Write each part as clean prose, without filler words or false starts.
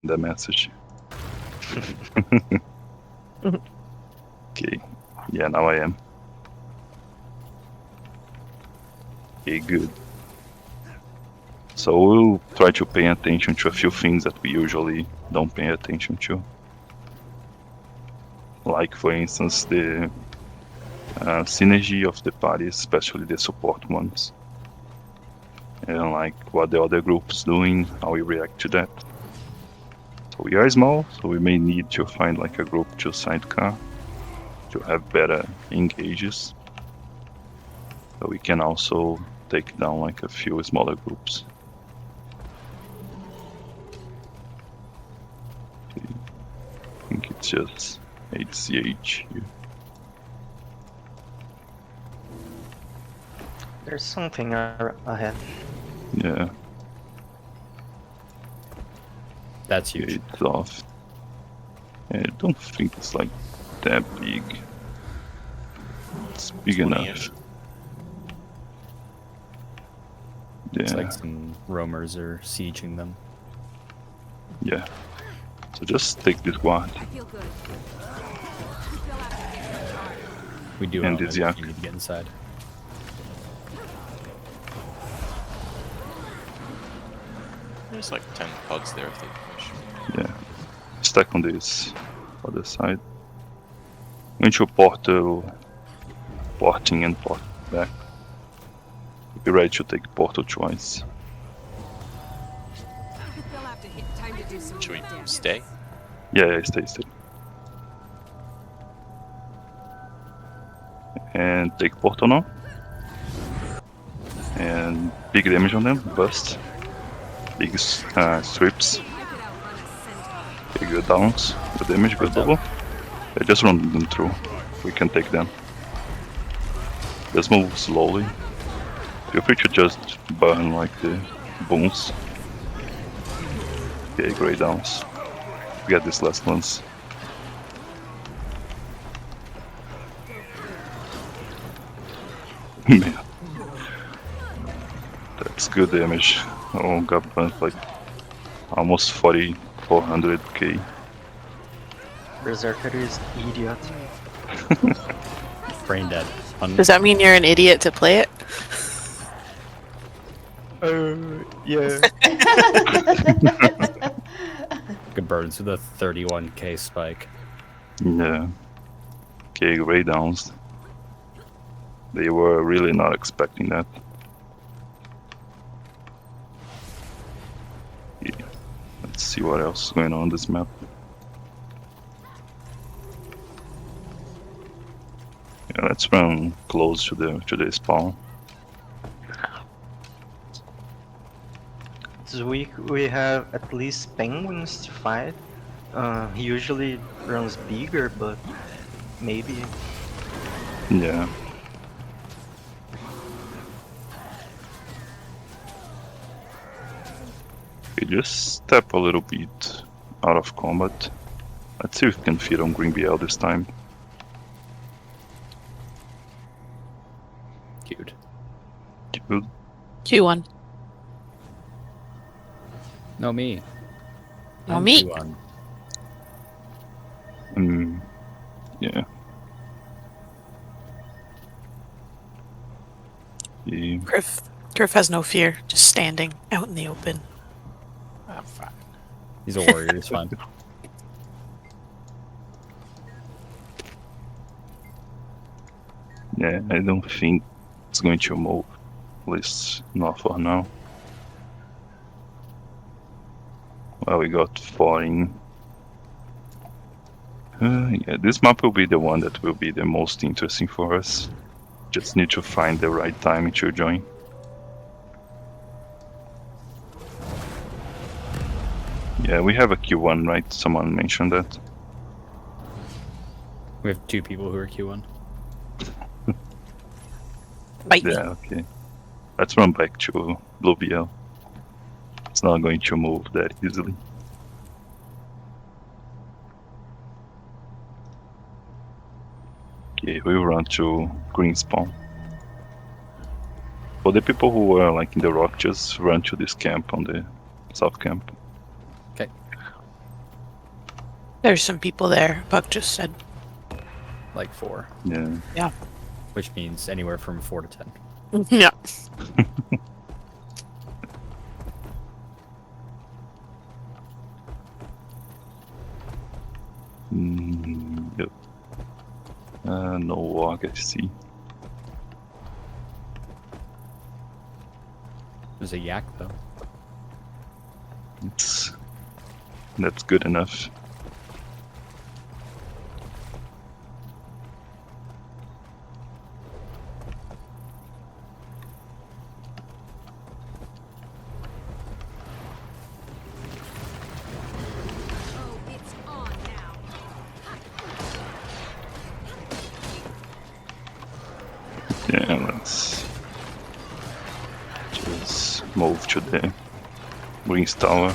the message. Okay. Yeah, now I am. Okay, good. So we'll try to pay attention to a few things that we usually don't pay attention to. Like, for instance, the synergy of the parties, especially the support ones. And like what the other groups doing, how we react to that. So we are small, so we may need to find like a group to sidecar to have better engages. But we can also take down like a few smaller groups. Okay. I think it's just HCH here. There's something ahead. Yeah, That's huge. it's off. I don't think it's like that big. It's big 20-ish. enough. It's Yeah, like some roamers are sieging them. yeah. So just take this guard. I feel good. We do And own this it if yak. you need to get inside. There's like 10 pugs there if they push. Yeah. Stack on this other side. Going to porting and port back. Be ready to take portal twice. They'll have to hit time to do some Should we damage. stay? Yeah, stay. And take portal now. And big damage on them, burst. Big strips. Take it out on a centaur. Okay, good downs. Good damage, good double. Yeah, just run them through. We can take them. Just move slowly. Feel free to just burn like the boons. Okay, great downs. Get these last ones. Man. That's good damage. Oh, got burnt like almost 4,400k. Berserker is idiot. Brain dead. Does that mean you're an idiot to play it? Yeah. Good burns with a 31k spike. Yeah. Okay, great downs. They were really not expecting that. Yeah. Let's see what else is going on this map. Yeah, let's run close to the spawn. This week we have at least penguins to fight. He usually runs bigger, but maybe. Yeah. Okay, just step a little bit out of combat. Let's see if we can feed on Green BL this time. Cute. Good. Q1. No, me. No, I'm me. Q1. Yeah. Yeah. Griff has no fear, just standing out in the open. I'm fine. He's a warrior, he's fine. Yeah, I don't think it's going to move. At least not for now. Well, we got 14. Yeah, this map will be the one that will be the most interesting for us. Just need to find the right time to join. Yeah, we have a Q1, right? Someone mentioned that. We have 2 people who are Q1. Bite me. Yeah, okay. Let's run back to Blue BL. It's not going to move that easily. Okay, we'll run to Green Spawn. For the people who are like in the rock, just run to this camp on the south camp. Okay. There's some people there, Buck just said. Like 4, Yeah. Yeah. which means anywhere from 4 to 10. Yeah. Yep. No walk, I see. There's a yak though. That's good enough. Oh, it's on now. Yeah, let's just move to the Green's Tower.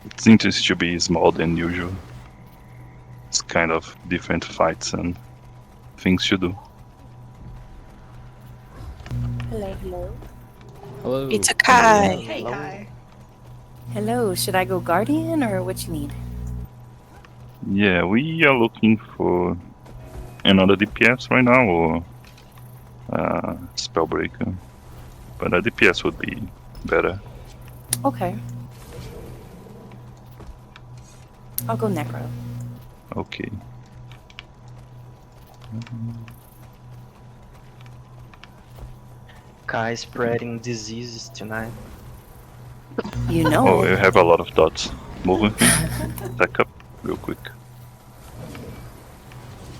It seems to be small than usual. It's kind of different fights and things to do. Hello, hello. Hello. It's a Kai. Hey, Hello. hi. Hello, should I go Guardian or what you need? Yeah, we are looking for another DPS right now or Spellbreaker. But a DPS would be better. Okay. I'll go Necro. Okay. Kai spreading diseases tonight. You know Oh, it. you have a lot of dots. Move with me. Back up real quick.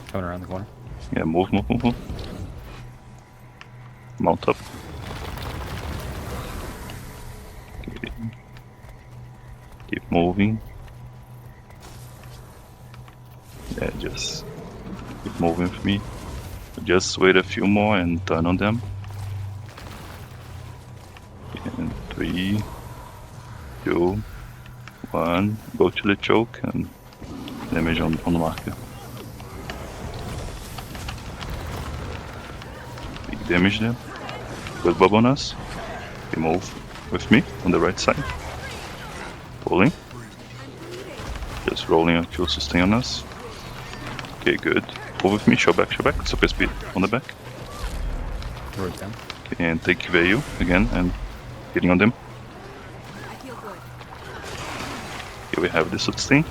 Coming around the corner. Yeah, move. Mount up. Okay. Keep moving. Yeah, just keep moving with me. Just wait a few more and turn on them. And 3, 2, 1. Go to the choke and damage on the marker. Big damage there. Good bob on us. Okay, move with me on the right side. Pulling. Just rolling until sustain on us. Okay, good. Pull with me, show back, super speed on the back. Road down. Okay, and take Veil again and hitting on them. I feel good. Here we have the sustain.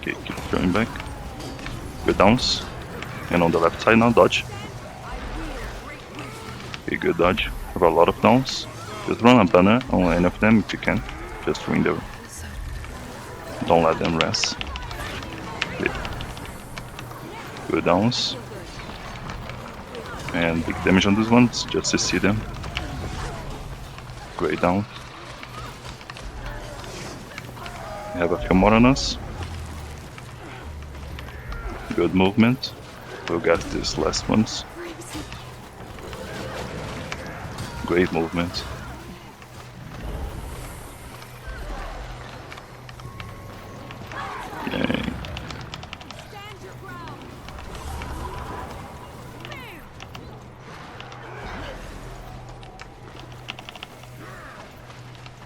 Okay, keep going back. Good downs. And on the left side now, dodge. Okay, good dodge. Have a lot of downs. Just run a banner on any of them if you can. Just ruin the... Don't let them rest. Okay. Good downs. And big damage on these ones, just to see them. Great down. We have a few more on us. Good movement. We'll get these last ones. Great movement. Yay. Stand your ground.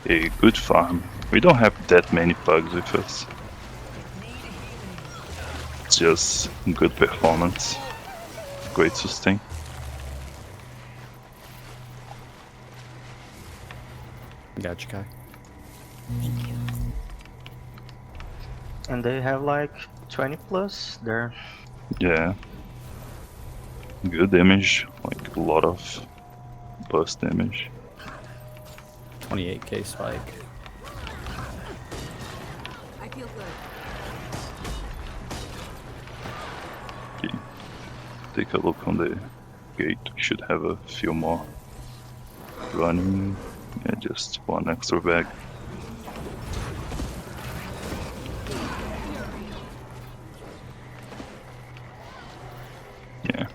A good farm. We don't have that many pugs with us. It's just good performance. Great sustain. Gotcha, Kai. Thank you. And they have like 20 plus there. Yeah. Good damage, like a lot of burst damage. 28k spike. I feel good. Okay. Take a look on the gate. We should have a few more running. Yeah, just one extra bag. Yeah.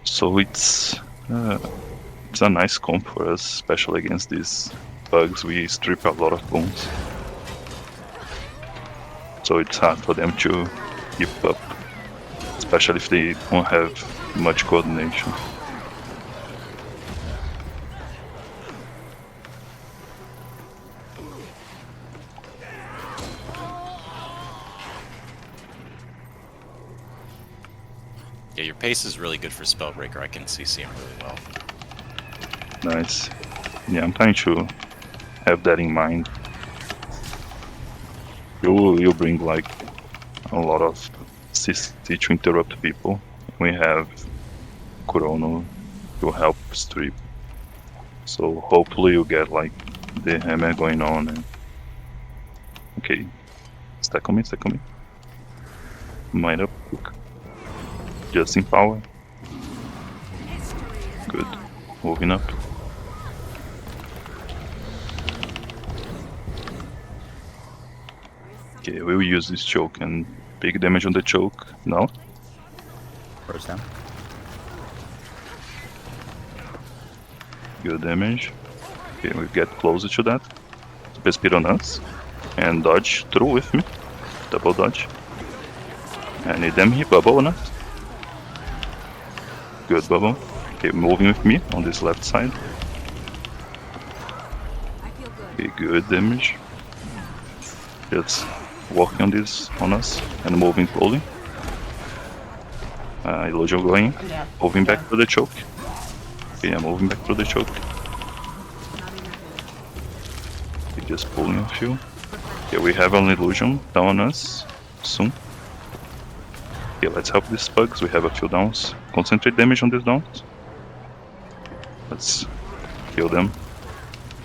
So it's a nice comp for us, especially against these bugs. We strip a lot of bones, so it's hard for them to keep up, especially if they don't have much coordination. Yeah, your pace is really good for Spellbreaker. I can CC him really well. Nice. Yeah, I'm trying to have that in mind. You bring like a lot of CC to interrupt people. We have Chrono to help strip. So hopefully you get like the hammer going on. And... Okay, stack on me, stack on me. Might up, quick. Just in power. Good. Moving up. Okay, we'll use this choke and big damage on the choke now. First down. Good damage. Okay, we get closer to that. Space speed on us. And dodge through with me. Double dodge. I need them here, bubble on us. Good bubble. Okay, moving with me on this left side. I feel good. Okay, good damage. Just walking on this on us and moving slowly. Illusion going. Moving back to the choke. Okay, I'm moving back to the choke. Okay, just pulling a few. Okay, we have an illusion down on us soon. Okay, let's help these bugs. We have a few downs. Concentrate damage on these downs. Let's kill them.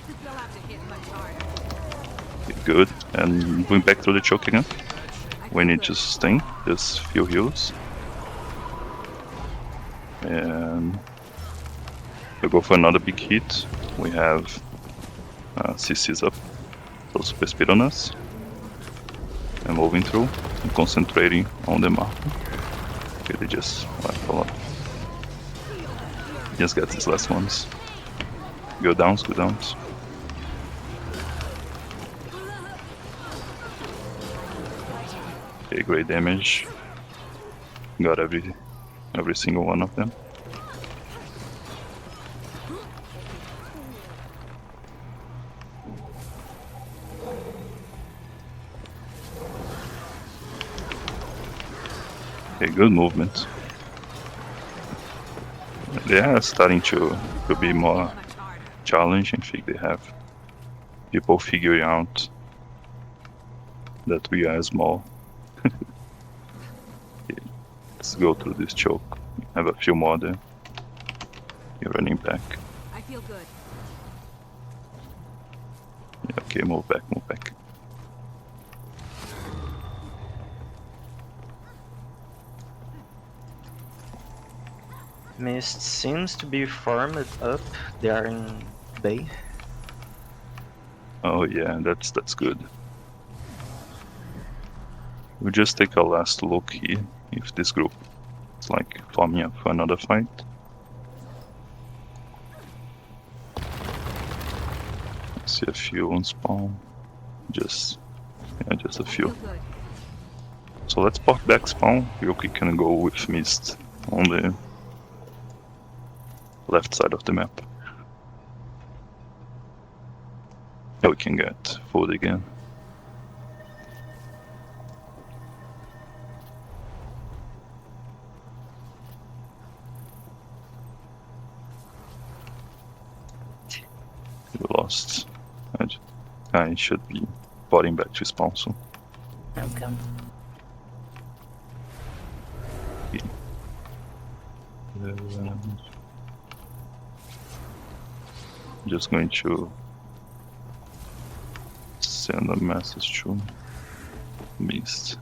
You'll have to hit much harder. Okay, good. And moving back to the choke again. We need to sustain just few heals. And we'll go for another big hit. We have CCs up. So super speed on us. And moving through and concentrating on the marker. Okay, they just left a lot. Just get these last ones. Go downs, go downs. Okay, great damage. Got every single one of them. Okay, good movement. They are starting to be more Much harder. challenging. I think they have people figuring out that we are small. Okay, let's go through this choke. Have a few more there. You're running back. I feel good. Yeah, okay, move back, move back. Mist seems to be farmed up. They are in bay. Oh yeah, that's good. We'll just take a last look here if this group is like forming up for another fight. See a few on spawn. Just a I few. feel good. So let's pop back spawn. Ryoki can go with Mist on the left side of the map. Yeah, we can get food again. We lost. I should be porting back to spawn soon. Okay. Just going to send a message to Mist.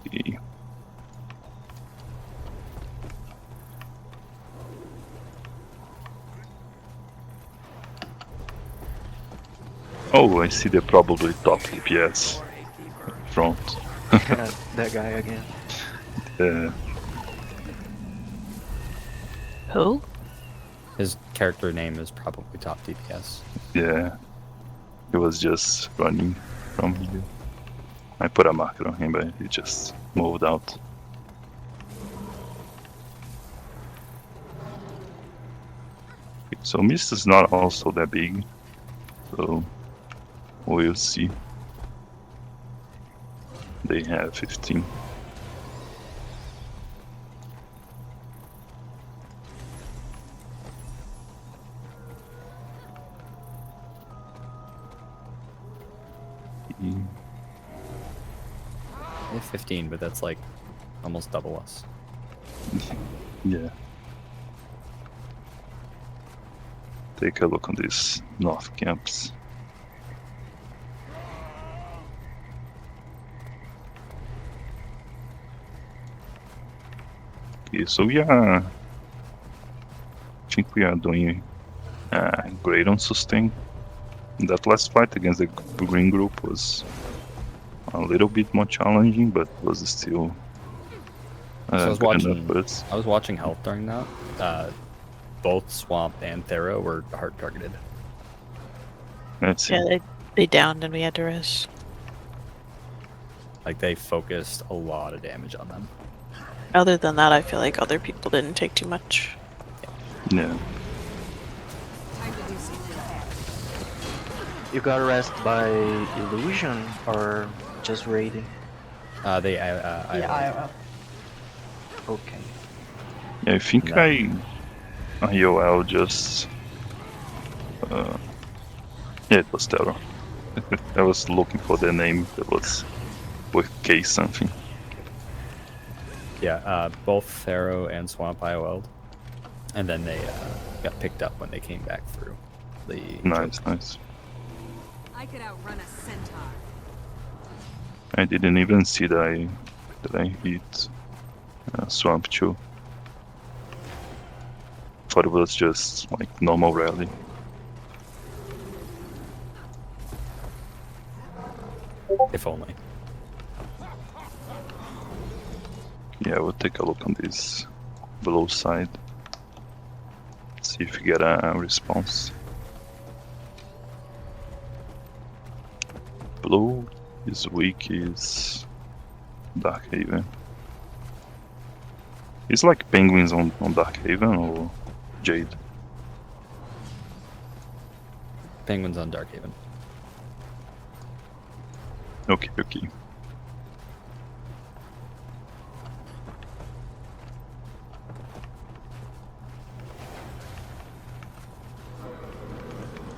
Okay. Oh, I see they're probably top DPS front. That guy again. Uh, Who? His character name is probably top DPS. yeah, he was just running from here. I put a marker on him, but he just moved out. So Mist is not also that big, so we'll see. They have 15. Mm, They have 15, but that's like almost double us. Yeah. Take a look on these north camps. Okay, so we are. I think we are doing great on sustain. That last fight against the green group was a little bit more challenging, but was still So I was good enough watching. for us. I was watching health during that. Both Swamp and Thera were hard targeted. Let's see. Yeah, they downed and we had to res. Like they focused a lot of damage on them. Other than that, I feel like other people didn't take too much. Yeah. Time to do something. You got arrested by illusion or just raiding? They Okay. Yeah, I think No. IOL just. Yeah, it was Terror. I was looking for the name that was with K something. both Pharaoh and Swamp IOL'd. And then they got picked up when they came back through. The Nice, nice. I could outrun a centaur. I didn't even see that I hit Swamp 2. Thought it was just like normal rally. If only. Yeah, we'll take a look on this below side. See if we get a response. Blue is weak, is Darkhaven. It's like penguins on Darkhaven or Jade. Penguins on Darkhaven. Okay, okay.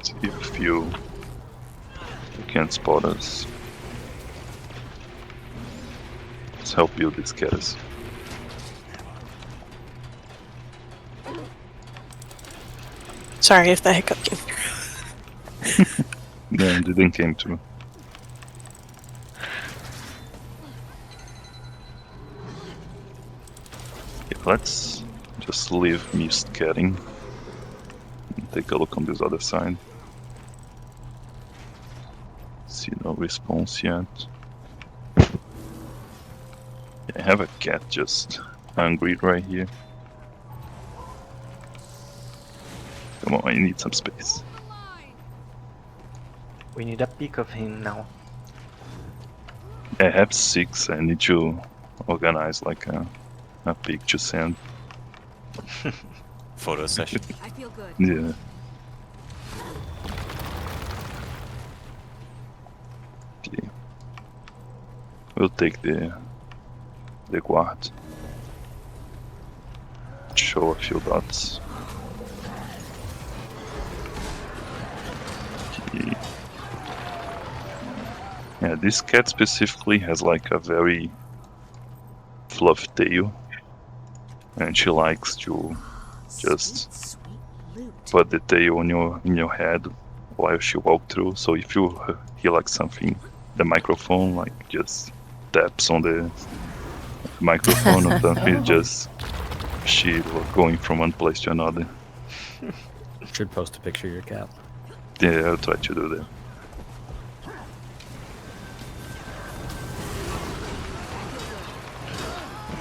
See if you can spot us. Let's help build these cats. Sorry if the hiccup came through. Yeah, it didn't came through. Okay, let's just leave Mist Catting and take a look on this other side. See no response yet. I have a cat just hungry right here. Come on, I need some space. We need a pic of him now. I have 6. I need to organize like a pic to send. Photo session. I feel good. Yeah. Okay. We'll take the guard. Show a few dots. Okay. Yeah, this cat specifically has like a very fluffy tail, and she likes to just Sweet loot. put the tail on your head while she walk through. So if you hear like something, the microphone like just taps on the microphone or something, just she going from one place to another. Should post a picture of your cat. Yeah, I'll try to do that.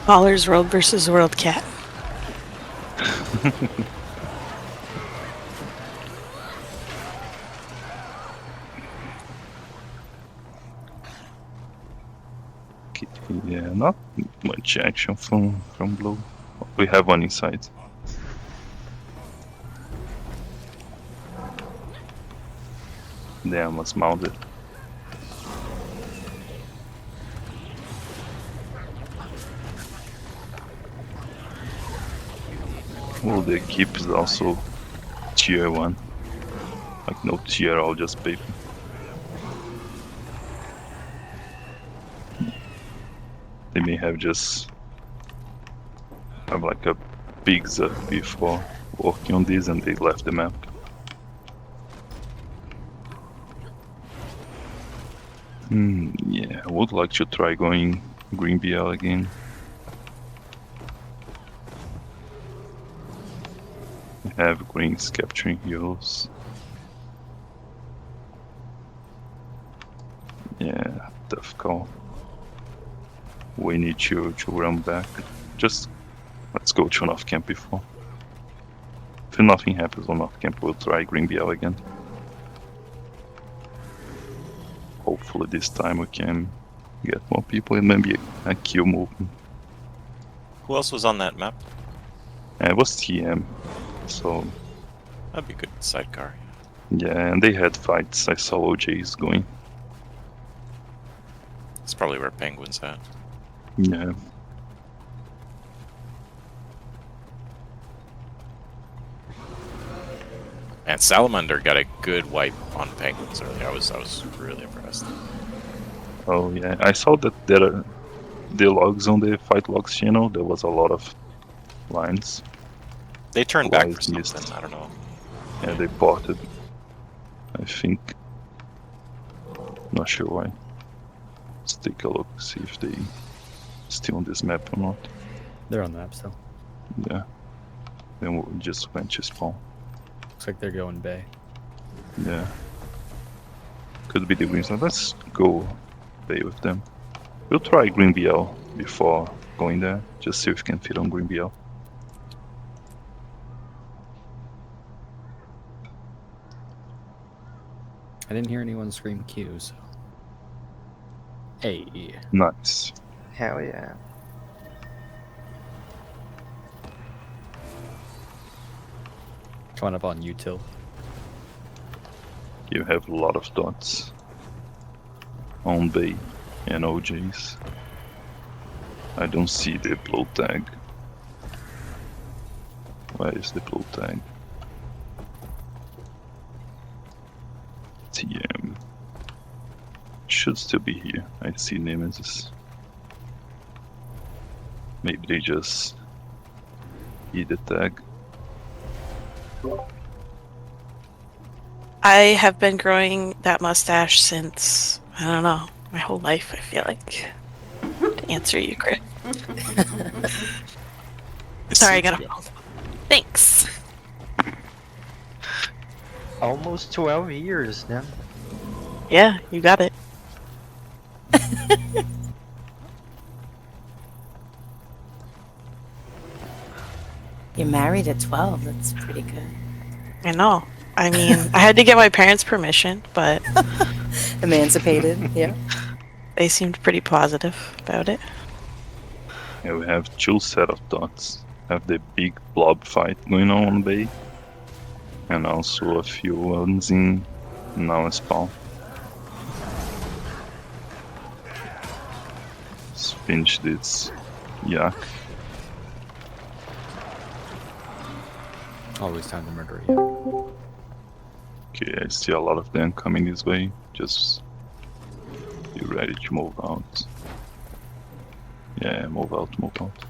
Baller's World versus World Cat. Okay, yeah, not much action from blue. We have one inside. Damn, was mounted. Well, the keep is also tier 1. Like no tier, all just paper. They may have just have like a big zap before working on this and they left the map. Yeah, I would like to try going Green BL again. We have greens capturing heroes. Yeah, tough call. We need to run back. Just let's go to North Camp before. If nothing happens on North Camp, we'll try Green BL again. Hopefully this time we can get more people and maybe a kill movement. Who else was on that map? It was TM, so That'd be a good sidecar. yeah, and they had fights. I saw OJs going. That's probably where Penguin's at. Yeah. And Salamander got a good wipe on Penguins early. I was really impressed. Oh yeah, I saw that there are the logs on the fight logs channel. There was a lot of lines. They turned back Wise for something. missed. I don't know. Yeah, they ported. I think. Not sure why. Let's take a look, see if they still on this map or not. They're on the map still. Yeah. Then we just went to spawn. Looks like they're going Bay. Yeah. Could be the greens. Let's go Bay with them. We'll try Green BL before going there. Just see if we can fit on Green BL. I didn't hear anyone scream Q, so. Hey. Nice. Hell yeah. Coming up on util. You have a lot of dots on Bay and OJs. I don't see the blow tag. Where is the blow tag? TM. Should still be here. I see Nemesis. Maybe they just hid the tag. I have been growing that mustache since, I don't know, my whole life, I feel like. To answer you, Chris. Sorry, I got a phone. Thanks. Almost 12 years then. Yeah, you got it. You're married at 12. That's pretty good. I know. I mean, I had to get my parents' permission, but Emancipated, yeah. they seemed pretty positive about it. Yeah, we have two set of dots. Have the big blob fight going on Bay. And also a few ones in now spawn. Let's finish this yak. Always time to murder you. Okay, I see a lot of them coming this way. Just be ready to move out. Yeah, move out, move out.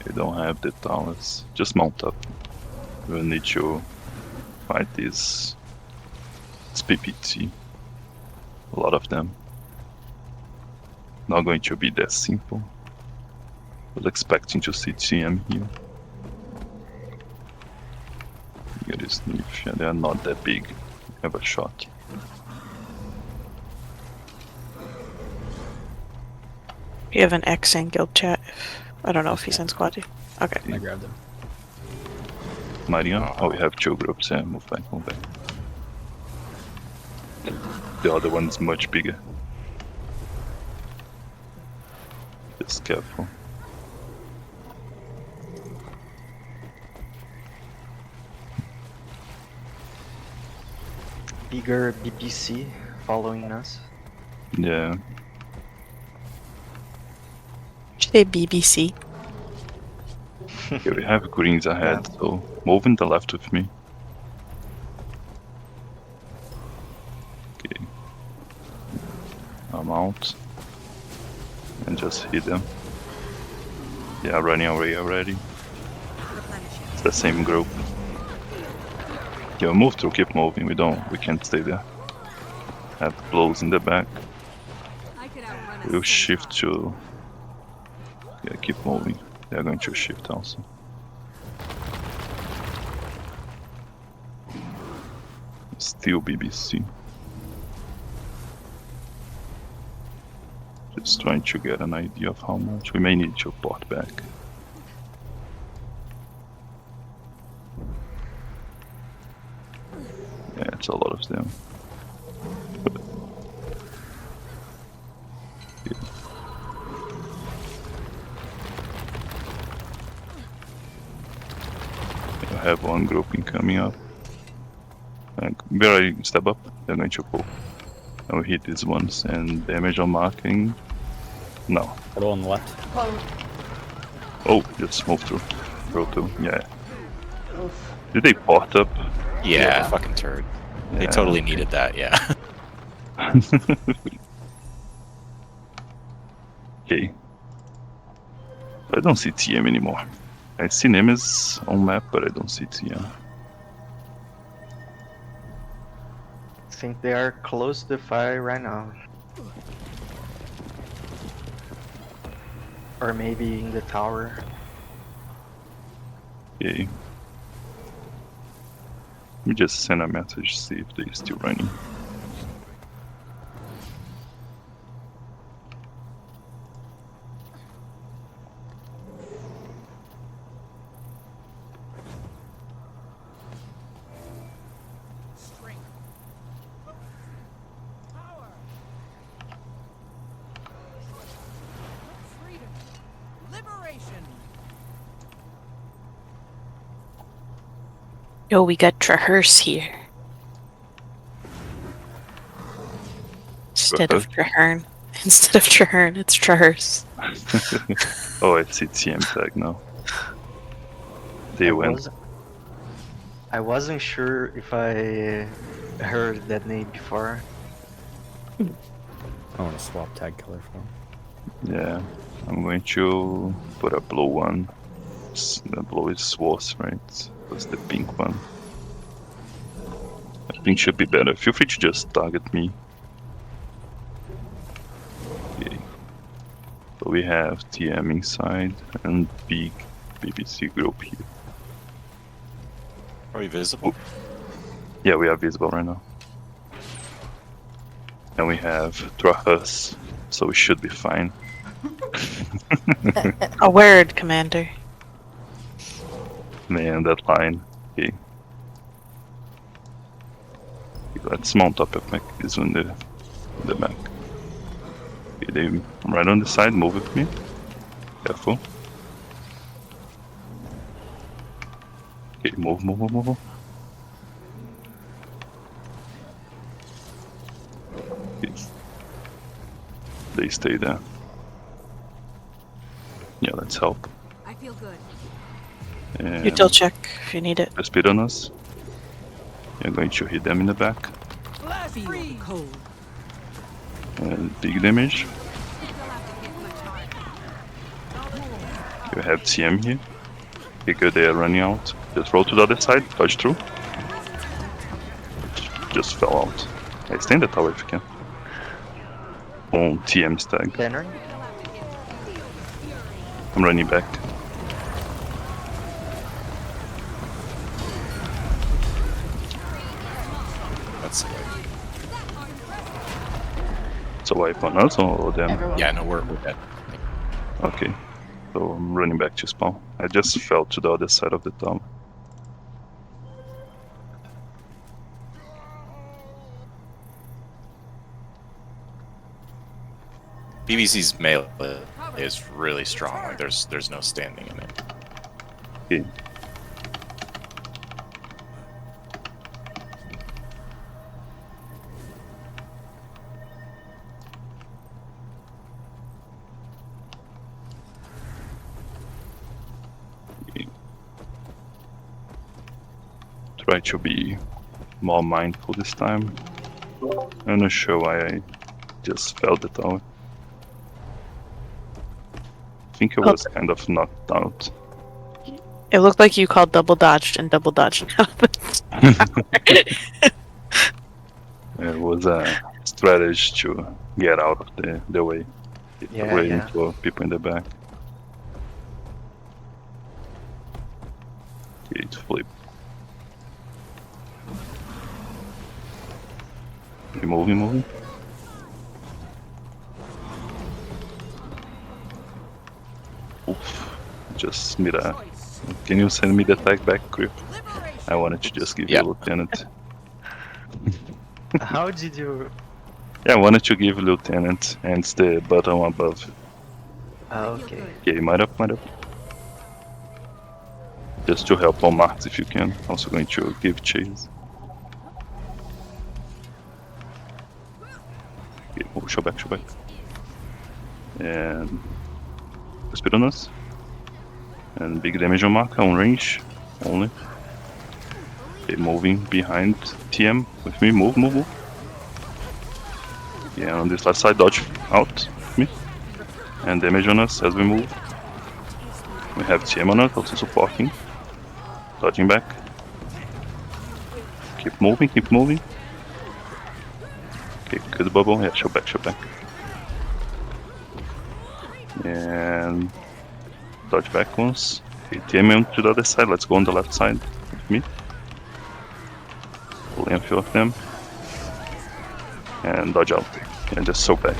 They don't have the towers. Just mount up. We'll need to fight this. It's PPT. A lot of them. Not going to be that simple. Was expecting to see TM here. Get his sniff. Yeah, they are not that big. Have a shot. You have an X in guild chat. I don't know if he's in squad. Okay. I grabbed him. Marian? Oh, we have two groups. Yeah, move back, move back. The other one's much bigger. Just careful. Bigger BBC following us. Yeah. Should say BBC. Yeah, we have greens ahead, so move in the left with me. Okay. I'm out. And just hit them. Yeah, running away already. It's the same group. Yeah, move through, keep moving. We can't stay there. Have blows in the back. I could outrun a We'll centaur. shift to. Yeah, keep moving. They're going to shift also. Still BBC. Just trying to get an idea of how much. We may need to port back. Yeah, it's a lot of them. I have one grouping coming up. Where I step up, they're going to pull. And we hit these ones and damage on marking. No. Portal on the left. Oh, just move through. Go through, yeah. Did they port up? Yeah, fucking turd. They Yeah, totally okay. needed that, yeah. Okay. I don't see TM anymore. I see Nemesis on map, but I don't see TM. I think they are close to the fire right now. Or maybe in the tower. Okay. Let me just send a message, see if they're still running. Freedom. Liberation. Yo, we got Traherse here. Instead of Traherne. Instead of Traherne, it's Traherse. Oh, I see TM tag now. They went. I wasn't sure if I heard that name before. I want to swap tag color for him. Yeah, I'm going to put a blue one. The blue is worse, right? That's the pink one. I think should be better. Feel free to just target me. Okay. So we have TM inside and big BBC group here. Are we visible? Yeah, we are visible right now. And we have Trahus, so we should be fine. A word, Commander. Man, that line. Okay. Let's mount up a mech. This one, the mech. Okay, they right on the side. Move with me. Careful. Okay, move. Okay. They stay there. Yeah, let's help. I feel good. And Util check if you need it. the speed on us. You're going to hit them in the back. Feel cold. And big damage. They'll have to hit much harder. You have TM here. Because they are running out. Just roll to the other side, dodge through. Just fell out. Hey, stay in the tower if you can. On TM stag. Banner? I'm running back. That's It's a wipe on us or them? yeah, no, we're dead. Okay, so I'm running back to spawn. I just fell to the other side of the tower. BBC's melee is really strong. Like there's no standing in it. Okay. Try to be more mindful this time. I'm not sure why I just fell the tower. I think I was kind of knocked out. It looked like you called double dodged and double dodged. It was a strategy to get out of the way. Yeah, Waiting yeah. for people in the back. Okay, it's flip. Moving. Oof. Just need a... Choice. Can you send me the tag back, Crip? Liberation. I wanted to just give Yeah. you Lieutenant. How did you? Yeah, I wanted to give Lieutenant, and it's the button above. Oh, I feel okay. good. Okay, might up. Just to help on marks if you can. Also going to give chase. Okay, oh, show back. And speed on us. And big damage on mark on range only. Okay, moving behind TM with me. Move. Yeah, on this left side, dodge out with me. And damage on us as we move. We have TM on us, also supporting. Dodging back. Keep moving. Okay, good bubble. Yeah, show back. And dodge back once. Okay, TM on to the other side. Let's go on the left side with me. Pulling a few of them. And dodge out. And just so back.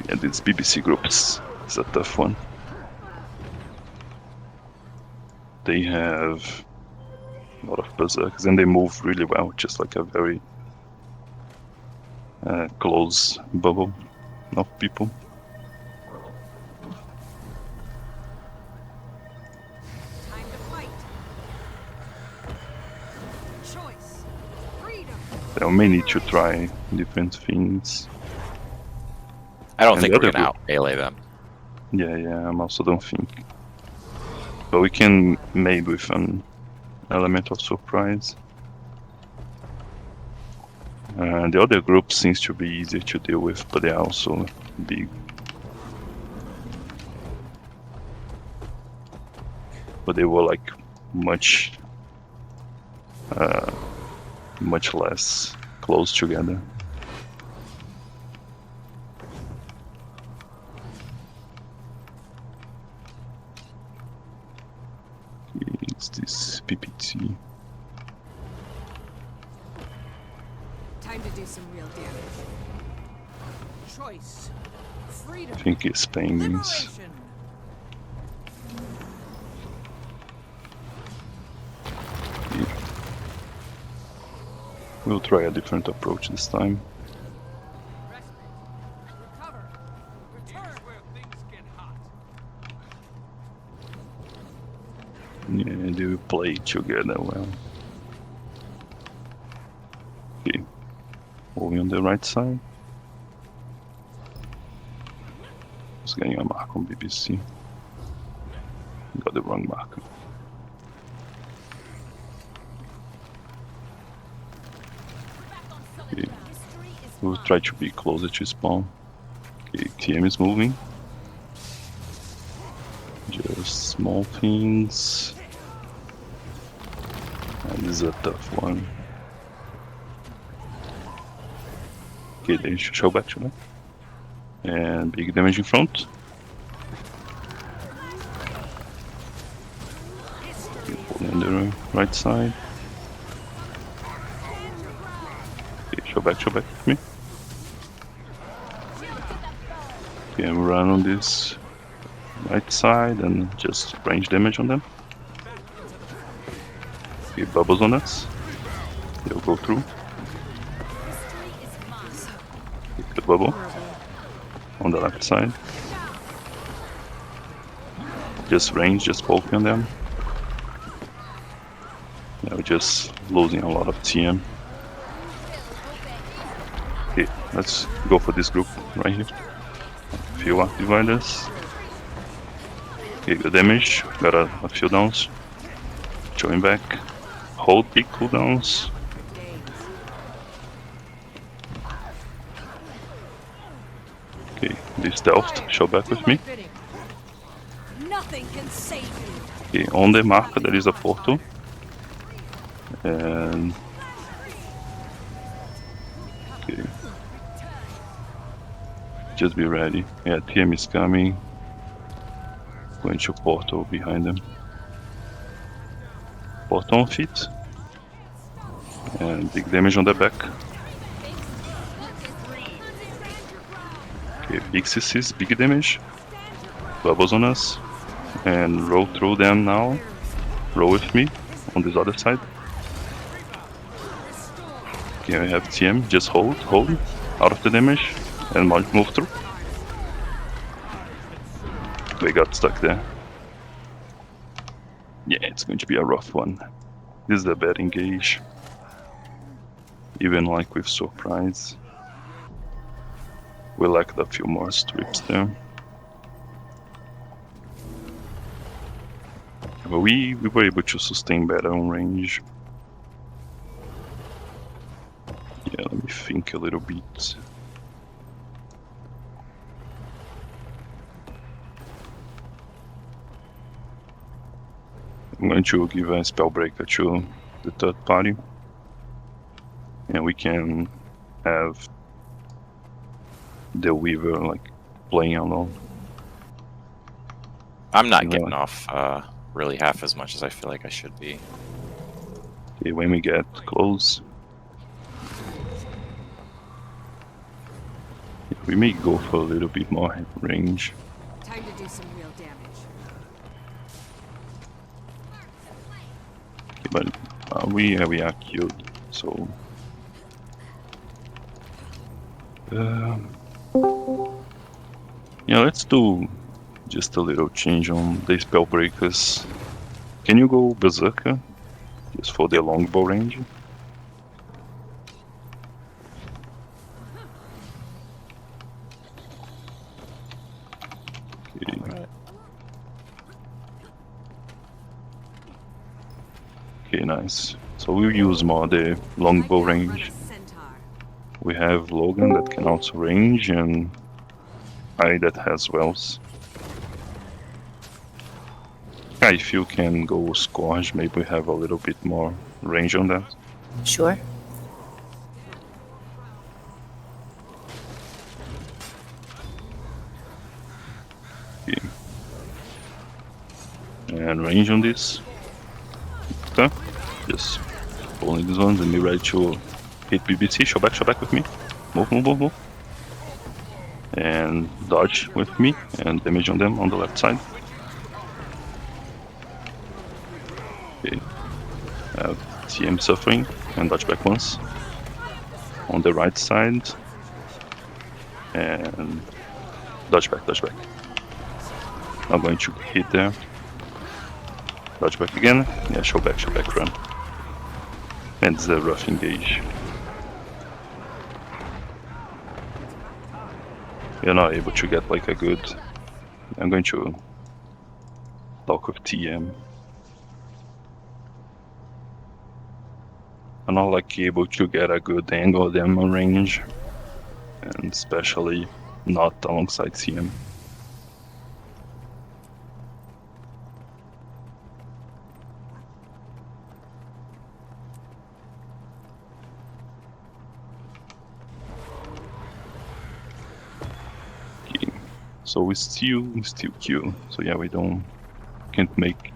Yeah, these BBC groups is a tough one. They have a lot of berserkers and they move really well, just like a very close bubble of people. Time to fight. Choice. Freedom. They may need to try different things. I don't And think the we're other gonna out melee them. Yeah, I also don't think. But we can maybe with an element of surprise. The other group seems to be easier to deal with, but they are also big. But they were like much less close together. It's this PPT. Time to do some real damage. Choice. Freedom. I think it's penguins. Liberation. We'll try a different approach this time. Recover. Return. Where things get hot. Yeah, they will play together well. Okay, moving on the right side. Just getting a mark on BBC. Got the wrong marker. Okay. We'll try to be closer to spawn. Okay, TM is moving. Just small things. And this is a tough one. Okay, they should show back. And big damage in front. On the right side. Okay, show back with me. Okay, we run on this right side and just range damage on them. Okay, bubbles on us. They'll go through. Pick the bubble on the left side. Just range, just poking on them. Yeah, we're just losing a lot of TM. Okay, let's go for this group right here. Few arc dividers. Okay, good damage. Got a few downs. Join back. Hold big cooldowns. Okay, this stealth. Show back with me. Nothing can save you. Okay, on the marker there is a portal. And okay. Just be ready. Yeah, TM is coming. Going to portal behind them. Portal on feet. And big damage on the back. Okay, big CCs, big damage. Bubbles on us. And roll through them now. Roll with me on this other side. Okay, we have TM. Just hold. Out of the damage. And move through. We got stuck there. Yeah, it's going to be a rough one. This is a bad engage. Even like with surprise. We lacked a few more strips there. But we were able to sustain better on range. Yeah, let me think a little bit. I'm going to give a Spellbreaker to the third party. And we can have the Weaver like playing alone. I'm not Yeah. getting off really half as much as I feel like I should be. Okay, when we get close, we may go for a little bit more range. Time to do some real damage. Okay, but we are killed, so yeah, let's do just a little change on the Spellbreakers. Can you go Berserker just for the longbow range? Okay. Okay, nice. So we'll use more the longbow range. Centaur. We have Logan that can also range and I that has wells. Yeah, if you can go Scourge, maybe we have a little bit more range on that. Sure. Okay. And range on this. Okay. Just pulling these ones and be ready to hit BBC. Show back with me. Move. And dodge with me and damage on them on the left side. Okay. TM suffering and dodge back once. On the right side. And dodge back. I'm going to hit there. Dodge back again. Yeah, show back, run. And it's a rough engage. You're not able to get like a good... I'm going to talk with TM. I'm not like able to get a good angle of them on range. And especially not alongside CM. So we still queue. So yeah, we can't make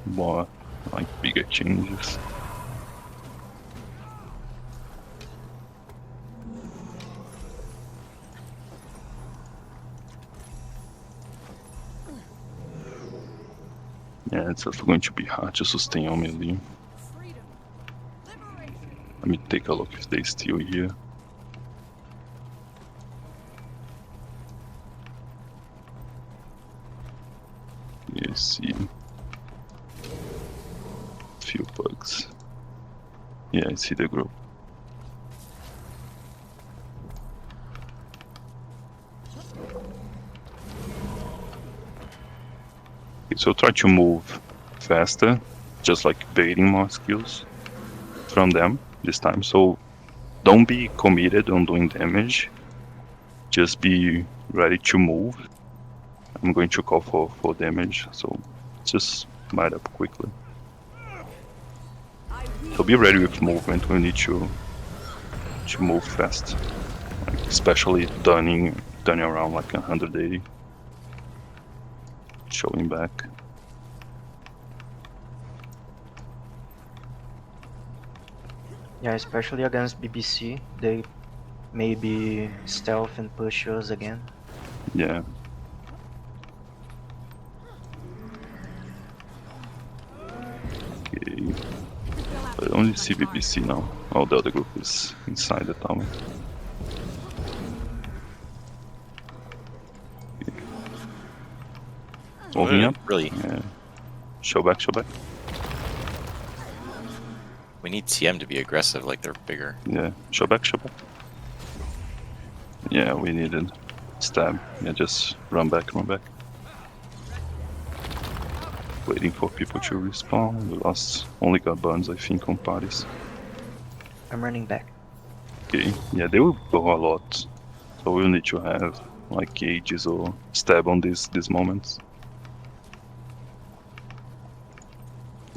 more like bigger changes. it's also going to be hard to sustain on melee. Freedom. Liberation. Let me take a look if they still here. You see few bugs. Yeah, I see the group. Okay, so try to move faster, just like baiting more skills from them this time. So don't be committed on doing damage. Just be ready to move. I'm going to call for damage, so just might up quickly. So be ready with movement. We need to move fast, like especially turning around like 180, showing back. Yeah, especially against BBC, they maybe stealth and push us again. Yeah. Okay. I only see BBC now. Oh, the other group is inside the tower. Okay. Moving up. Really, Yeah. Show back, show back. we need TM to be aggressive, like they're bigger. Yeah, show back, show back. Yeah, we needed stab. Yeah, just run back, run back. Waiting for people to respawn. We lost, only got burns, I think, on parties. I'm running back. Okay, yeah, they will go a lot. So we'll need to have like cages or stab on these moments.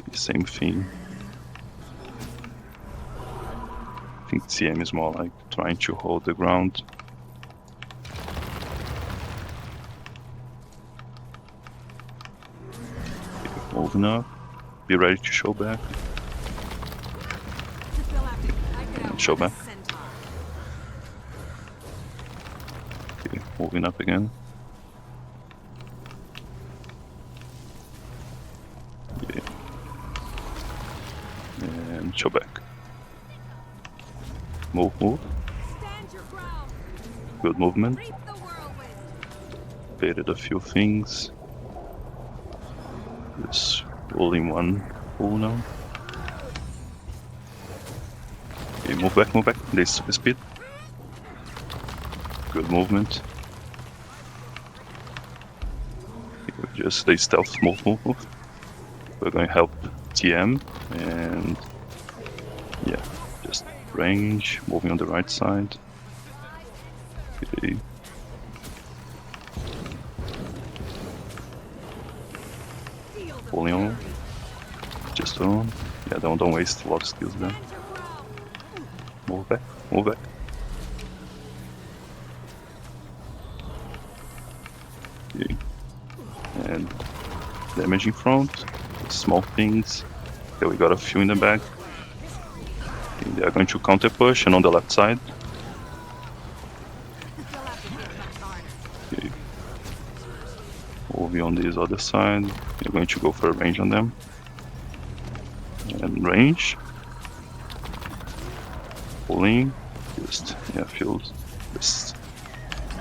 Okay, same thing. I think TM is more like trying to hold the ground. Okay, moving up. Be ready to show back. Show back. Okay, moving up again. Yeah. And show back. Move, move. Stand your ground. Good movement. Reap the whirlwind. Baited a few things. Just rolling one pull now. Okay, move back, move back. They speed. Good movement. Okay, just stay stealth, move, move, move. We're going to help TM and yeah, just range, moving on the right side. Okay. Pulling on. Just on. Yeah, don't waste a lot of skills there. Move back, move back. Okay. And damage in front. Small things. Okay, we got a few in the back. Okay, they are going to counter push and on the left side. Okay. Moving on this other side. We're going to go for a range on them. And range. Pulling. Just, yeah, feels just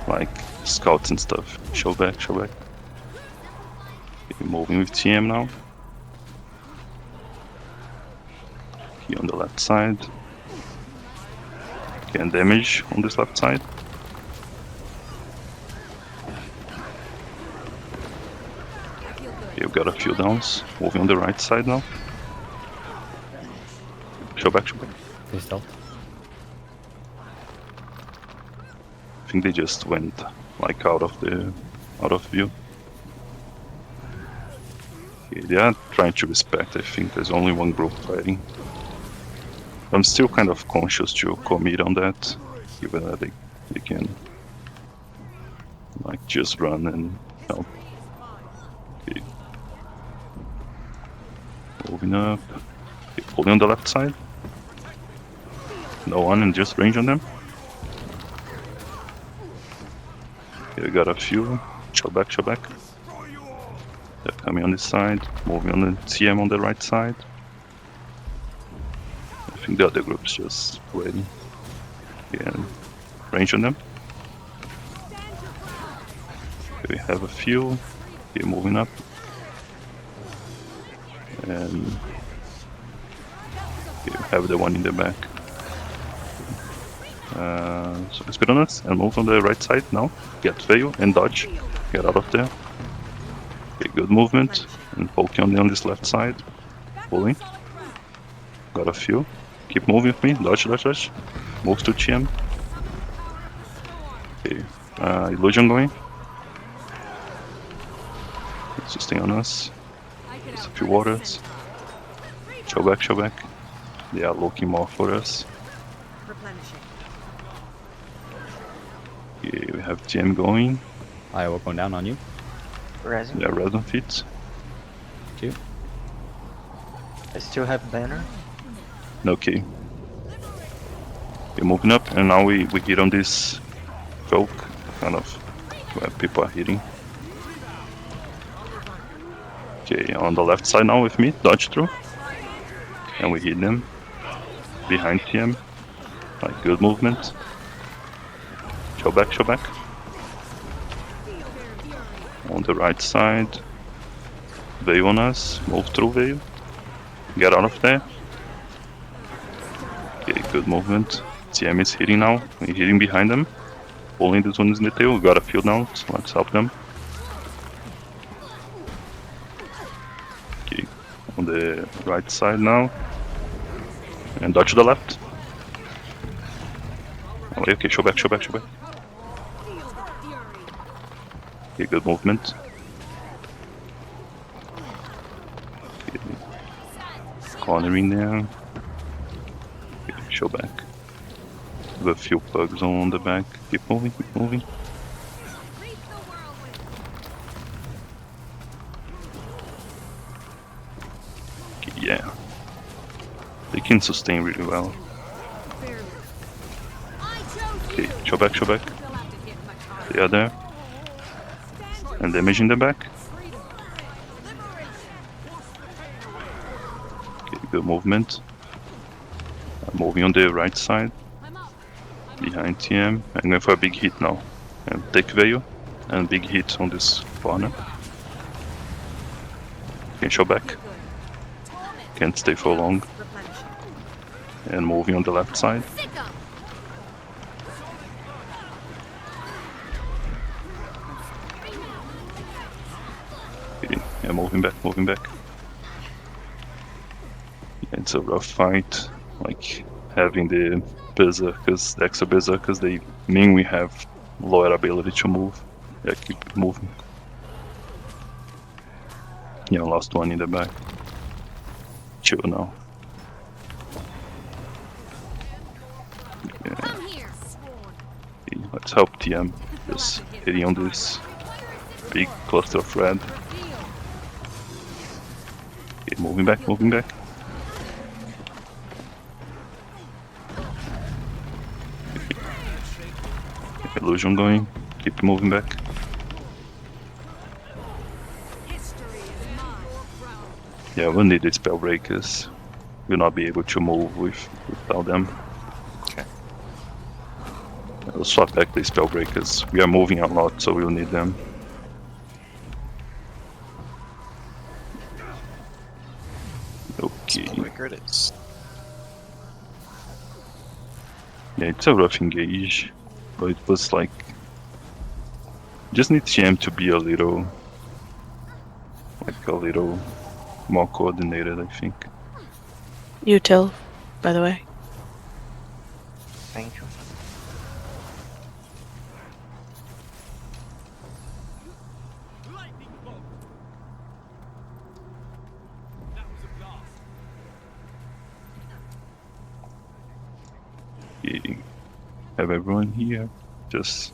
like scouts and stuff. Show back, show back. Okay, moving with TM now. Okay, on the left side. Okay, and damage on this left side. Okay, we've got a few downs. Moving on the right side now. Show back, show back. Please stealth. I think they just went like out of view. Okay, they are trying to respect. I think there's only one group fighting. I'm still kind of conscious to commit on that, given that they can like just run and help. Okay. Moving up. Okay, pulling on the left side. No one and just range on them. Okay, I got a few. Show back, show back. They're coming on this side, moving on the TM on the right side. I think the other group's just waiting. And range on them. Okay, we have a few. Okay, moving up. And okay, we have the one in the back. So spit on us and move on the right side now. Get Veil and dodge. Get out of there. Okay, good movement. And poking on this left side. Pulling. Got a few. Keep moving with me. Dodge, dodge, dodge. Move to TM. Okay. Illusion going. Sustain on us. There's a few waters. Show back, show back. They are looking more for us. Okay, we have TM going. Iowa going down on you. Resin. Yeah, red on feet. Thank you. I still have banner. Okay. We're moving up, and now we hit on this folk, kind of where people are hitting. Okay, on the left side now with me, dodge through. And we hit them. Behind TM. Like, good movement. Show back, show back. On the right side. Veil on us, move through Veil. Get out of there. Okay, good movement. TM is hitting now. We're hitting behind them. Pulling these ones in the tail. We got a few down, so let's help them. Okay, on the right side now. And dodge to the left. Okay, show back, show back, show back. Okay, good movement. Okay. Cornering there. Okay, show back. Have a few bugs on the back. Keep moving, keep moving. Okay, yeah. They can sustain really well. Okay, show back, show back. They are there. And damaging the back. Okay, good movement. Moving on the right side. Behind TM. I'm going for a big hit now. And take Veil. And big hit on this corner. Can show back. Can't stay for long. And moving on the left side. Okay, yeah, moving back, moving back. Yeah, it's a rough fight. Like having the berserkers, the extra berserkers, they mean we have lower ability to move. Yeah, keep moving. Yeah, last one in the back. Chill now. Yeah. Okay, let's help TM. Just hitting on this big cluster of red. Okay, moving back, moving back. Okay. Illusion going. Keep moving back. Yeah, we'll need the spell breakers. We'll not be able to move without them. Okay. We'll swap back the spell breakers. We are moving a lot, so we'll need them. Okay. Spellbreaker it is. Yeah, it's a rough engage, but it was like just need TM to be a little more coordinated, I think. Util, by the way. Thank you. Lightning bolt. That was a blast. Okay. Have everyone here just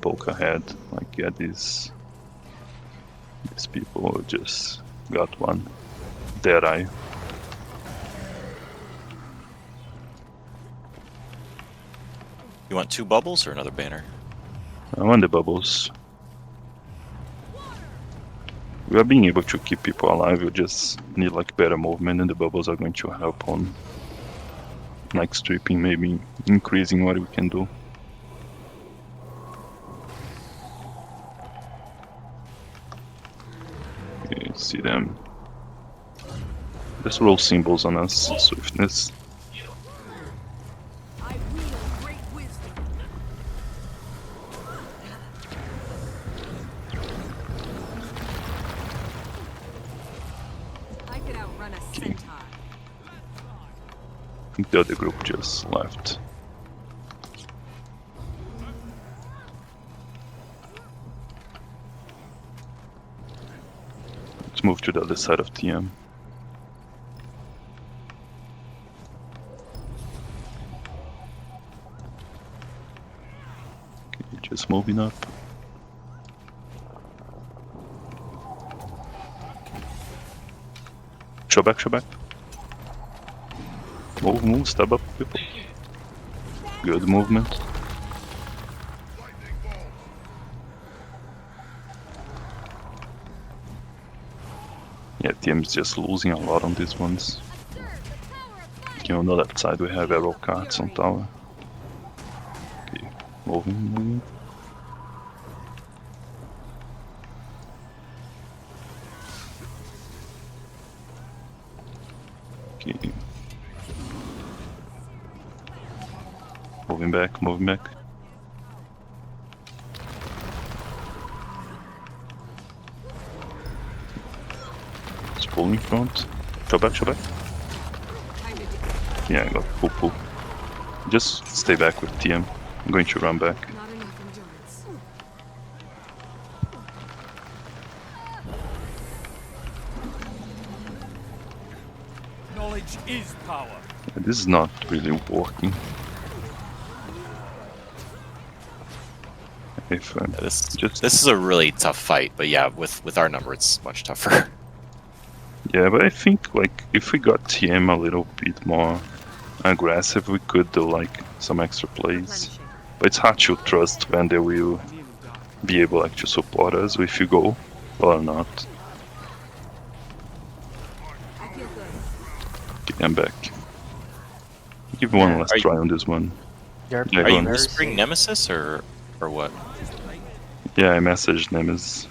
poke ahead, like yeah, these people just got one dead eye. You want 2 bubbles or another banner? I want the bubbles. We are being able to keep people alive. We just need like better movement, and the bubbles are going to help on like stripping, maybe increasing what we can do. Okay, see them. Just roll symbols on us. Swiftness. I wield great wisdom. I could outrun a centaur. I think the other group just left. Let's move to the other side of TM. Okay, just moving up. Show back, show back. Move, step up, people. Good movement. Yeah, TM is just losing a lot on these ones. Okay, on the left side we have arrow cards on tower. Okay, moving. Okay. Moving back. Let's pull in front. Show back. Time to do. Yeah, I got pull. Just stay back with TM. I'm going to run back. Not enough endurance. Knowledge is power. This is not really working. If Yeah, this just this is a really tough fight, but yeah, with our number, it's much tougher. yeah, but I think like if we got TM a little bit more aggressive, we could do like some extra plays. Replenishing. But it's hard to trust when they will be able like to support us if you go or not. I feel good. Okay, I'm back. Give one Yeah. last Are you- try on this one. They're Yeah, Are go you on. whispering Nemesis or what? Yeah, I messaged Nemesis.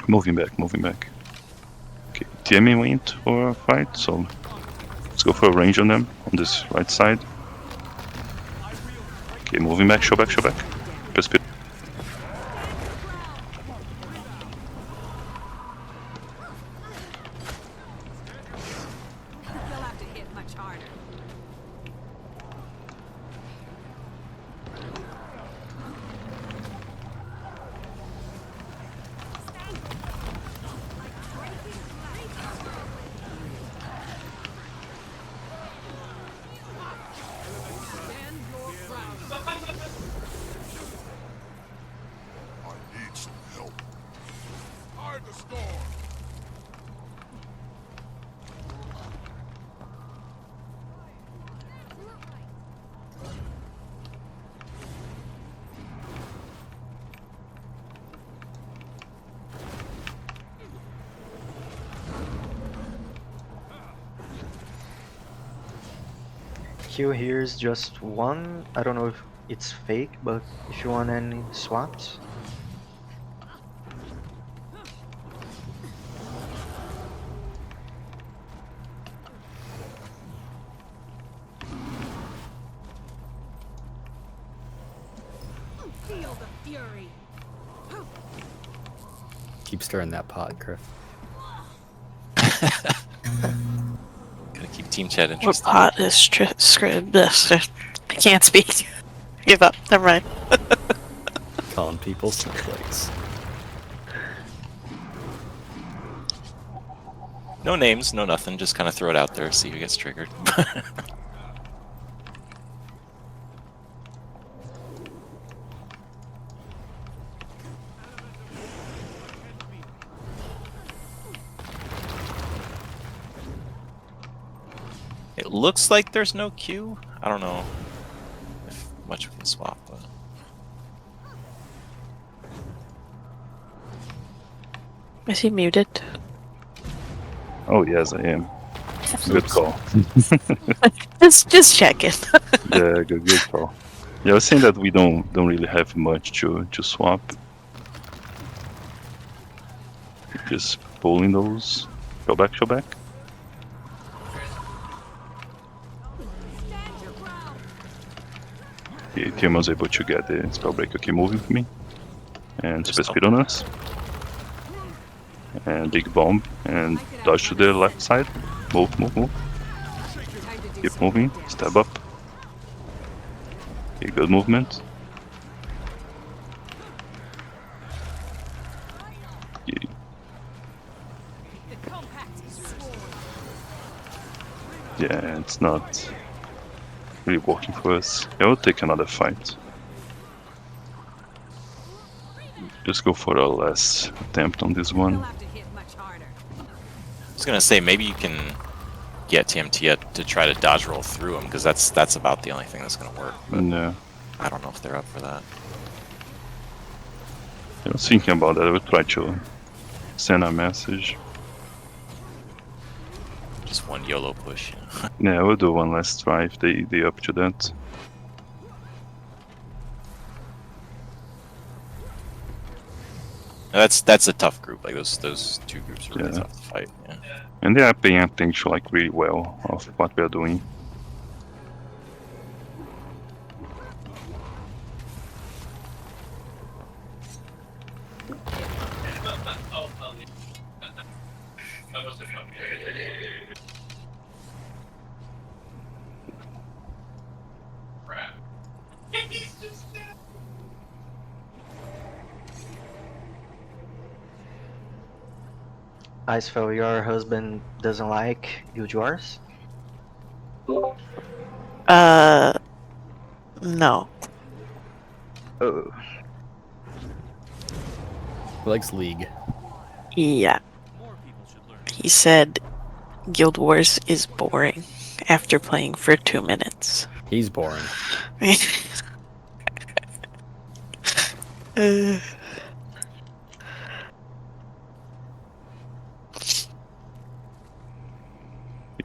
Moving back. Okay, TM went for a fight, so let's go for a range on them on this right side. Okay, moving back, show back. Precipitate. You'll have to hit much harder. Stand your ground. Hard the storm. Q here is just one. I don't know if it's fake, but if you want any swaps. Feel the fury. Keep stirring that pot, Griff. Gotta keep Team Chat What interested. pot is script? I can't speak. Give up. Never mind. Calling people snowflakes. No names, no nothing. Just kind of throw it out there, see who gets triggered. It looks like there's no Q. I don't know. much of a swap, but Is he muted? Oh yes, I am. Good call. Just check it. Yeah, good call. Yeah, I was saying that we don't really have much to swap. Just pulling those. Go back. Stand your ground. Okay, Tiamat was able to get the Spellbreaker. Okay, moving for me. And Super Speed on us. And Big Bomb. And dodge to the left side. Move. Time to do Keep some moving. real damage. Stab up. Okay, good movement. Okay, The compact is sworn. yeah, it's not really working for us. Yeah, we'll take another fight. Just go for a last attempt on this You'll one. have to hit much harder. I was gonna say maybe you can get TMT to try to dodge roll through them because that's about the only thing that's gonna work. But Yeah, I don't know if they're up for that. I was thinking about that. I will try to send a message. Just one YOLO push. Yeah, we'll do one last try if they up to that. That's a tough group. Like those two groups are really Yeah. tough to fight. Yeah. And they are paying attention like really well of what we are doing. Icefell, your husband doesn't like Guild Wars? No. Oh, He likes League. Yeah. More people should learn. He said Guild Wars is boring after playing for 2 minutes. He's boring. Uh,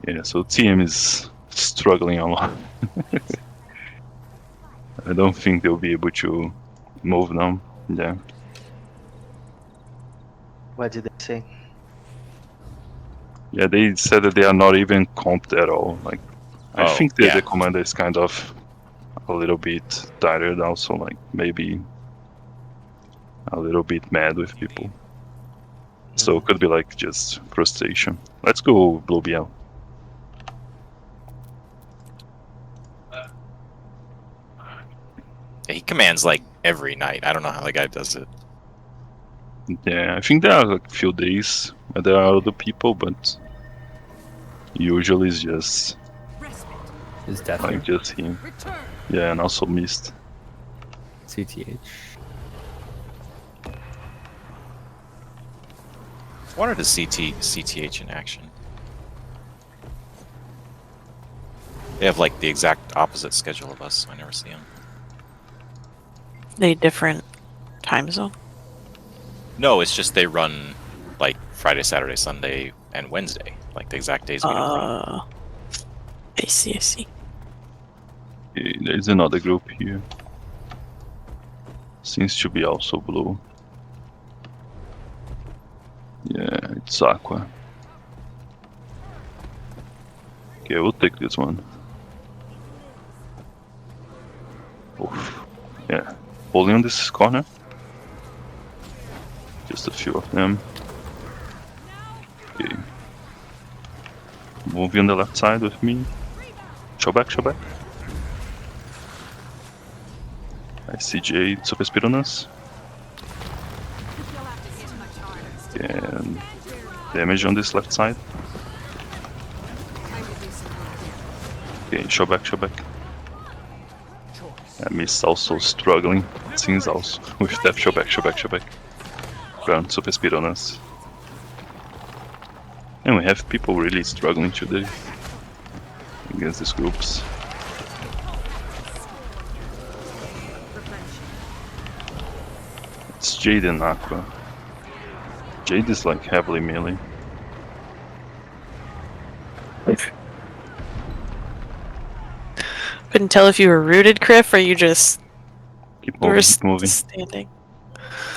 Yeah, so TM is struggling a lot. I don't think they'll be able to move them. Yeah. what did they say? Yeah, they said that they are not even comped at all. Like, I Oh, think yeah. the commander is kind of a little bit tired also, like maybe a little bit mad with people. So it could be like just frustration. Let's go Blue BL. Yeah, he commands like every night. I don't know how the guy does it. Yeah, I think there are like few days where there are other people, but usually it's just Respite. Is Death like just him. Return. Yeah, and also Mist. CTH. I wanted to see CTH in action. They have like the exact opposite schedule of us, so I never see them. they different time zone. No, it's just they run like Friday, Saturday, Sunday, and Wednesday, like the exact days we don't run. I see. Okay, there's another group here. Seems to be also blue. Yeah, it's Aqua. Okay, we'll take this one. Oof. Yeah, holding on this corner. Just a few of them. Okay. Moving on the left side with me. Show back. I see Jade super speed on us. You'll have to hit much harder. And damage on this left side. Time to do some real damage. Okay, show back. Mist also struggling. It seems also with that. Show back. Ground super speed on us. And we have people really struggling today against these groups. Jade and Aqua. Jade is like heavily melee. Couldn't tell if you were rooted, Criff, or you just Keep were moving, keep moving. standing.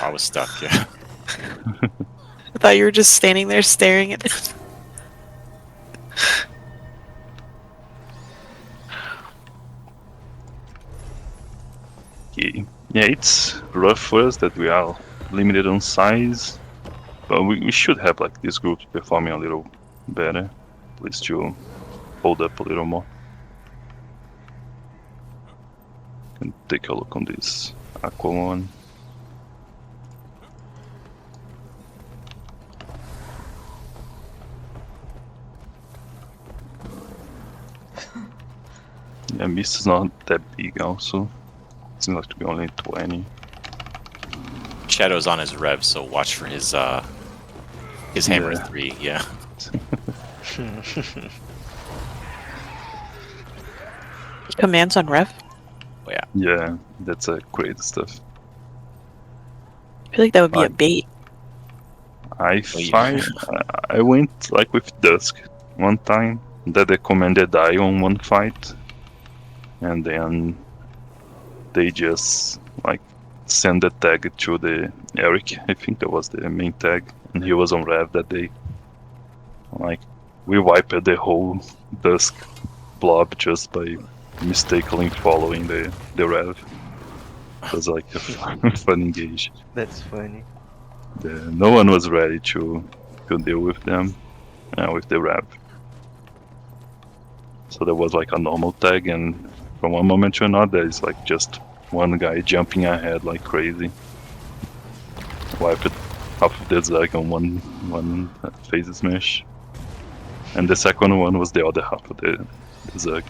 I was stuck. Yeah. I thought you were just standing there staring at it. Okay. Yeah, it's rough for us that we are limited on size, but we should have like these groups performing a little better, at least to hold up a little more. And take a look on this Aqua one. Yeah, Mist is not that big also. Seems like to be only 20. Shadow's on his rev, so watch for his hammer Yeah. 3. Yeah. Commands on Rev? Yeah, that's great stuff. I feel like that would be a Fine. bait. I Oh, yeah. find I went like with Dusk one time that the commander died on one fight, and then they just like send the tag to the Eric. I think that was the main tag, and he was on Rev that day. Like we wiped the whole Dusk blob just by mistakenly following the Rev. It was like a fun engage. That's funny. No one was ready to deal with them, with the Rev. So there was like a normal tag, and from one moment to another, it's like just one guy jumping ahead like crazy. Wiped half of the Zerg on one phase smash, and the second one was the other half of the Zerg.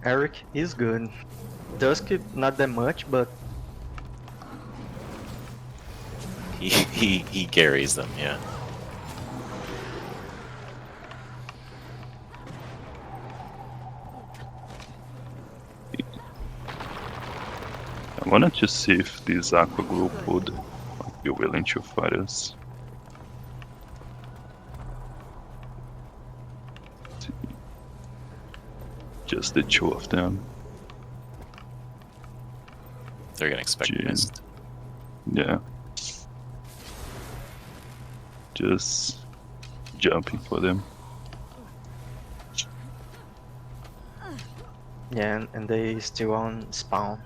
Eric is good. Dusk, not that much, but He carries them. Yeah. I wanted to see if this Aqua group would like, be willing to fight us. Just the two of them. They're gonna expect Gee. mist. Yeah. Just jumping for them. yeah, and they still on spawn.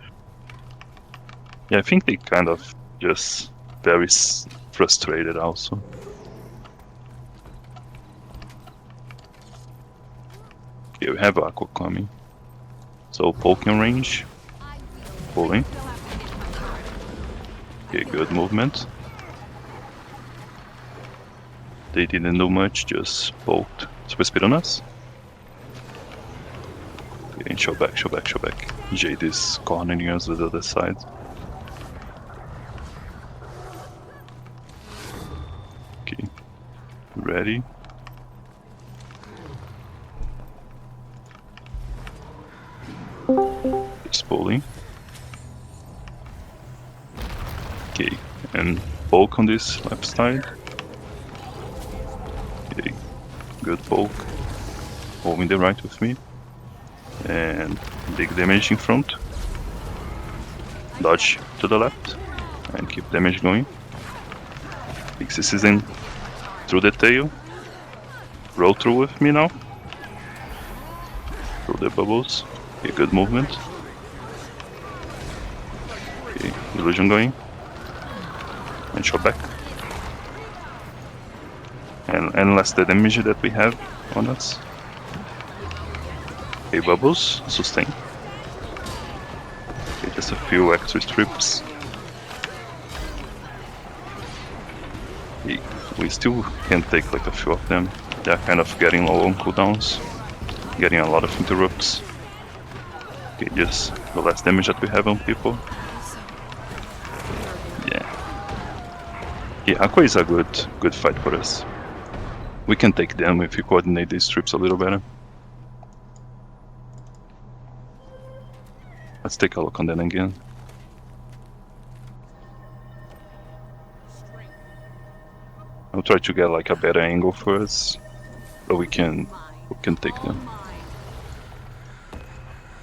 Yeah, I think they kind of just very frustrated also. Okay, we have Aqua coming. So poking range. Pulling. Okay, good movement. They didn't do much, just poked. Super speed on us. Okay, show back, show back, show back. Jade is cornering us with the other side. Okay. Ready. Just pulling. Okay, and poke on this left side. Okay, good poke. Moving the right with me. And big damage in front. Dodge to the left. And keep damage going. Pixis is in through the tail. Roll through with me now. Through the bubbles. Okay, good movement. Okay, illusion going. And shot back. And less the damage that we have on us. Okay, bubbles, sustain. Okay, just a few extra strips. Okay, we still can take like a few of them. They're kind of getting low on cooldowns. Getting a lot of interrupts. Okay, just the less damage that we have on people. Yeah. Yeah, Aqua is a good fight for us. We can take them if we coordinate these strips a little better. Let's take a look on that again. I'll try to get like a better angle first, but we can take them.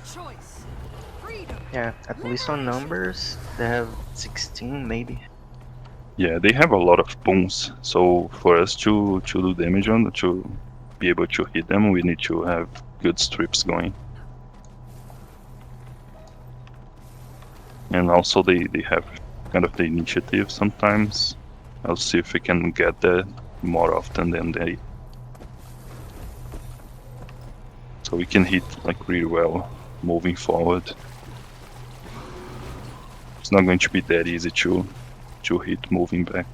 Choice. Freedom. Yeah, at least on numbers, they have 16 maybe. Yeah, they have a lot of booms, so for us to do damage on, to be able to hit them, we need to have good strips going. And also they have kind of the initiative sometimes. I'll see if we can get that more often than they. So we can hit like really well moving forward. It's not going to be that easy to hit moving back.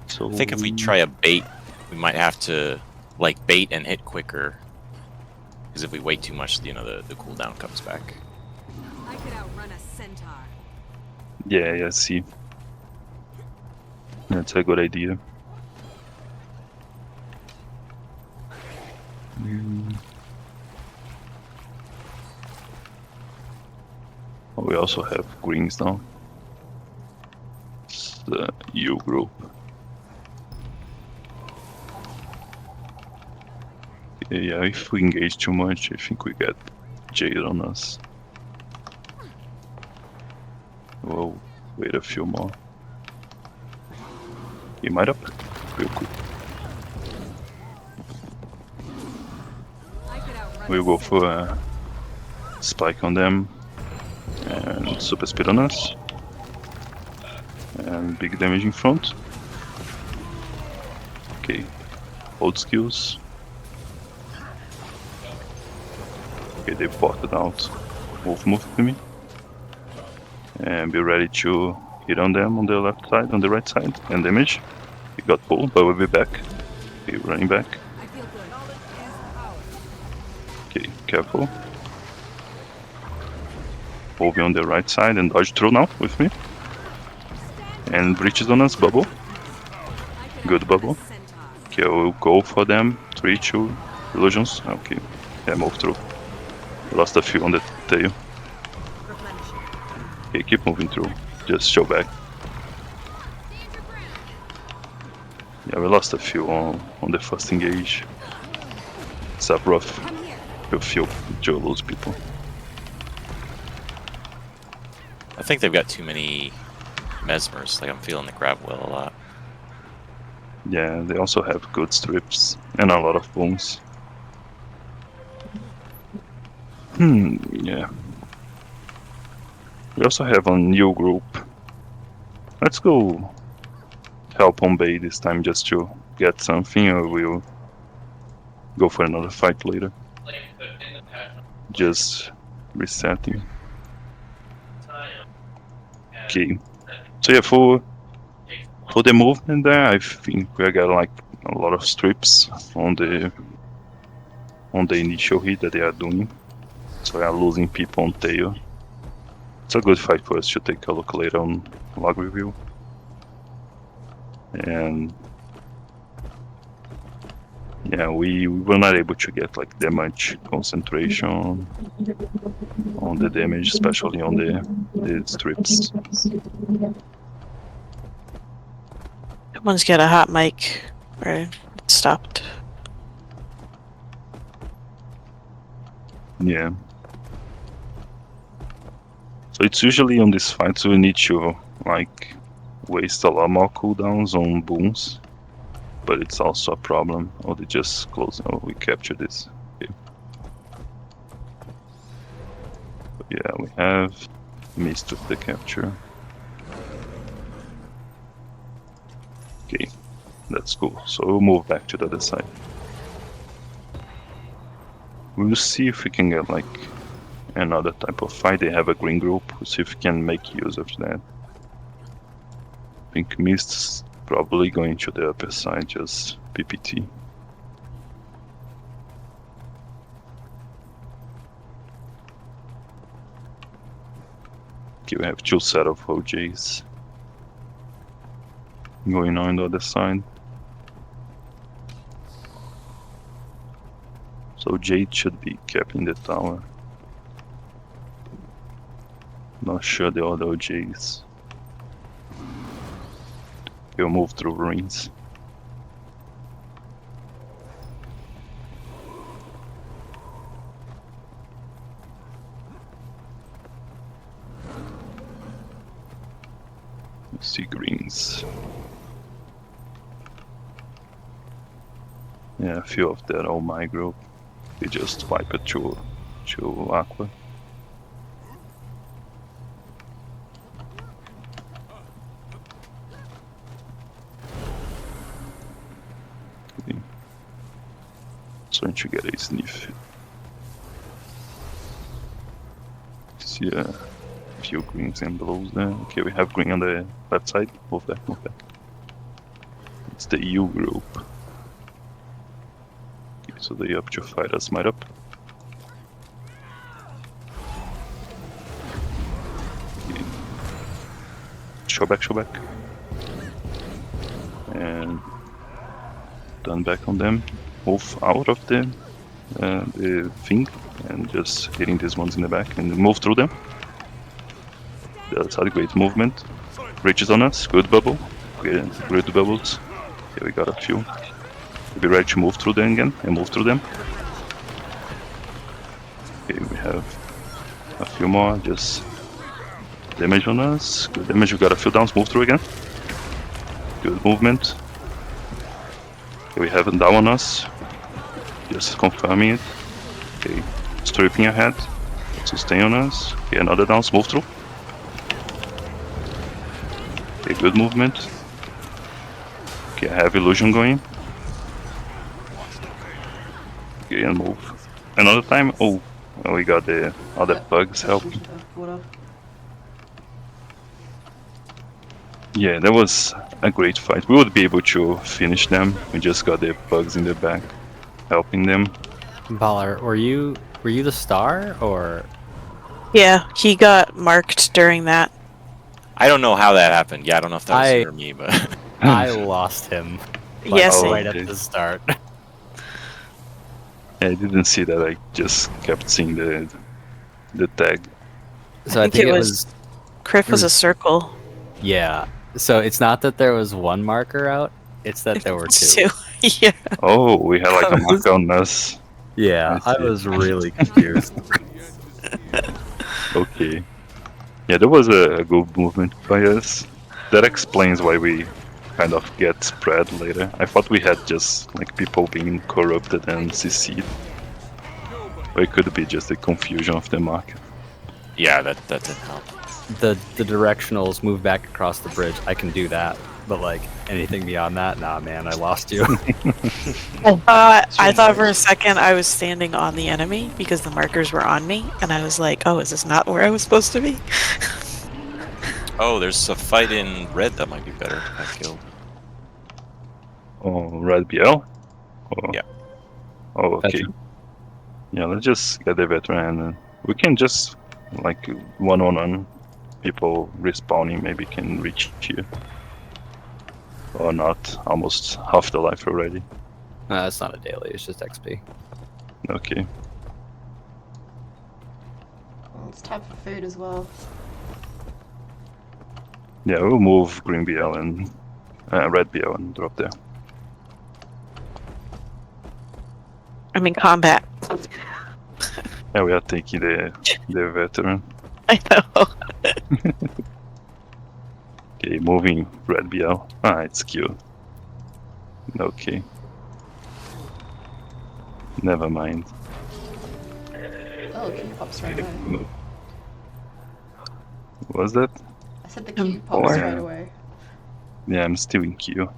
So I think if we try a bait, we might have to like bait and hit quicker. Because if we wait too much, you know, the cooldown comes back. I could outrun a centaur. yeah, see. That's a good idea. Oh, we also have greens now. It's the U group. Yeah, if we engage too much, I think we get Jade on us. We'll wait a few more. He might up real quick. I could outrun We'll a go for centaur. a spike on them and super speed on us. And big damage in front. Okay, hold skills. Okay, they ported out. Move to me. And be ready to hit on them on the left side, on the right side, and damage. We got pulled, but we'll be back. Okay, running back. I feel good. Knowledge is power. Okay, careful. Moving on the right side and dodge through now with me. And breaches on us, bubble. I could Good outrun bubble. a centaur. Okay, we'll go for them. 3, 2, illusions. Okay, yeah, move through. Lost a few on the tail. Replenishing. Okay, keep moving through. Just show back. Yeah, we lost a few on the first engage. It's a rough Come here. field to lose people. I think they've got too many mesmers. Like I'm feeling the grab wheel a lot. Yeah, they also have good strips and a lot of booms. Yeah. We also have a new group. Let's go help on Bay this time just to get something, or we'll go for another fight later. Just resetting. Okay. So yeah, for the movement there, I think we got like a lot of strips on the initial hit that they are doing. So we are losing people on tail. It's a good fight for us to take a look later on log review. And yeah, we were not able to get like that much concentration on the damage, especially on the strips. Someone's got a hot mic. Right, it stopped. Yeah. So it's usually on these fights we need to like waste a lot more cooldowns on booms, but it's also a problem. Oh, they just close. Oh, we capture this. Okay. But yeah, we have missed with the capture. Okay, that's cool. So we'll move back to the other side. We'll see if we can get like another type of fight. They have a green group. We'll see if we can make use of that. I think Mist's probably going to the upper side, just PPT. Okay, we have 2 set of OJs going on the other side. So Jade should be capping the tower. Not sure the other OJs. He'll move through ruins. See greens. Yeah, a few of that all my group. They just wipe it to aqua. Okay. Trying to get a sniff. See a few greens and blues there. Okay, we have green on the left side. Move back, move back. It's the EU group. Okay, so they up to fight us, might up. Okay. Show back, show back. And turn back on them. Move out of the thing and just hitting these ones in the back and move through them. That's a great movement. Reaches on us, good bubble. Good bubbles. Okay, we got a few. We'll be ready to move through them again and move through them. Okay, we have a few more. Just damage on us. Good damage. We got a few downs. Move through again. Good movement. Okay, we have a down on us. Just confirming it. Okay, stripping ahead. Sustain on us. Okay, another down. Move through. Okay, good movement. Okay, I have illusion going. Okay, and move. Another time. Oh, we got the other bugs help. Yeah, that was a great fight. We would be able to finish them. We just got the bugs in the back, helping them. Baller, were you the star or? Yeah, he got marked during that. I don't know how that happened. Yeah, I don't know if that was I- you or me, but I lost him. Like, Yes, Oh, right okay. at the start. Yeah, I didn't see that. I just kept seeing the tag. So I think it was Criff was a circle. yeah. So it's not that there was one marker out; it's that there were two. Yeah. Oh, we had like a mark on us. Yeah, I I see. was really confused. Okay. Yeah, there was a good movement by us. That explains why we kind of get spread later. I thought we had just like people being corrupted and CC'd. But it could be just the confusion of the market. yeah, that didn't help. the directionals move back across the bridge. I can do that, but like anything beyond that, nah, man, I lost you. I thought for a second I was standing on the enemy because the markers were on me, and I was like, "Oh, is this not where I was supposed to be?" Oh, there's a fight in red that might be better. I killed. Oh, Red BL? Oh. Yeah. Oh, okay. Veteran. Yeah, let's just get the veteran. And we can just, like, one-on-one people respawning maybe can reach here. Or not, almost half the life already. It's not a daily; it's just XP. Okay. Well, it's time for food as well. Yeah, we'll move Green BL and Red BL and drop there. I'm in combat. Yeah, we are taking the veteran. I know. Okay, moving Red BL. Ah, it's cute. Okay. Never mind. Oh, Q pops right away. What was that? I said the Q pops yeah. right away. Yeah, I'm still in queue.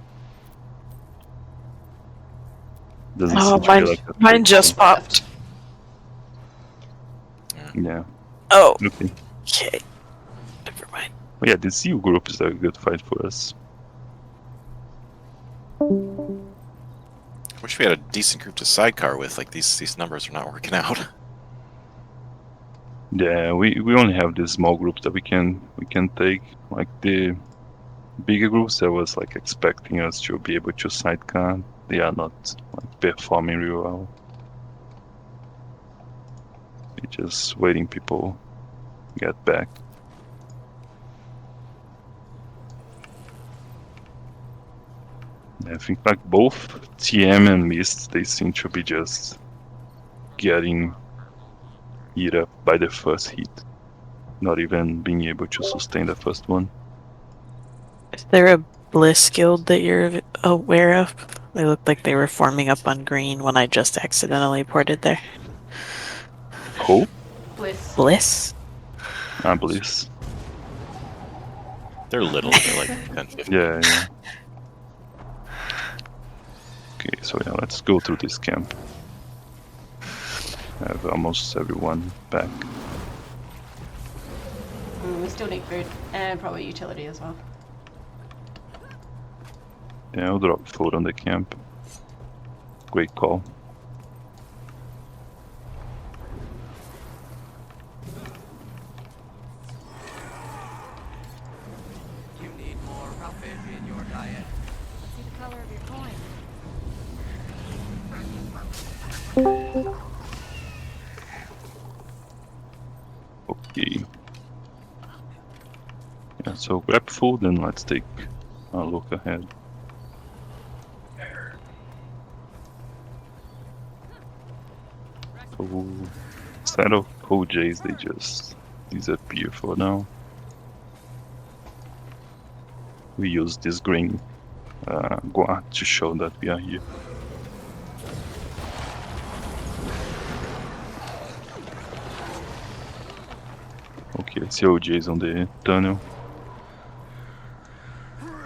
Doesn't Oh, seem to be mine, like a mine big just deal. popped. Yeah. Oh, Okay. okay. Never mind. Well, yeah, this EU group is a good fight for us. Wish we had a decent group to sidecar with. Like these numbers are not working out. Yeah, we only have these small groups that we can take. Like the bigger groups, I was like expecting us to be able to sidecar. They are not like performing real well. We're just waiting people get back. I think like both TM and Mist, they seem to be just getting hit up by the first hit, not even being able to sustain the first one. Is there a Bliss guild that you're aware of? They looked like they were forming up on green when I just accidentally ported there. Who? Bliss. Bliss? I believe. They're little. They're like 10, 15. Yeah, yeah. Okay, so yeah, let's go through this camp. I have almost everyone back. We still need food and probably utility as well. Yeah, I'll drop food on the camp. Great call. You need more roughage in your diet. See the color of your coin. Okay. Yeah, so grab food and let's take a look ahead. So instead of OJs, they just disappear for now. We use this green guard to show that we are here. Okay, let's see OJs on the tunnel.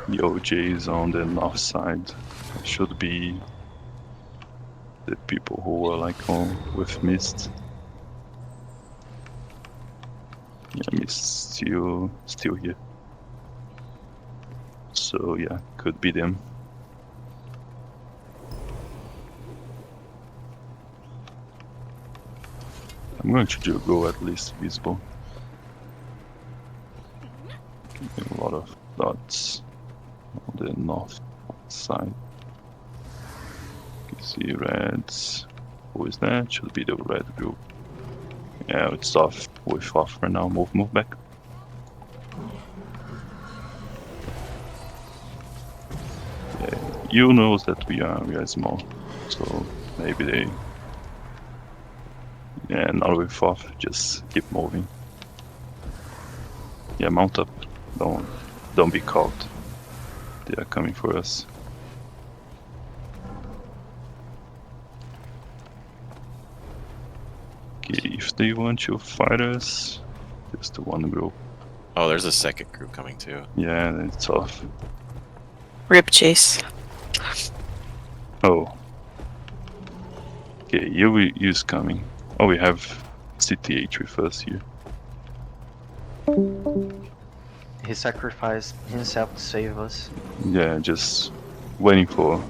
The OJs on the north side should be the people who are like on with Mist. Yeah, Mist still here. So yeah, could be them. I'm going to go at least visible. Keeping a lot of dots on the north side. You can see reds. Who is that? Should be the red group. Yeah, it's off. We're off for now. Move back. Yeah, you knows that we are small, so maybe they. Yeah, now we're off. Just keep moving. Yeah, mount up. Don't be caught. They are coming for us. Okay, if they want to fight us, just one group. Oh, there's a second group coming too. Yeah, it's off. Rip chase. Oh. Okay, you's coming. Oh, we have CTH with us here. He sacrificed himself to save us. Yeah, just waiting for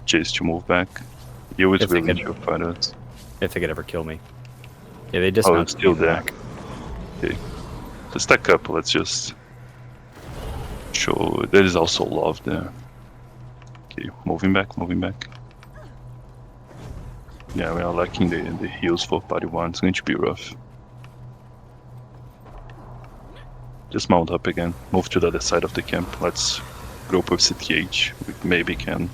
Chase to move back. You is If they willing can- to fight us. If they could ever kill me. Yeah, they Oh, dismounted it's still me in the there. back. Okay. So stack up, let's just show there is also love there. Okay, moving back. Yeah, we are lacking the heals for party 1. It's going to be rough. Just mount up again. Move to the other side of the camp. Let's group with CTH. We maybe can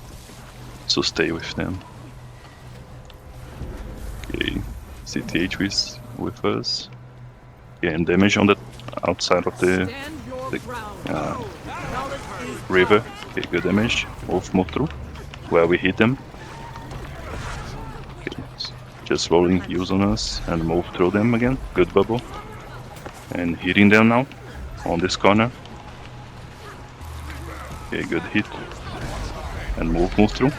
stay with them. Okay, CTH is with us. Okay, and damage on the outside of the Stand your the, ground. uh, Knowledge is river. Okay, good damage. Move through. Where we hit them. Okay, just rolling heals on us and move through them again. Good bubble. And hitting them now on this corner. Okay, good hit. And move through.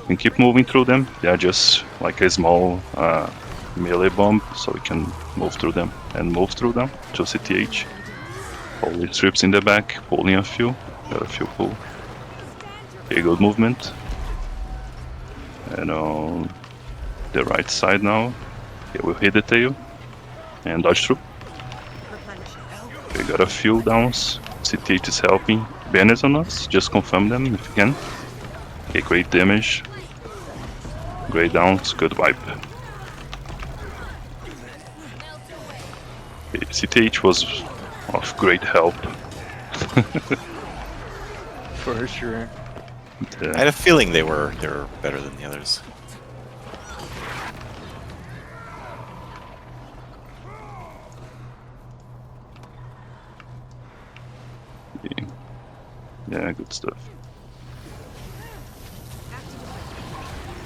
And keep moving through them. They are just like a small melee bomb, so we can move through them and move through them to CTH. All the strips in the back, pulling a few. Got a few pull. Okay, good movement. And on the right side now, okay, we'll hit the tail. And dodge through. We got a few downs. CTH is helping. Ben is on us. Just confirm them if you can. Okay, great damage. Great downs. Good wipe. Okay, CTH was of great help. For sure. I had a feeling they were better than the others. Yeah, good stuff.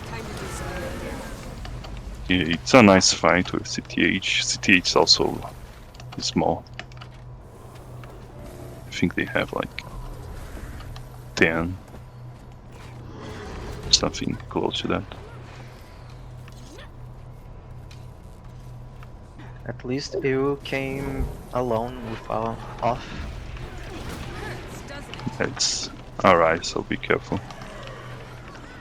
Time to do some real damage. Yeah, it's a nice fight with CTH. CTH is also small. I think they have like 10. Something close to that. At least you came alone without off. It's alright, so be careful.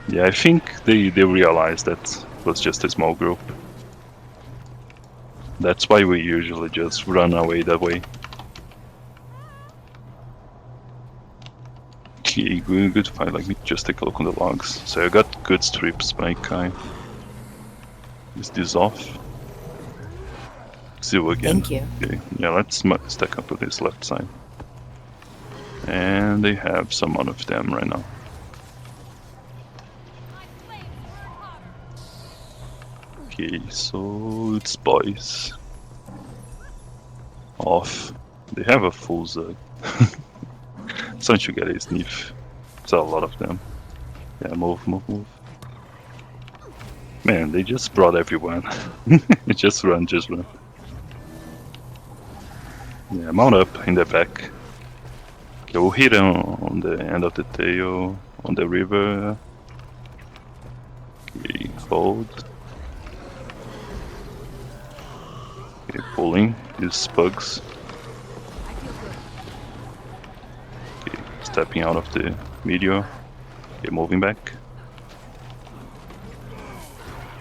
Yeah, I think they realized that it was just a small group. That's why we usually just run away that way. Okay, good fight. Let me just take a look on the logs. So I got good strips by Kai. Is this off? Zero again. Thank you. Okay, yeah, let's stack up with this left side. And they have some of them right now. Okay, so it's boys. Off. They have a full Zug. So once you get a sniff, it's a lot of them. Yeah, move. Man, they just brought everyone. Just run. Yeah, mount up in the back. Okay, we'll hit on the end of the tail, on the river. Okay, hold. Okay, pulling these bugs. I feel good. Okay, stepping out of the meteor. Okay, moving back.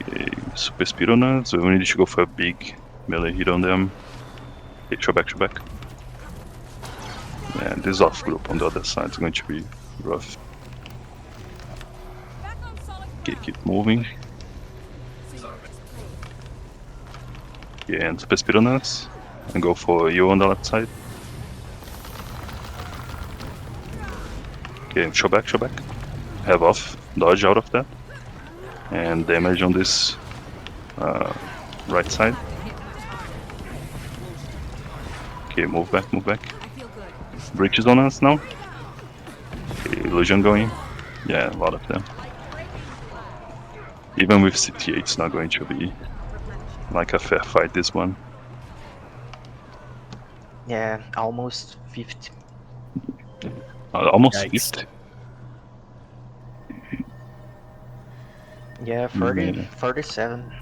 Okay, super speed on us, so we need to go for a big melee hit on them. Okay, show back. Yeah, this off group on the other side is going to be rough. Back on solid Okay, ground. keep moving. So you just played. Yeah, and super speed on us. And go for you on the left side. Okay, show back. Have off. Dodge out of that. And damage on this right side. Okay, move back. I feel good. Breaches on us now. Okay, illusion going. Yeah, a lot of them. Even with CTA, it's not going to be like a fair fight, this one. Yeah, almost 50. Almost Yikes. 50. Yeah, 30, Yeah. 37.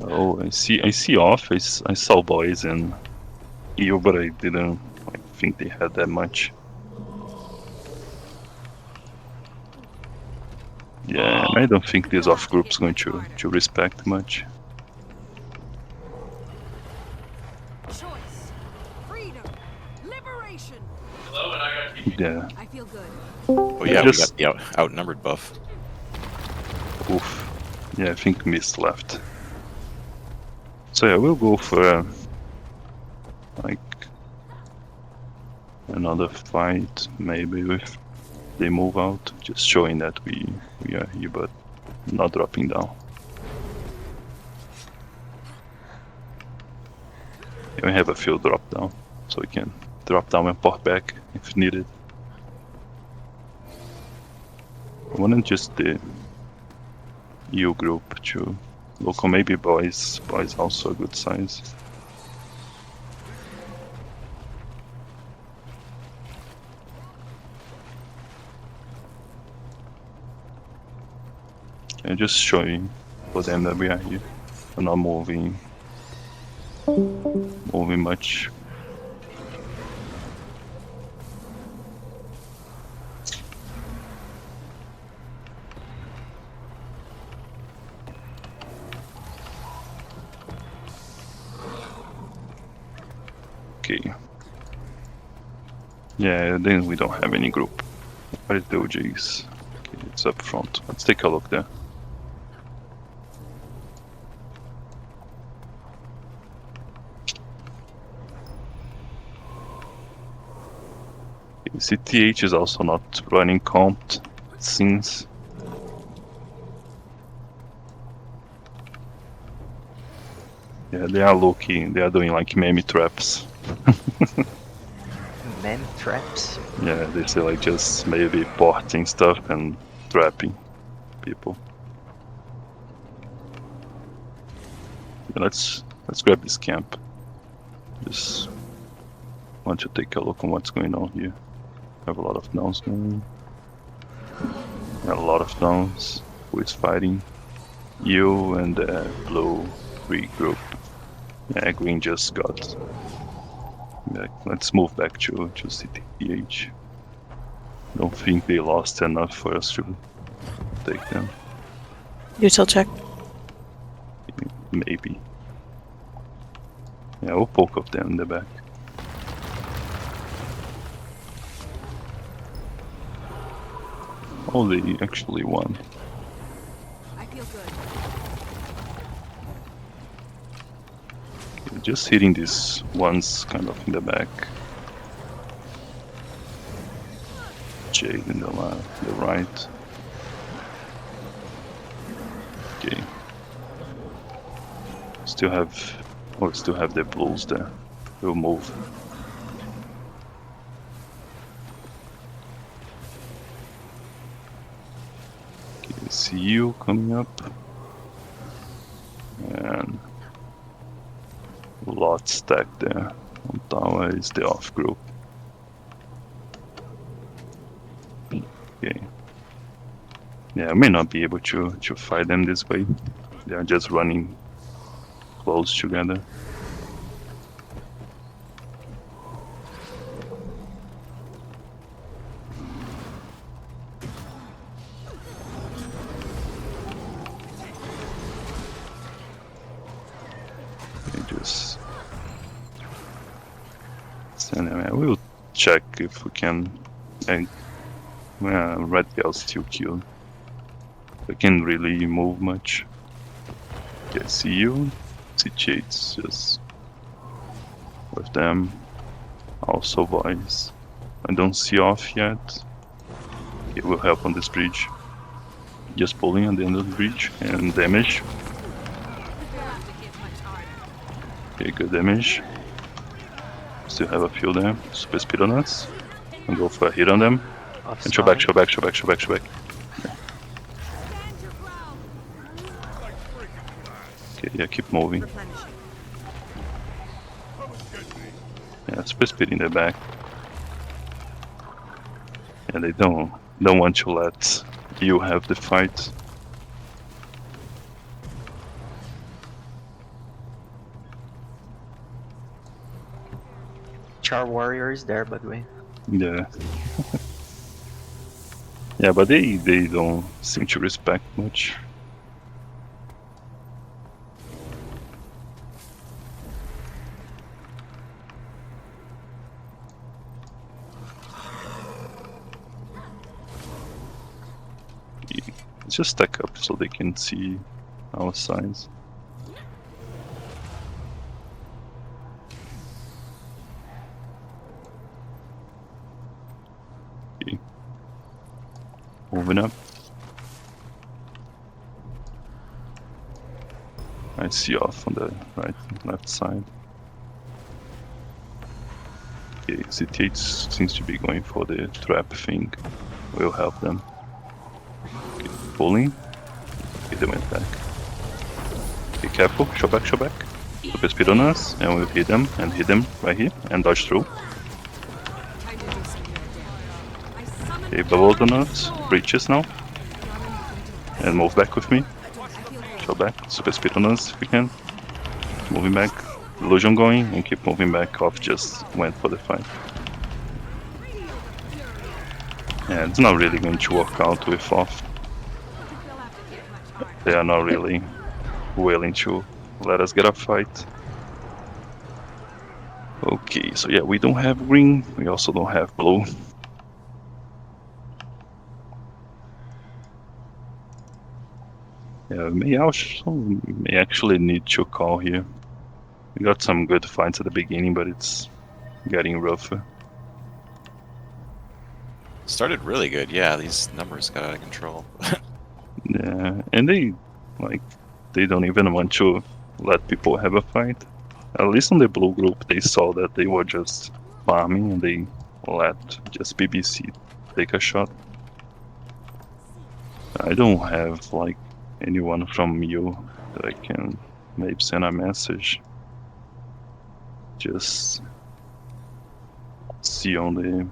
Oh, I see off. I saw boys and EU, but I didn't think they had that much. Yeah, I don't think this off group's going to respect much. Choice. Freedom. Liberation. Yeah, I feel good. Oh yeah, Just- we got the outnumbered buff. oof. Yeah, I think Mist left. So yeah, we'll go for like another fight, maybe if they move out, just showing that we are here, but not dropping down. Yeah, we have a few drop down, so we can drop down and port back if needed. I wanted just the EU group to look, or maybe boys also a good size. Yeah, just showing for them that we are here. We're not moving much. Okay. Yeah, then we don't have any group. Where is the OJs? Okay, it's up front. Let's take a look there. Okay, CTH is also not running comped since. Yeah, they are looking. They are doing like meme traps. Man traps. Yeah, they say like just maybe porting stuff and trapping people. Yeah, let's grab this camp. Just want to take a look on what's going on here. Have a lot of downs going. A lot of downs. Who is fighting? You and the blue free group. Yeah, green just got. Yeah, let's move back to CTH. Don't think they lost enough for us to take them. Util check. Maybe. Yeah, we'll poke up them in the back. Oh, they actually won. I feel good. Okay, just hitting these ones kind of in the back. Jade in the left, the right. Okay. Still have the blues there. We'll move. Okay, see you coming up. And lot stacked there. On tower is the off group. Okay. Yeah, I may not be able to fight them this way. They are just running close together. Just send them. We'll check if we can. And Red Girl's still killed. I can't really move much. Okay, see you. See Chates just with them. Also boys. I don't see off yet. Okay, we'll help on this bridge. Just pulling on the end of the bridge and damage. Okay, good damage. Still have a few there. Super speed on us. And go for a hit on them. And show back, show back, show back, show back, show back. Okay, yeah, keep moving. Yeah, super speed in the back. Yeah, they don't want to let you have the fight. Char Warrior is there, by the way. Yeah. Yeah, but they don't seem to respect much. Let's just stack up so they can see our size. Okay. Moving up. I see off on the right and left side. Okay, CTH seems to be going for the trap thing. We'll help them. Okay, pulling. Okay, they went back. Be careful, show back, show back. Super speed on us, and we'll hit them right here and dodge through. Time to do some good damage. I summon Okay, bubbled on us, breaches now. And move back with me. I feel good. Show back, super speed on us if we can. Moving back, illusion going, and keep moving back. Off just went for the fight. Yeah, it's not really going to work out with off. They'll have to get much harder. They are not really willing to let us get a fight. Okay, so yeah, we don't have green. We also don't have blue. Yeah, may actually need to call here. We got some good fights at the beginning, but it's getting rougher. Started really good. Yeah, these numbers got out of control. Yeah, and they don't even want to let people have a fight. At least on the blue group, they saw that they were just farming and they let just BBC take a shot. I don't have like anyone from you that I can maybe send a message. Just see on the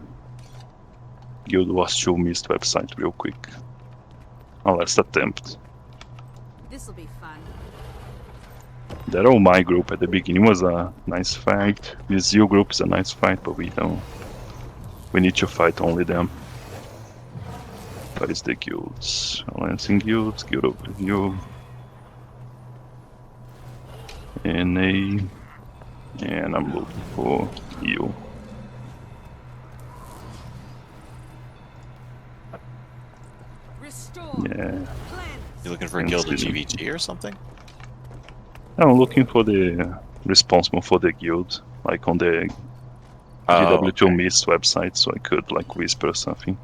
Guild Wars 2 Mist website real quick. Our last attempt. This'll be fun. That old my group at the beginning was a nice fight. This you group is a nice fight, but we need to fight only them. What is the guilds? Lancing guilds, guild of you. NA. And I'm looking for you. Restore. Yeah. Cleanse. You looking for a guild of GVG or something? I'm looking for the responsible for the guild, like on the GW2 okay. Mist website, so I could like whisper something.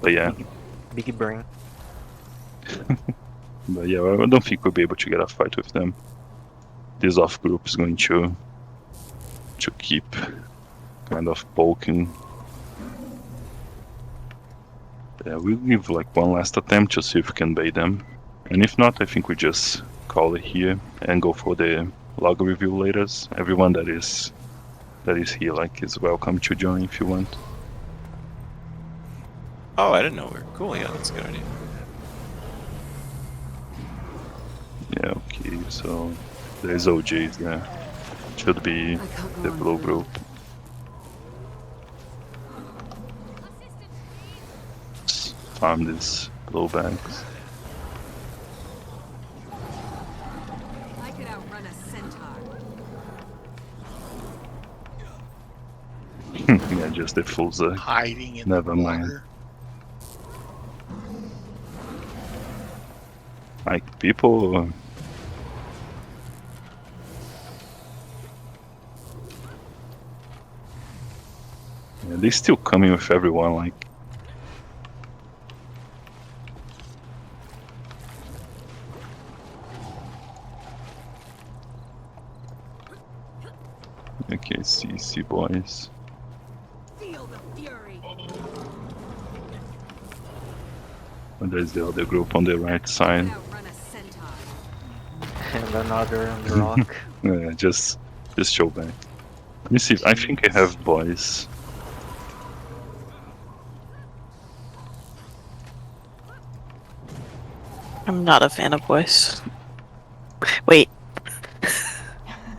But yeah, Big brain. but yeah, I don't think we'll be able to get a fight with them. This off group is going to keep kind of poking. Yeah, we'll give like one last attempt to see if we can bait them, and if not, I think we just call it here and go for the log review later. Everyone that is here like is welcome to join if you want. Oh, I didn't know we were cool. Yeah, that's a good idea. Yeah, okay, so there's OJs there. Should be I can't go the on blue forever. group. Let's farm these blue bags. I could outrun a centaur. Yeah, just the full Zerg. Hiding in Never the mind. water. Like people. Yeah, they still coming with everyone. Like. Okay, CC boys. Feel the fury. And there's the other group on the right I side. could outrun a centaur. And another on the rock. Yeah, just show back. Let me see. I think I have boys. I'm not a fan of boys. Wait.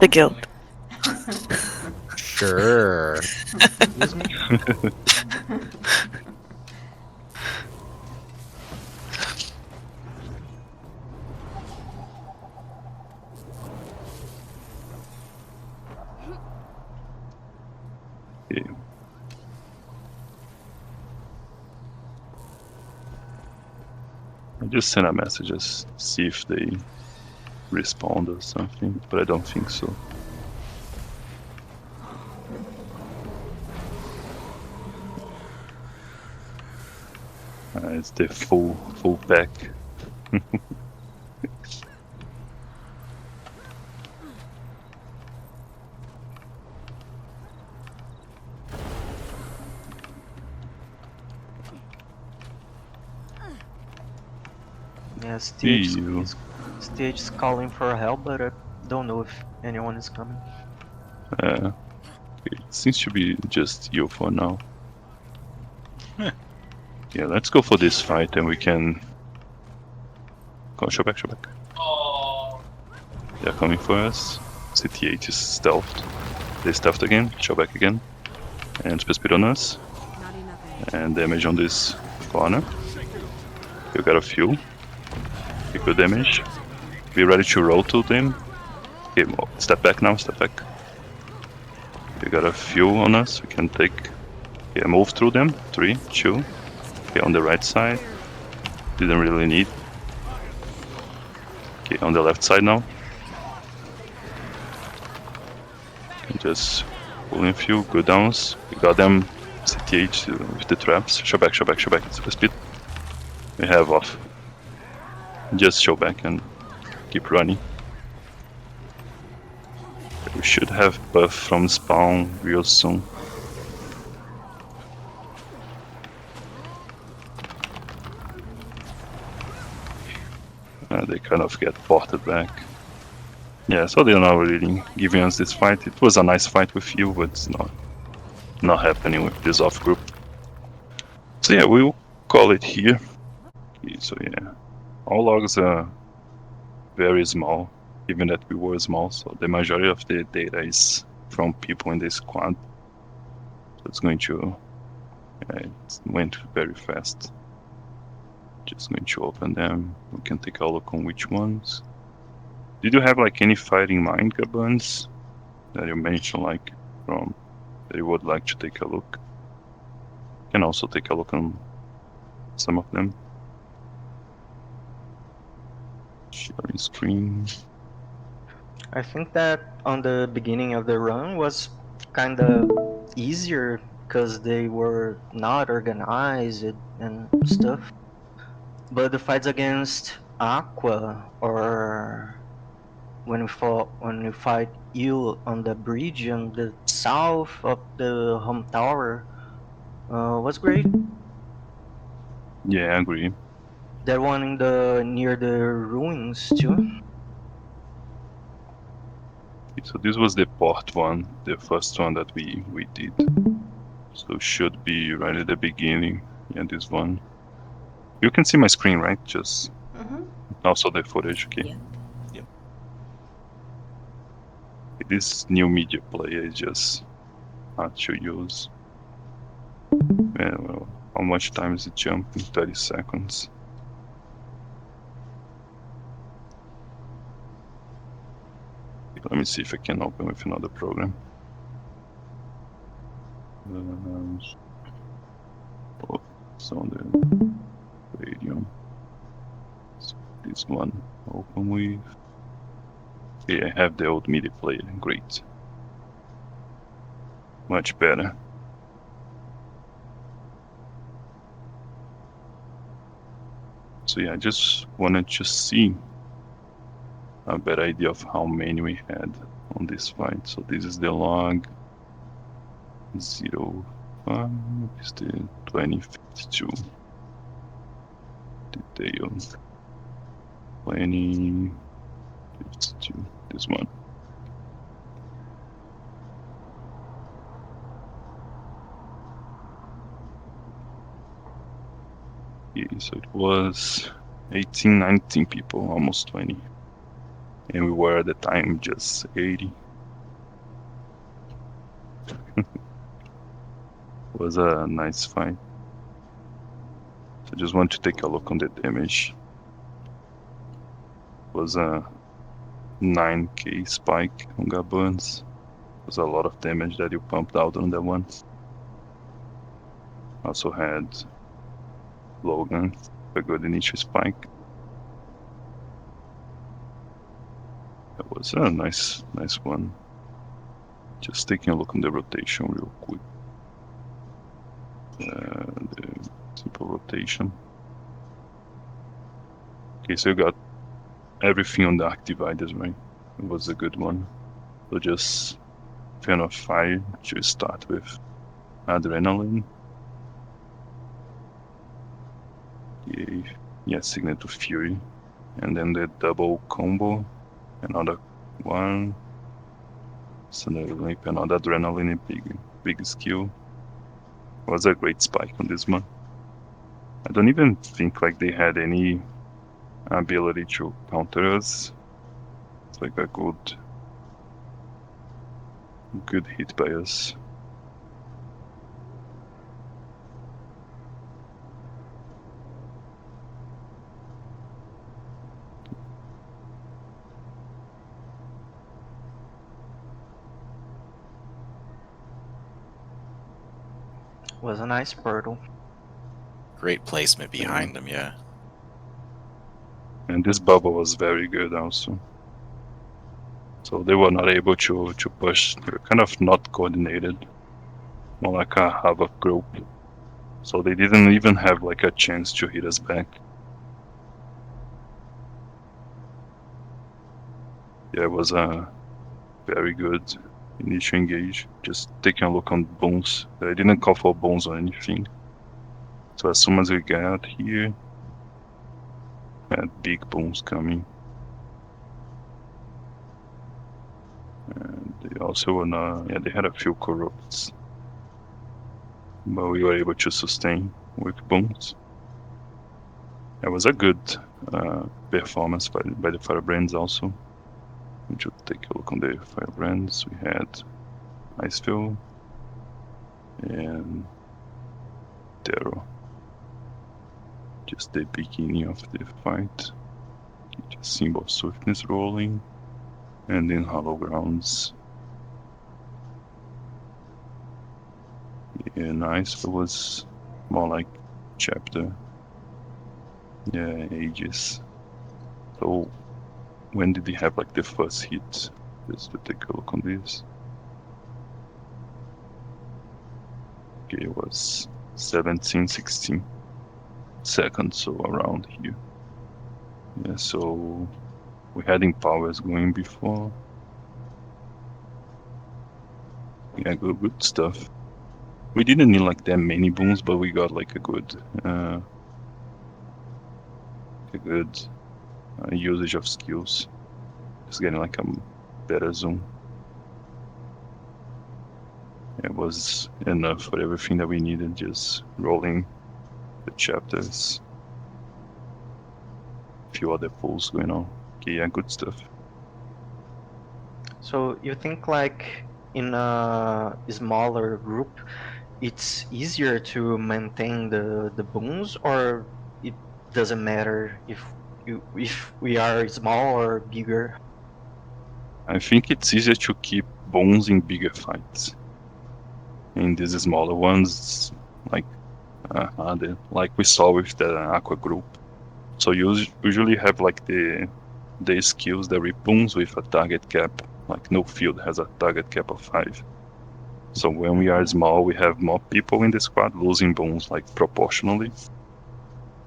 The guild. Sure. Excuse me? Okay. I just send a message, just see if they respond or something, but I don't think so. It's the full pack. Yeah, Stage Ew. is calling for help, but I don't know if anyone is coming. Okay, it seems to be just you for now. Huh. Yeah, let's go for this fight and we can... Go, show back, show back. They're coming for us. CT8 is stealthed. They stealthed again, show back again. And speed on us. Not enough. And damage on this corner. You got a few. Okay, good damage. Be ready to roll to them. Okay, step back now, step back. We got a few on us. We can take. Yeah, move through them. 3, 2. Okay, on the right side. Didn't really need. Okay, on the left side now. Just pulling a few good downs. We got them CTH with the traps. Show back. Super speed. We have off. Just show back and keep running. We should have buff from spawn real soon. They kind of get ported back. Yeah, so they're not really giving us this fight. It was a nice fight with you, but it's not happening with this off group. So yeah, we'll call it here. Okay, so yeah, all logs are very small, given that we were small. So the majority of the data is from people in the squad. So it's going to. It went very fast. Just going to open them. We can take a look on which ones. Did you have like any fighting mind, Gabuns, that you mentioned like from that you would like to take a look? You can also take a look on some of them. Sharing screen. I think that on the beginning of the run was kind of easier because they were not organized and stuff. But the fights against Aqua or when we fight you on the bridge on the south of the home tower was great. Yeah, I agree. That one in the near the ruins too. So this was the port one, the first one that we did. So should be right at the beginning. Yeah, this one. You can see my screen, right? Just also the footage, okay? Yep. This new media player is just hard to use. Yeah, well, how much time is it jumping? 30 seconds. Let me see if I can open with another program. Oh, it's on the radio. This one open with. Yeah, I have the old media player. Great. Much better. So yeah, I just wanted to see a better idea of how many we had on this fight. So this is the log 05 is the 2052 detailed 2052 this one. Yeah, so it was 18, 19 people, almost 20. And we were at the time just 80. Was a nice fight. So I just want to take a look on the damage. Was a 9k spike on Gabuns. Was a lot of damage that you pumped out on that one. Also had Logan, a good initial spike. That was a nice one. Just taking a look on the rotation real quick. The simple rotation. Okay, so you got everything on the Actividers, right? It was a good one. So just Fan of Fire to start with. Adrenaline. Yeah, Signet to Fury. And then the double combo. Another one. Suddenly another Adrenaline, big skill. Was a great spike on this one. I don't even think like they had any ability to counter us. It's like a good hit by us. was a nice portal. Great placement behind them, yeah. And this bubble was very good also. So they were not able to push. They were kind of not coordinated, more like a havoc group. So they didn't even have like a chance to hit us back. Yeah, it was a very good initial engage. Just taking a look on bones. I didn't call for bones or anything. So as soon as we got here, we had big bones coming. And they also were not, yeah, they had a few corrupts. But we were able to sustain with bones. It was a good performance by the Firebrands also. We should take a look on the Firebrands. We had Icefield and Terror. Just the beginning of the fight. Just symbol of swiftness rolling. And then Hollow Grounds. And Icefield was more like chapter. Yeah, ages. So when did he have like the first hit? Just to take a look on this. Okay, it was 17-16 seconds, so around here. Yeah, so we had Empowers going before. Yeah, good stuff. We didn't need like that many boons, but we got like a good usage of skills. Just getting like a better zoom. It was enough for everything that we needed, just rolling the chapters. A few other pulls going on. Okay, yeah, good stuff. So you think like in a smaller group, it's easier to maintain the boons, or it doesn't matter if we are small or bigger? I think it's easier to keep bones in bigger fights. In these smaller ones, like like we saw with the Aqua group. So you usually have like the skills that repulse with a target cap. Like no field has a target cap of 5. So when we are small, we have more people in the squad losing bones like proportionally.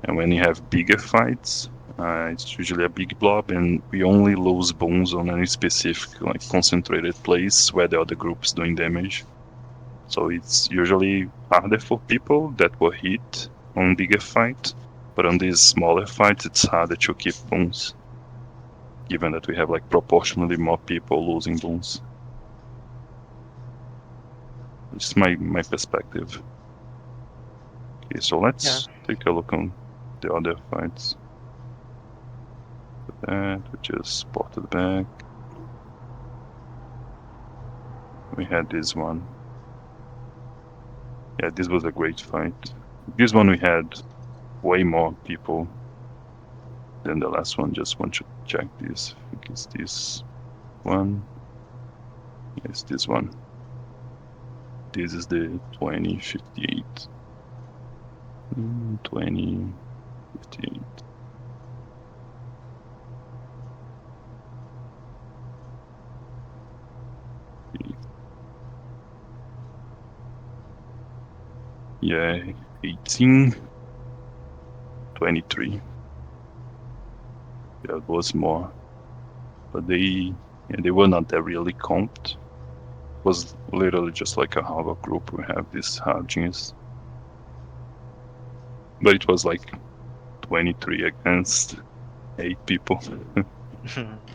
And when you have bigger fights, it's usually a big blob, and we only lose bones on any specific like concentrated place where the other group's doing damage. So it's usually harder for people that were hit on bigger fight, but on these smaller fights, it's harder to keep bones, given that we have like proportionally more people losing bones. It's my perspective. Okay, so let's take a look on the other fights. That we just spotted back. We had this one. Yeah, this was a great fight. This one we had way more people than the last one. Just want to check this. I think it's this one. Yes, this one. This is the 2058. 2058. Yeah, 1823. That was more. But they were not that really comped. It was literally just like a Hava group. We have this Hardiness. But it was like 23 against 8 people.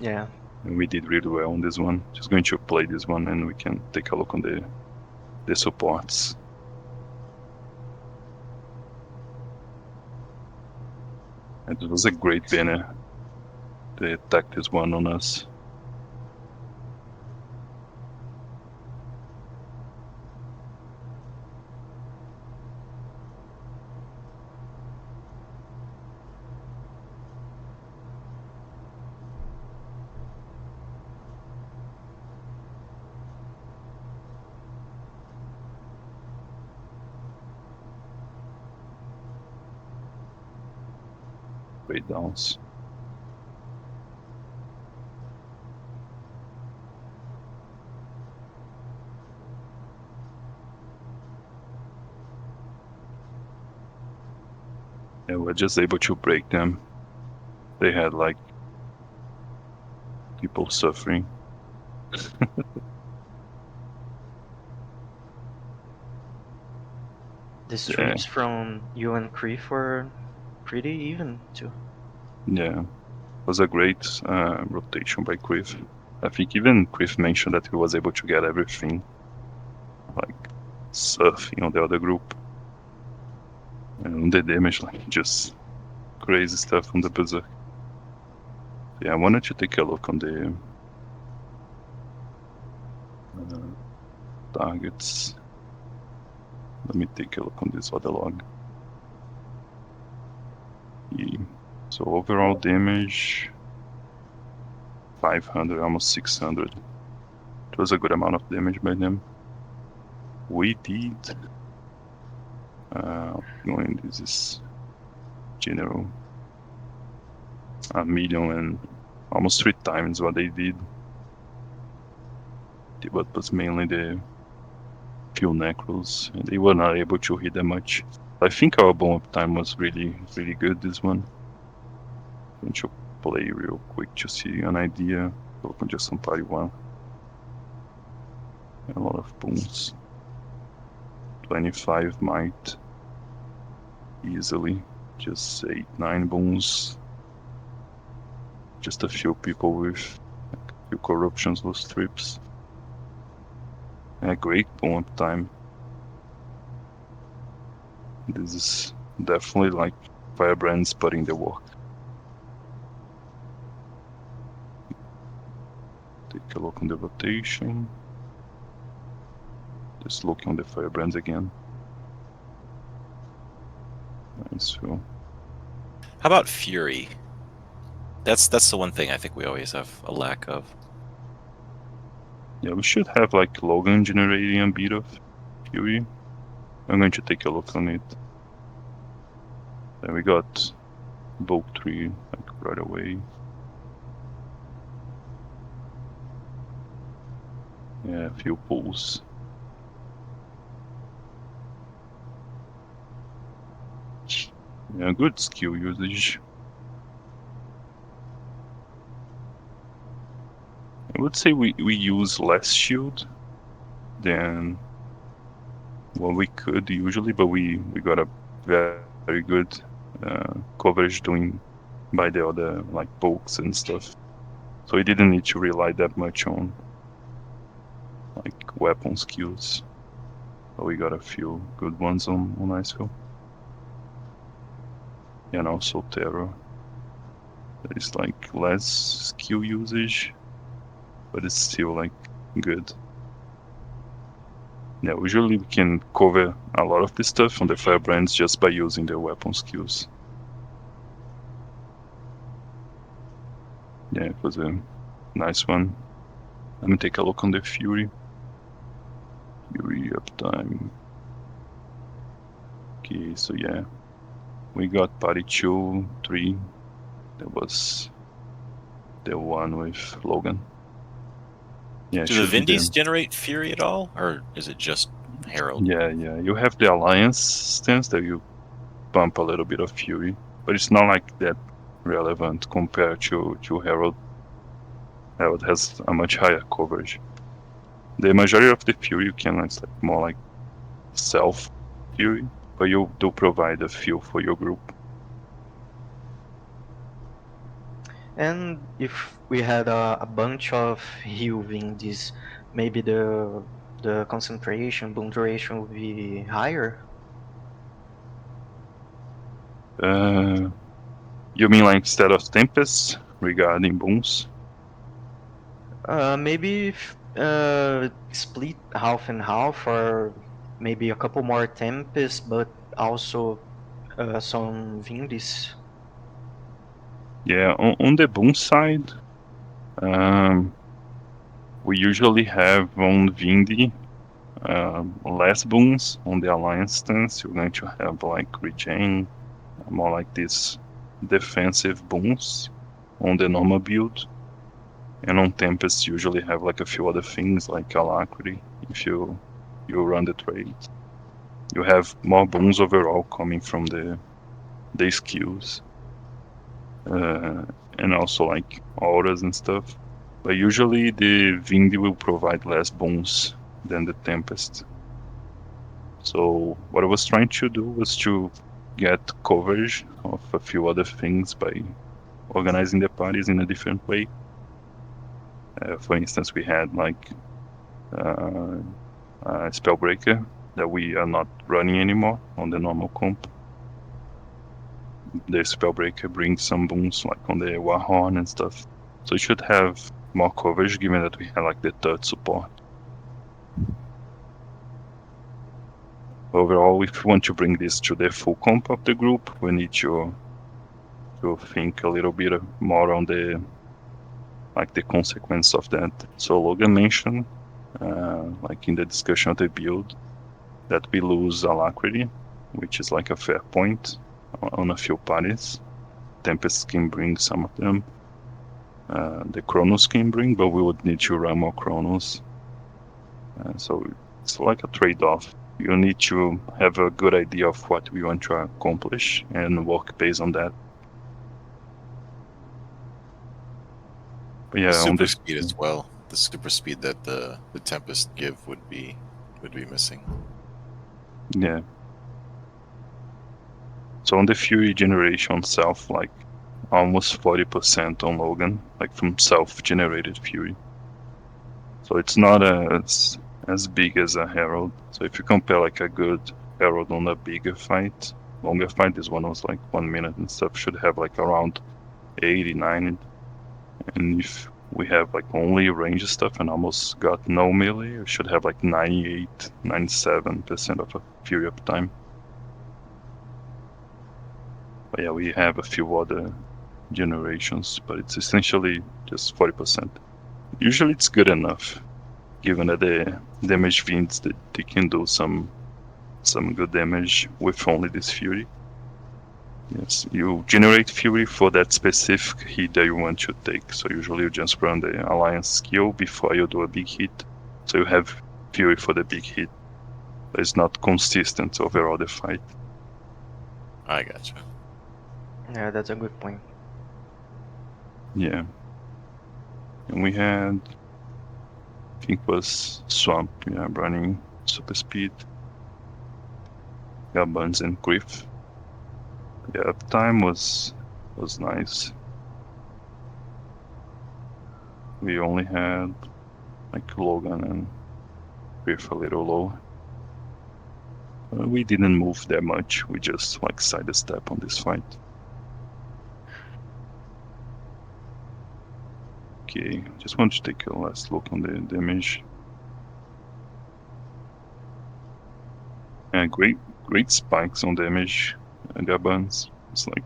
Yeah. And we did really well on this one. Just going to play this one and we can take a look on the supports. And it was a great banner. They attacked this one on us. straight downs. Yeah, we're just able to break them. They had like people suffering. The streams from you and Kreef were pretty even too. Yeah, it was a great rotation by Quiff. I think even Quiff mentioned that he was able to get everything, like surfing on the other group. And the damage, like just crazy stuff from the Berserk. Yeah, I wanted to take a look on the targets. Let me take a look on this other log. Yeah. So overall damage 500, almost 600. It was a good amount of damage by them. We did going, this is general, 1 million and almost 3 times what they did. But was mainly the few necros, and they were not able to hit that much. I think our bomb up time was really good this one. I'm going to play real quick to see an idea. Open just some party 1. A lot of booms. 25 might easily. Just 8-9 booms. Just a few people with a few corruptions, lost trips. A great boom up time. This is definitely like Firebrand's putting the work. Take a look on the rotation. Just looking on the Firebrands again. Nice Phil. How about Fury? That's the one thing I think we always have a lack of. Yeah, we should have like Logan generating a bit of Fury. I'm going to take a look on it. Then we got Bulk 3 like right away. Yeah, a few pulls. Yeah, good skill usage. I would say we use less shield than what we could usually, but we got a very good coverage doing by the other like pokes and stuff. So we didn't need to rely that much on like weapon skills. But we got a few good ones on Iceville. And also Terror. There is like less skill usage, but it's still like good. Yeah, usually we can cover a lot of this stuff on the Firebrands just by using the weapon skills. Yeah, it was a nice one. Let me take a look on the Fury. Fury uptime. Okay, so yeah. We got party 2, 3. That was the one with Logan. Yeah, Do the Vindies generate Fury at all, or is it just Herald? Yeah. You have the Alliance stance that you bump a little bit of Fury, but it's not like that relevant compared to Herald. Herald has a much higher coverage. The majority of the Fury you can it's like more like self Fury, but you do provide a few for your group. And if we had a bunch of heal Vindies, maybe the concentration, boom duration would be higher. You mean like instead of Tempest regarding booms? Maybe split half and half, or maybe a couple more Tempest, but also some Vindies. Yeah, on the boom side, we usually have on Vindy less booms. On the Alliance stance, you're going to have like Regen, more like this defensive boons on the normal build, and on Tempest you usually have like a few other things like Alacrity. If you run the trade, you have more boons overall coming from the skills, and also like auras and stuff. But usually the Vindy will provide less boons than the Tempest. So what I was trying to do was to get coverage of a few other things by organizing the parties in a different way. For instance, we had like a Spellbreaker that we are not running anymore on the normal comp. The Spellbreaker brings some boons like on the Warhorn and stuff. So it should have more coverage given that we have like the third support. Overall, if we want to bring this to the full comp of the group, we need to think a little bit more on the consequence of that. So Logan mentioned, like in the discussion of the build, that we lose Alacrity, which is like a fair point on a few parties. Tempest can bring some of them. The Chronos can bring, but we would need to run more Chronos. So it's like a trade-off. You need to have a good idea of what we want to accomplish and work based on that. But yeah, on Super the speed as well. The super speed that the Tempest give would be missing. Yeah. So on the Fury generation itself, like almost 40% on Logan, like from self-generated Fury. So it's not as big as a Herald. So if you compare like a good Herald on a bigger fight, longer fight, this one was like 1 minute and stuff, should have like around 80, 90. And if we have like only range stuff and almost got no melee, we should have like 98, 97% of a Fury uptime. But yeah, we have a few other generations, but it's essentially just 40%. Usually it's good enough, given that the damage fiends that they can do some good damage with only this Fury. Yes, you generate Fury for that specific hit that you want to take. So usually you just run the Alliance skill before you do a big hit. So you have Fury for the big hit. But it's not consistent overall the fight. I gotcha. Yeah, that's a good point. Yeah. And we had, I think it was Swamp, yeah, running super speed. Yeah, Buns and Griff. The uptime was nice. We only had like Logan and Griff a little low. We didn't move that much. We just like sidestep on this fight. Okay, just want to take a last look on the damage. And great spikes on damage. Gabans. It's like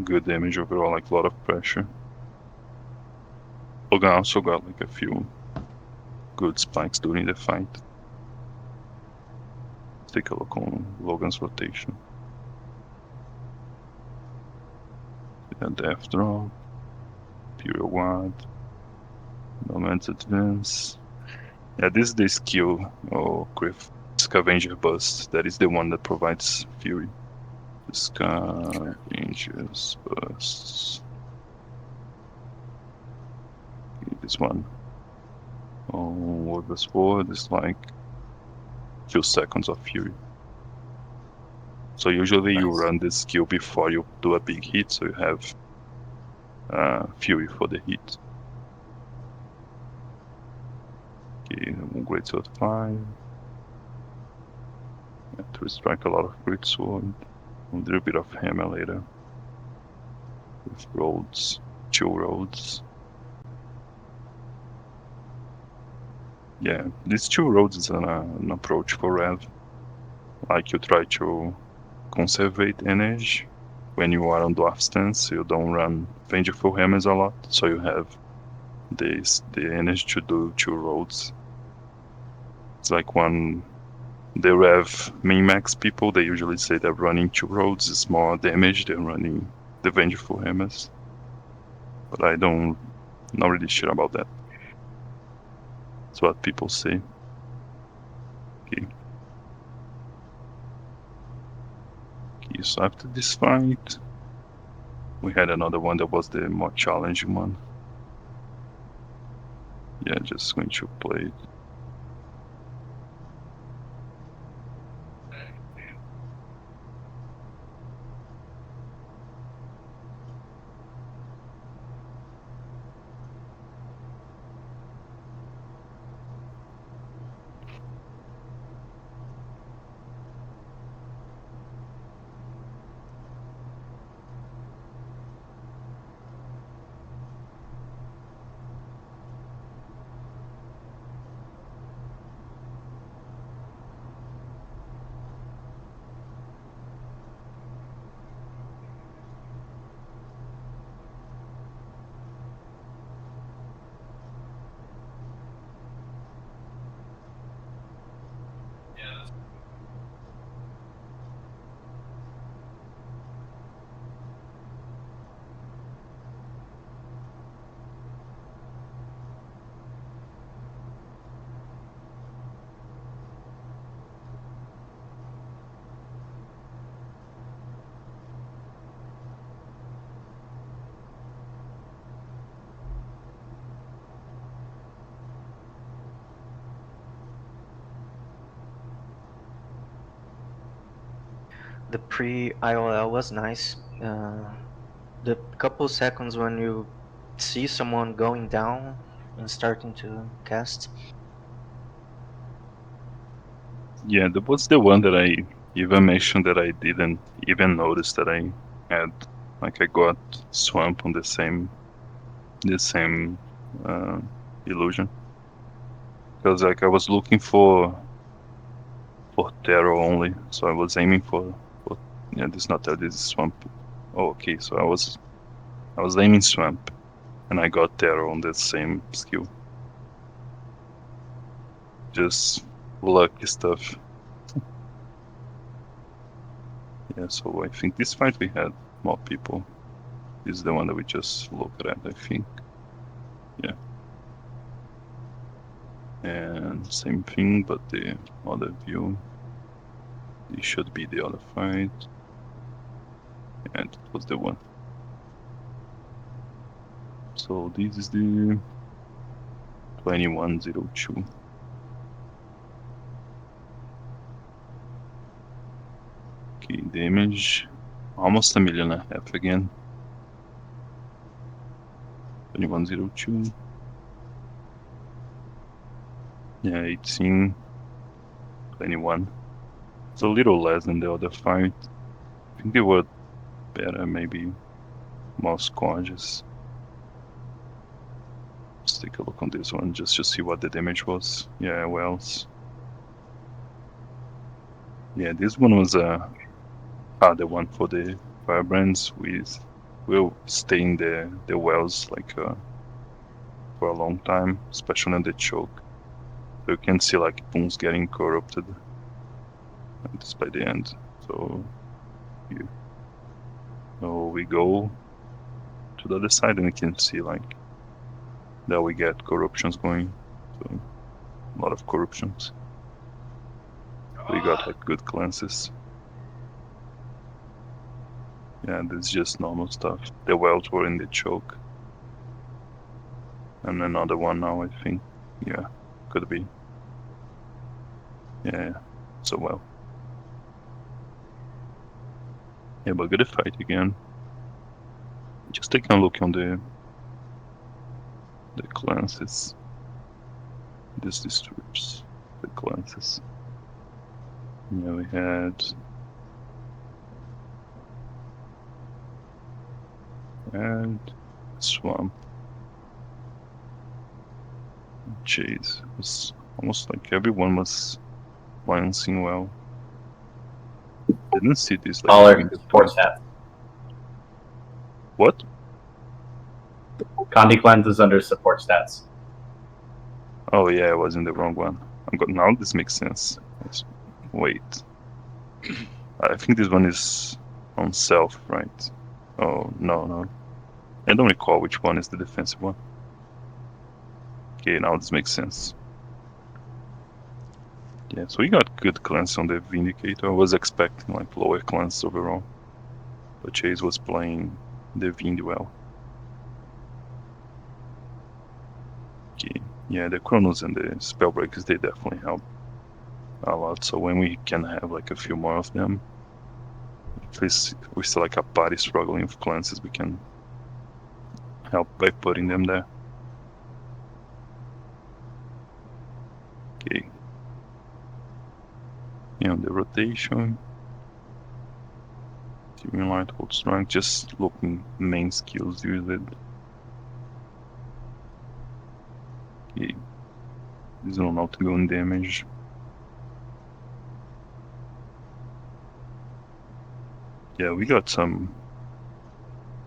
good damage overall, like a lot of pressure. Logan also got like a few good spikes during the fight. Let's take a look on Logan's rotation. Death Drop, Imperial Ward, Nomad's Advance. Yeah, this is the skill or Griff Scavenger Burst. That is the one that provides Fury. Scavenger's Burst. Okay, this one. Warder's Ward is like few seconds of Fury. So usually you run this skill before you do a big hit, so you have Fury for the hit. Okay, Great Sword 5. To strike a lot of Great Sword. A little bit of Hammer later. With Roads, 2 Roads. Yeah, these 2 Roads is an approach for Rev. Like you try to conservate energy when you are on dwarf stance. You don't run Vengeful Hammers a lot, so you have the energy to do 2 Roads. It's like one the Rev min-max people, they usually say that running 2 roads is more damage than running the Vengeful Hammers. But I don't, not really sure about that. That's what people say. Okay. Okay, so after this fight, we had another one that was the more challenging one. Yeah, just going to play it. The pre-IOL was nice. The couple seconds when you see someone going down and starting to cast. Yeah, that was the one that I even mentioned that I didn't even notice that I had. Like I got Swamp on the same illusion. Because like I was looking for Terror only, so I was aiming for yeah, this is not Terror, this is Swamp. Oh, okay, so I was aiming Swamp, and I got Terror on the same skill. Just lucky stuff. Yeah, so I think this fight we had more people. This is the one that we just looked at, I think. Yeah. And same thing, but the other view. This should be the other fight. And it was the one. So this is the 2102. Okay, damage. Almost 1.5 million again. 2102. Yeah, 18. 21. It's a little less than the other fight. I think they were better, maybe more gorgeous. Let's take a look on this one just to see what the damage was. Yeah, wells. Yeah, this one was the one for the firebrands. We'll stay in the wells like for a long time, especially on the choke. So you can see like boons getting corrupted. And this by the end. So we go to the other side and you can see like that we get corruptions going. So a lot of corruptions. We got like good cleanses. Yeah, this is just normal stuff. The wells were in the choke. And another one now, I think. Yeah, could be. Yeah, so well. Yeah, but good fight again. Just taking a look on the cleanses. This disturbs the cleanses. Yeah, we had and swamp. Jeez, it's almost like everyone was balancing well. Didn't see this like Caller, during the support fight. stats. What? Condi Cleanse is under support stats. Oh yeah, I was in the wrong one. Now this makes sense. Wait. I think this one is on self, right? Oh, no. I don't recall which one is the defensive one. Okay, now this makes sense. Yeah, so we got good cleanse on the Vindicator. I was expecting like lower cleanse overall. But Chase was playing the Vind well. Okay, yeah, the Chronos and the Spellbreakers, they definitely help a lot. So when we can have like a few more of them, at least if we still like a party struggling with cleanses, we can help by putting them there. Okay. Yeah, on the rotation. Searing Light, Hold Strength, just looking main skills used. Okay. This will not go in damage. Yeah, we got some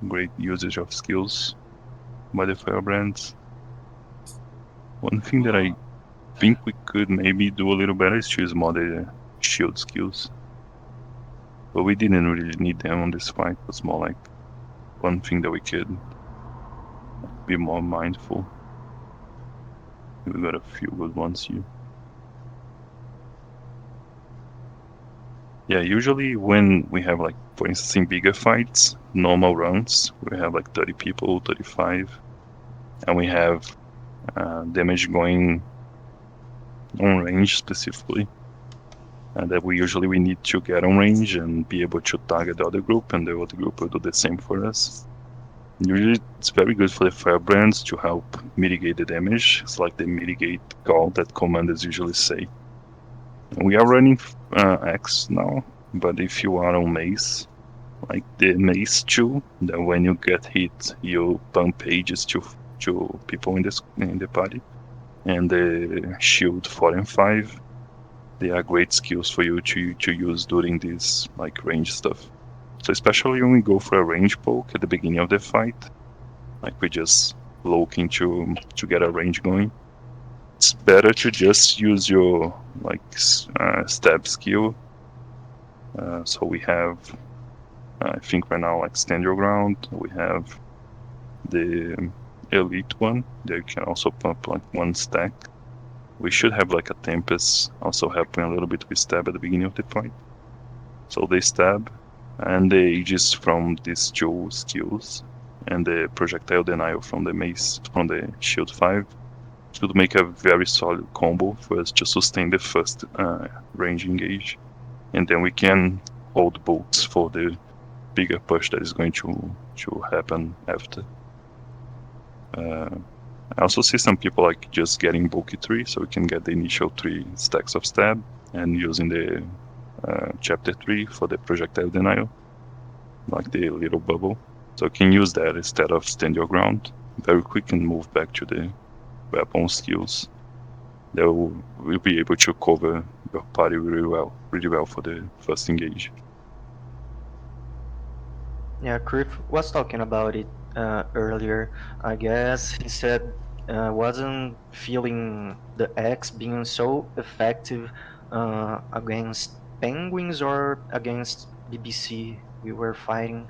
great usage of skills by the Firebrands. One thing that I think we could maybe do a little better is to use more the shield skills. But we didn't really need them on this fight. It was more like one thing that we could be more mindful. We got a few good ones here. Yeah, usually when we have like, for instance, in bigger fights, normal runs, we have like 30 people, 35, and we have damage going on range specifically. And that we need to get on range and be able to target the other group, and the other group will do the same for us. Usually it's very good for the Firebrands to help mitigate the damage. It's like the mitigate call that commanders usually say. We are running X now, but if you are on Mace, like the Mace 2, that when you get hit, you pump pages to people in the party, and the Shield 4 and 5, they are great skills for you to use during this like range stuff. So especially when we go for a range poke at the beginning of the fight, like we just looking to get a range going, it's better to just use your like stab skill. So we have, I think right now, like Stand Your Ground. We have the Elite one that you can also pump like one stack. We should have like a Tempest also helping a little bit with stab at the beginning of the fight. So they stab, and the Aegis from these two skills, and the Projectile Denial from the Mace, from the Shield 5, should make a very solid combo for us to sustain the first range engage. And then we can hold bolts for the bigger push that is going to happen after. I also see some people like just getting bulky 3, so we can get the initial 3 stacks of stab, and using the chapter 3 for the projectile denial, like the little bubble. So you can use that instead of stand your ground very quick and move back to the weapon skills. That will be able to cover your party really well for the first engage. Yeah, Kriff was talking about it earlier. I guess he said wasn't feeling the X being so effective against penguins or against BBC we were fighting.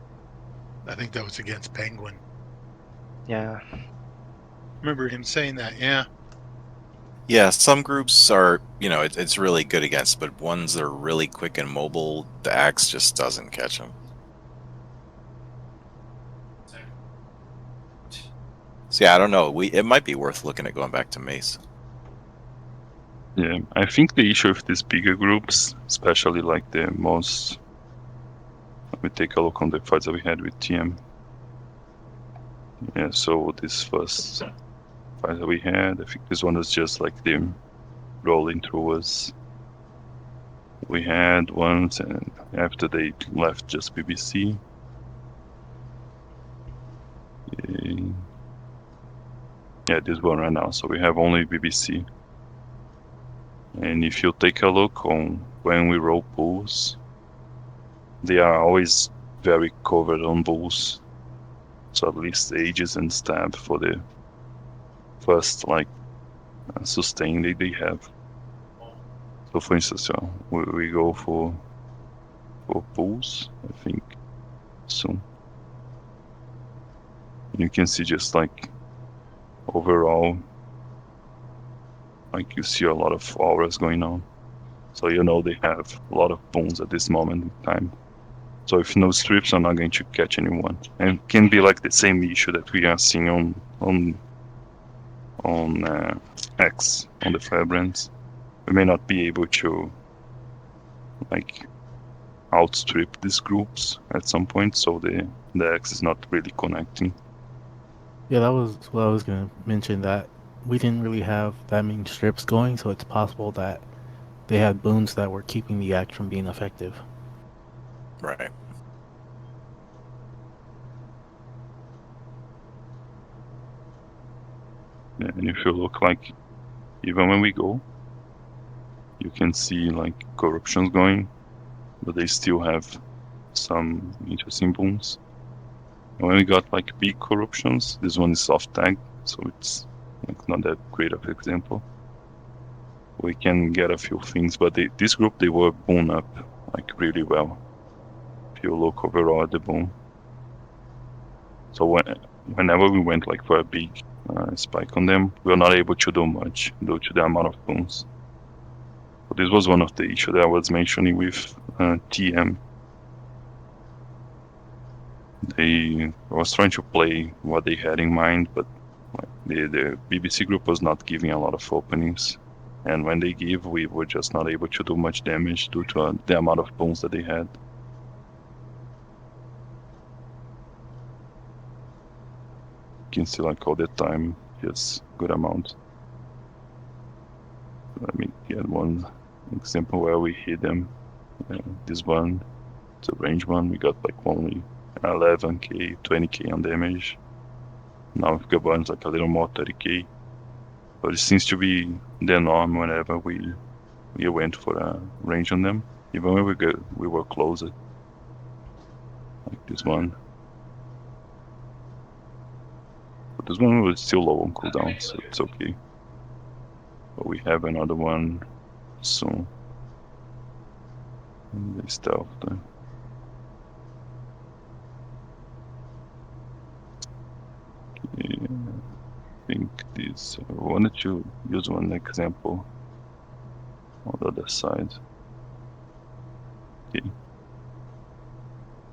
I think that was against Penguin. Yeah. Remember him saying that, yeah. Yeah, some groups are, it's really good against, but ones that are really quick and mobile, the axe just doesn't catch them. So yeah, I don't know. It might be worth looking at going back to Mace. Yeah, I think the issue with these bigger groups, especially like the most... Let me take a look on the fights that we had with TM. Yeah, so this first fight that we had, I think this one was just like them rolling through us. We had once, and after they left just BBC. Yeah, this one right now, so we have only BBC. And if you take a look on when we roll bulls, they are always very covered on bulls. So at least Aegis and stab for the first like sustain they have. So for instance, we go for pools, I think, soon. You can see just like overall, like you see a lot of auras going on. So you know they have a lot of booms at this moment in time. So if no strips are not going to catch anyone. And it can be like the same issue that we are seeing on X, on the Firebrands. We may not be able to like outstrip these groups at some point, so the X is not really connecting. Yeah, that was what I was gonna mention, that we didn't really have that many strips going, so it's possible that they had boons that were keeping the act from being effective. Right. Yeah, and if you look like, even when we go, you can see like corruptions going, but they still have some interesting booms. And when we got like big corruptions, this one is soft tag, so it's like not that great of example. We can get a few things, but this group, they were boon up like really well. If you look overall at the boom. So whenever we went like for a big spike on them, we were not able to do much due to the amount of booms. So this was one of the issues that I was mentioning with TM. They was trying to play what they had in mind, but the BBC group was not giving a lot of openings. And when they give, we were just not able to do much damage due to the amount of booms that they had. You can see like all the time, just good amount. Let me get one example where we hit them. This one, it's a range one, we got like only 11k, 20k on damage. Now with Gabon, like a little more, 30k. But it seems to be the norm whenever we went for a range on them. Even when we were closer. Like this one. But this one was still low on cooldown, so it's okay. But we have another one soon. And they stealth there. Yeah, I think this. I wanted to use one example on the other side. Okay.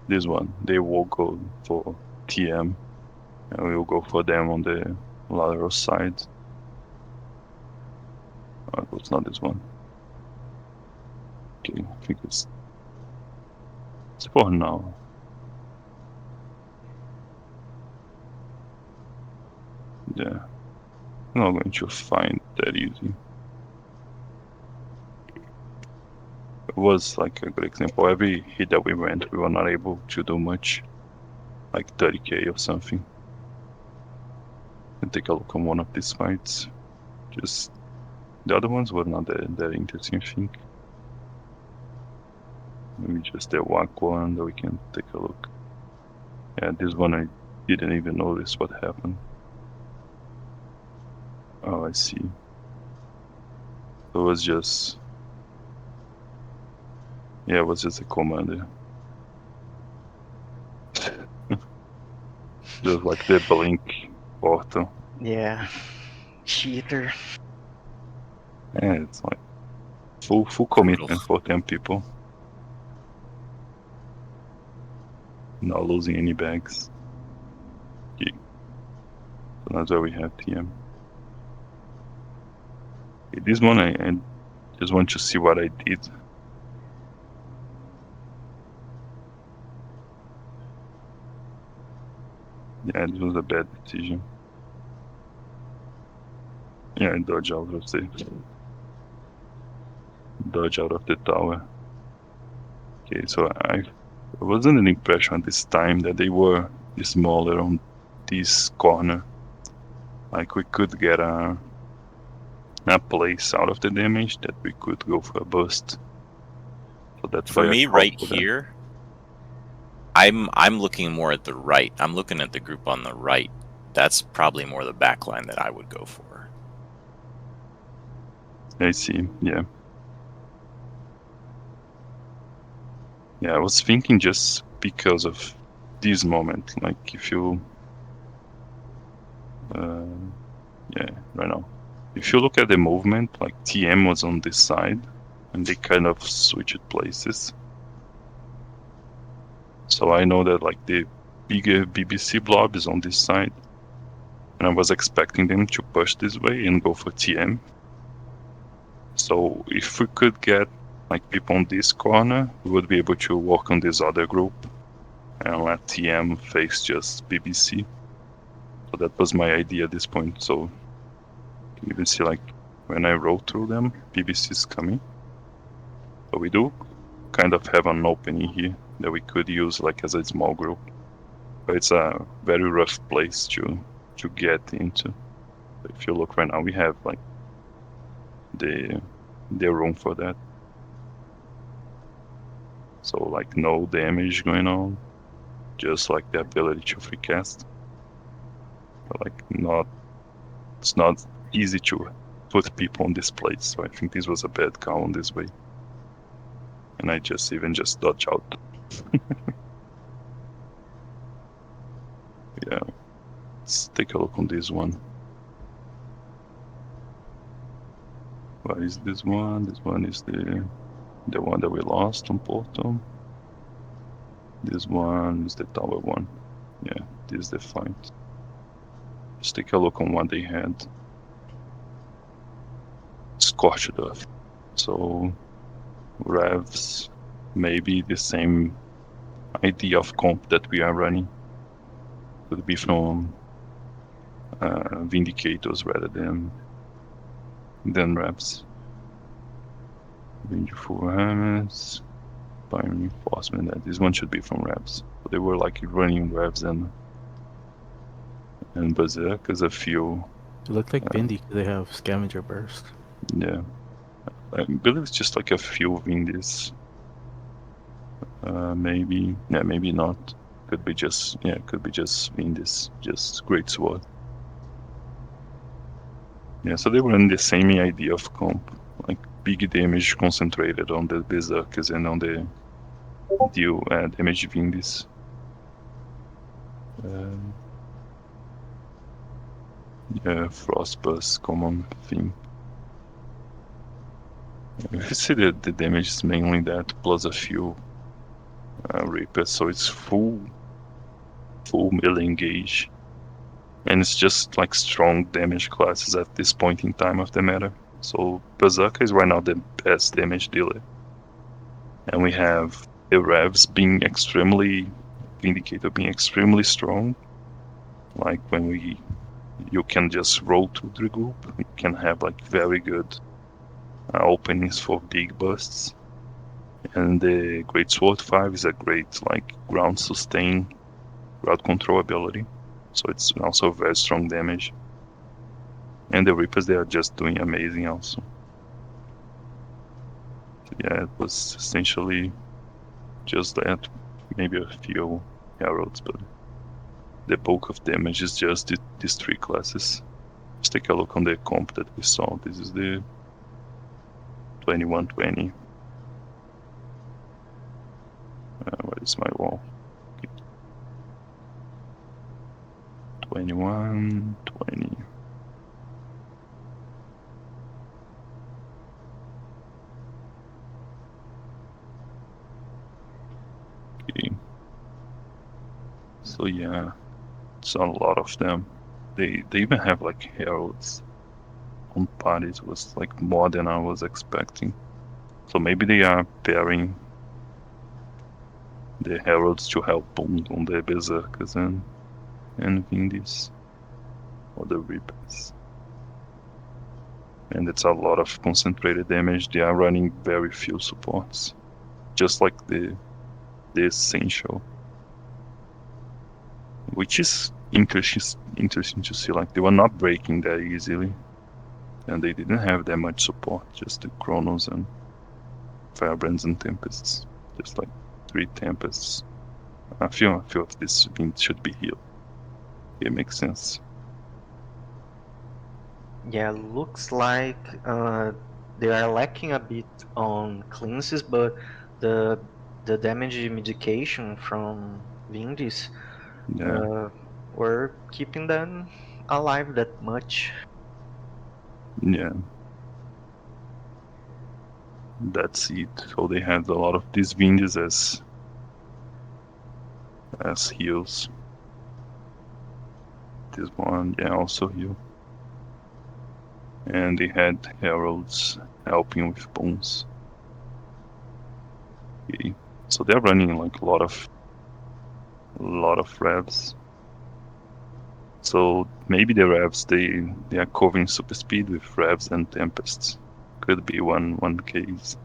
This one, they will go for TM, and we will go for them on the lateral side. Oh, it's not this one. Okay, I think it's for now. Yeah, I'm not going to find that easy. It was like a good example. Every hit that we went, we were not able to do much, like 30k or something. And take a look on one of these fights. Just the other ones were not that interesting, I think. Maybe just the WAC one that we can take a look. Yeah, this one I didn't even notice what happened. Oh, I see. It was just... Yeah, it was just a commander. Just like the blink portal. Yeah. Cheater. Yeah, it's like full commitment for 10 people. Not losing any bags. Okay. So that's why we have TM. Okay, this one I just want to see what I did. Yeah, it was a bad decision. Yeah, I dodge out of the tower. Okay, so I wasn't an impression this time that they were smaller on this corner. Like we could get a place out of the damage that we could go for a burst. So that's For why me, I right called for that. here, I'm looking more at the right. I'm looking at the group on the right. That's probably more the back line that I would go for. I see, yeah. Yeah, I was thinking just because of this moment, like if you, yeah, right now, if you look at the movement, like TM was on this side, and they kind of switched places. So I know that like the bigger BBC blob is on this side, and I was expecting them to push this way and go for TM. So if we could get like people on this corner, we would be able to work on this other group and let TM face just BBC. So that was my idea at this point. So you can even see like when I roll through them, BBC is coming. So we do kind of have an opening here that we could use like as a small group. But it's a very rough place to get into. If you look right now, we have like the room for that. So like no damage going on, just like the ability to free cast. But like it's not easy to put people on this place. So I think this was a bad call on this way. And I just dodge out. Yeah. Let's take a look on this one. What is this one? This one is the one that we lost on Porto. This one is the tower one. Yeah, this is the fight. Let's take a look on what they had. Scorched Earth. So revs, maybe the same idea of comp that we are running. Could be from Vindicators rather than revs. Vengeful Hammers, Fire Reinforcement. This one should be from revs. So they were like running revs and Berserkers a few. It looked like Vindy because they have Scavenger Burst. Yeah. I believe it's just like a few Vindis. Maybe. Yeah, maybe not. Could be just Vindis, just Great Sword. Yeah, so they were in the same idea of comp. Like big damage concentrated on the Berserkers and on the deal damage Vindis. Yeah, Frostburst, common thing. You see the damage is mainly that, plus a few Reapers, so it's full melee engage. And it's just like strong damage classes at this point in time of the meta. So Berserker is right now the best damage dealer. And we have the revs being Vindicator being extremely strong. Like when you can just roll through the group, you can have like very good openings for big bursts. And the Great Sword 5 is a great like ground sustain, crowd control ability. So it's also very strong damage. And the Reapers, they are just doing amazing also. So yeah, it was essentially just that. Maybe a few Heralds, but the bulk of damage is just these three classes. Let's take a look on the comp that we saw. This is the 2120. Where is my wall? 2120. Okay. So yeah, it's a lot of them. They even have like heralds on parties. Was like more than I was expecting. So maybe they are pairing the heralds to help on the berserkers and Vindis or the Reapers. And it's a lot of concentrated damage. They are running very few supports, just like the essential, which is interesting to see. Like they were not breaking that easily, and they didn't have that much support. Just the Chronos and Firebrands and Tempests, just like 3 Tempests. I feel of this should be healed. It makes sense. Yeah, looks like they are lacking a bit on cleanses, but the the damage medication from Vindis Yeah, were keeping them alive that much. yeah. That's it. So they had a lot of these Vindis as heals. This one, yeah, also heal. And they had heralds helping with bones. Okay. So they're running like a lot of revs. So maybe the revs they are covering super speed with revs and tempests. Could be one case.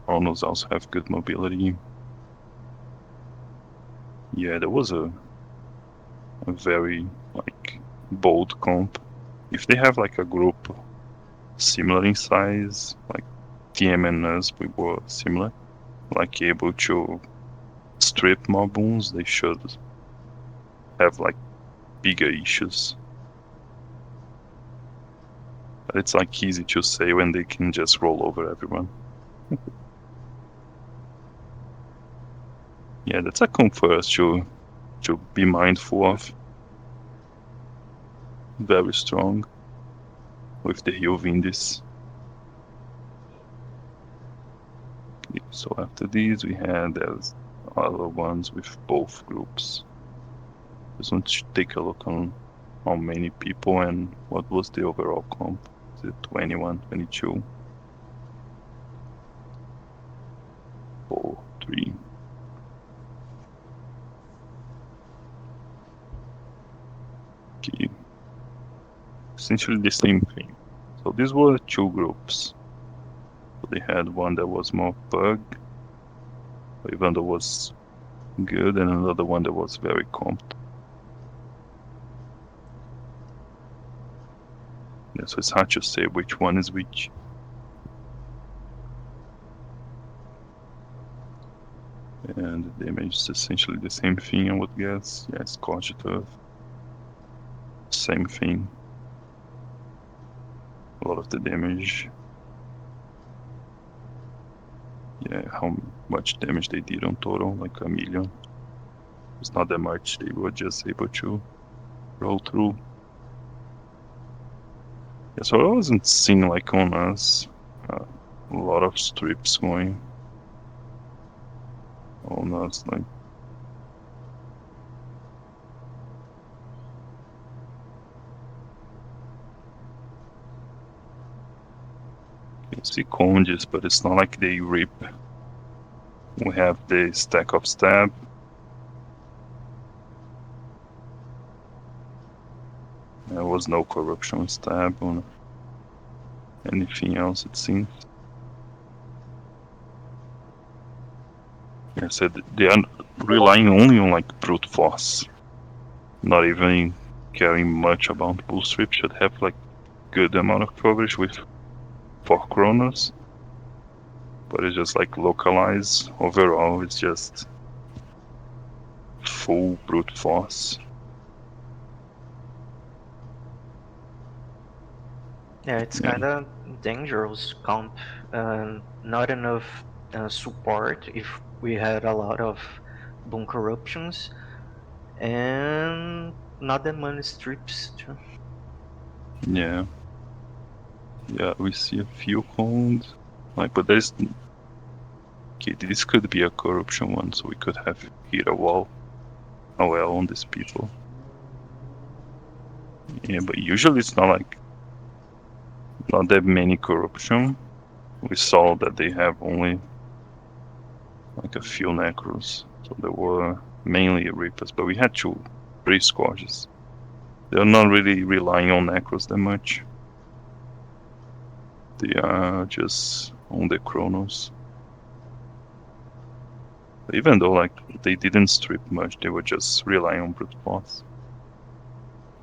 Chronos also have good mobility. Yeah, there was a very like bold comp. If they have like a group similar in size, like TM and us, we were similar, like able to strip more boons, they should have like bigger issues. But it's like easy to say when they can just roll over everyone. Yeah, that's a comp for us to be mindful of. Very strong with the heal Vindis. So after these we had there's other ones with both groups. Just want to take a look on how many people and what was the overall comp. Is it 21, 22? 4, 3. Okay. Essentially the same thing. So these were two groups. So they had one that was more bug, even though was good, and another one that was very comped. Yeah, so it's hard to say which one is which. And the damage is essentially the same thing, I would guess. Yeah, Scorched Earth. Same thing. A lot of the damage. Yeah, how much damage they did on total, like 1 million. It's not that much, they were just able to roll through. Yeah, so I wasn't seeing like on us a lot of strips going on us, like. You see conges, but it's not like they rip. We have the stack of stab. There was no corruption stab on anything else, it seems. I said they are relying only on like brute force, not even caring much about bull strip. Should have like good amount of coverage with 4 chronos, but it's just like localized. Overall, it's just full brute force. Yeah, it's Yeah. kind of dangerous comp. Not enough support if we had a lot of boon corruptions, and not that many strips too. Yeah. Yeah, we see a few cones. Like, but there's. Okay, this could be a corruption one, so we could have hit a wall. Oh well, on these people. Yeah, but usually it's not like. Not that many corruption. We saw that they have only like a few necros, so there were mainly reapers, but we had 3 squashes. They're not really relying on necros that much. They are just on the chronos. Even though like they didn't strip much, they were just relying on brute force.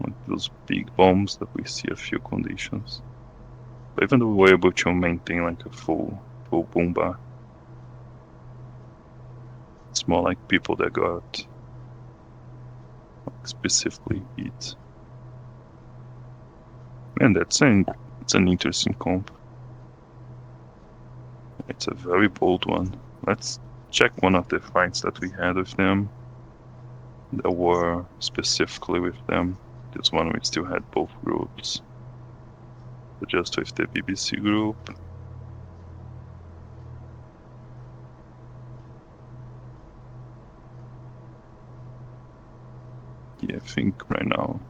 Like those big bombs that we see a few conditions. But even though we were able to maintain like a full boom bar, it's more like people that got like, specifically hit. And it's an interesting comp. It's a very bold one. Let's check one of the fights that we had with them. That were specifically with them. This one we still had both groups. So just with the BBC group. Yeah, I think right now.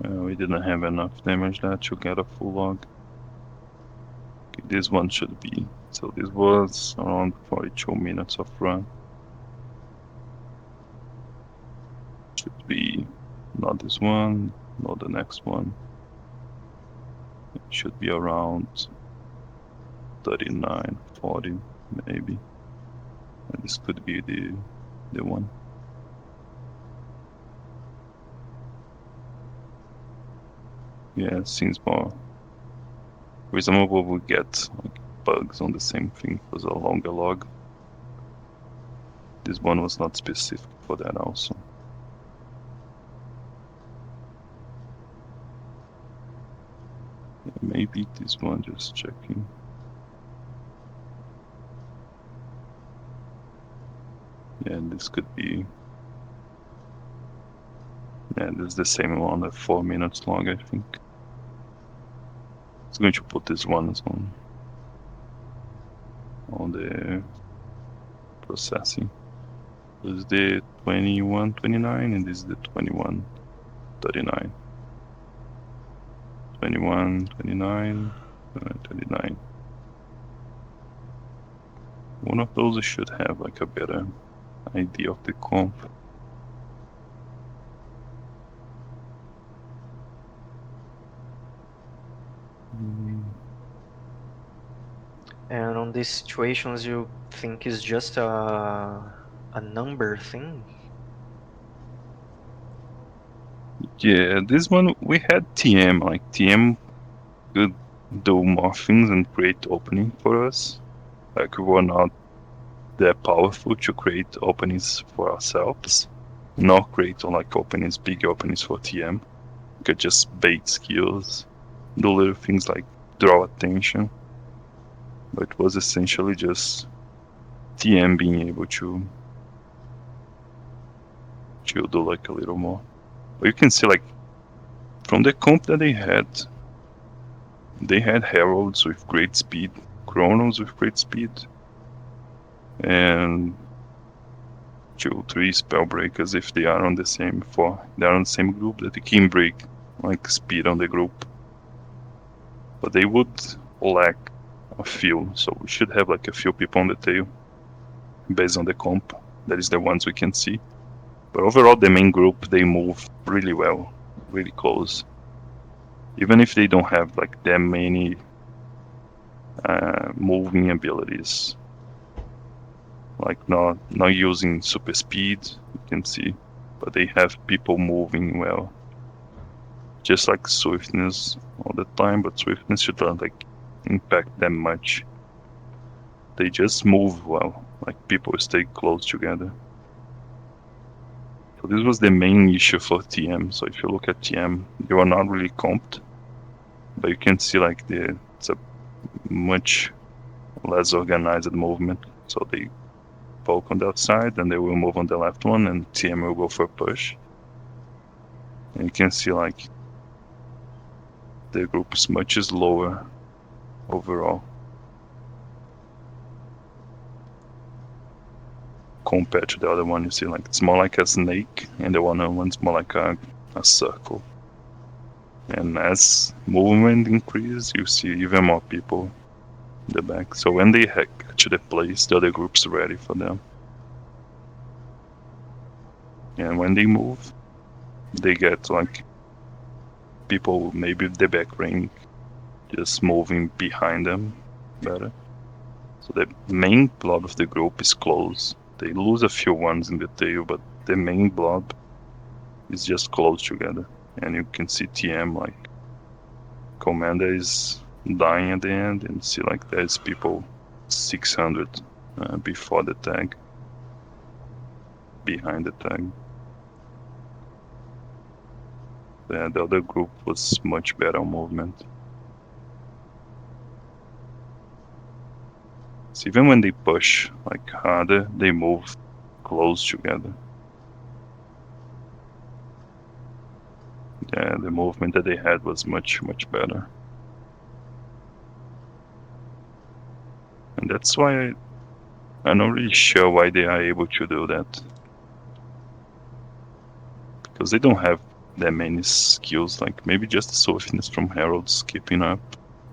We didn't have enough damage there to get a full log. Okay, this one should be. So this was around 42 minutes of run. Should be not this one, not the next one. It should be around 39, 40 maybe. And this could be the one. Yeah, it seems more reasonable. We get like bugs on the same thing was a longer log. This one was not specific for that also. Yeah, maybe this one, just checking. Yeah, this could be. Yeah, this is the same one at 4 minutes long, I think. It's going to put this one on the processing. This is the 2129 and this is the 2139. 2129, 29. One of those should have like a better idea of the comp. And on these situations, you think it's just a number thing? Yeah, this one we had TM. Like TM could do more things and create opening for us. Like we were not that powerful to create openings for ourselves. Not create like openings, big openings for TM. We could just bait skills, do little things like draw attention. But it was essentially just TM being able to do like a little more. But you can see like from the comp that they had heralds with great speed, chronos with great speed, and 2-3 spellbreakers if they are on the same group that they can break like speed on the group. But they would lack a few, so we should have like a few people on the tail based on the comp. That is the ones we can see. But overall the main group, they move really well, really close. Even if they don't have like that many moving abilities. Like not using super speed, you can see. But they have people moving well. Just like swiftness all the time, but swiftness should not like impact them much. They just move well, like people stay close together. So this was the main issue for TM. So if you look at TM, they were not really comped, but you can see like it's a much less organized movement. So they poke on that side, and they will move on the left one, and TM will go for a push. And you can see like the group is much lower overall compared to the other one. You see like it's more like a snake, and the one's more like a circle. And as movement increases, you see even more people in the back. So when they hack to the place, the other group's ready for them. And when they move, they get like people maybe the back ring just moving behind them better. So the main blob of the group is close. They lose a few ones in the tail, but the main blob is just close together. And you can see TM like Commander is dying at the end, and see like there's people 600 before the tag, behind the tag. The other group was much better on movement. So even when they push like harder, they move close together. Yeah, the movement that they had was much better. And that's why I'm not really sure why they are able to do that. Because they don't have that many skills, like maybe just the swiftness from Herald's keeping up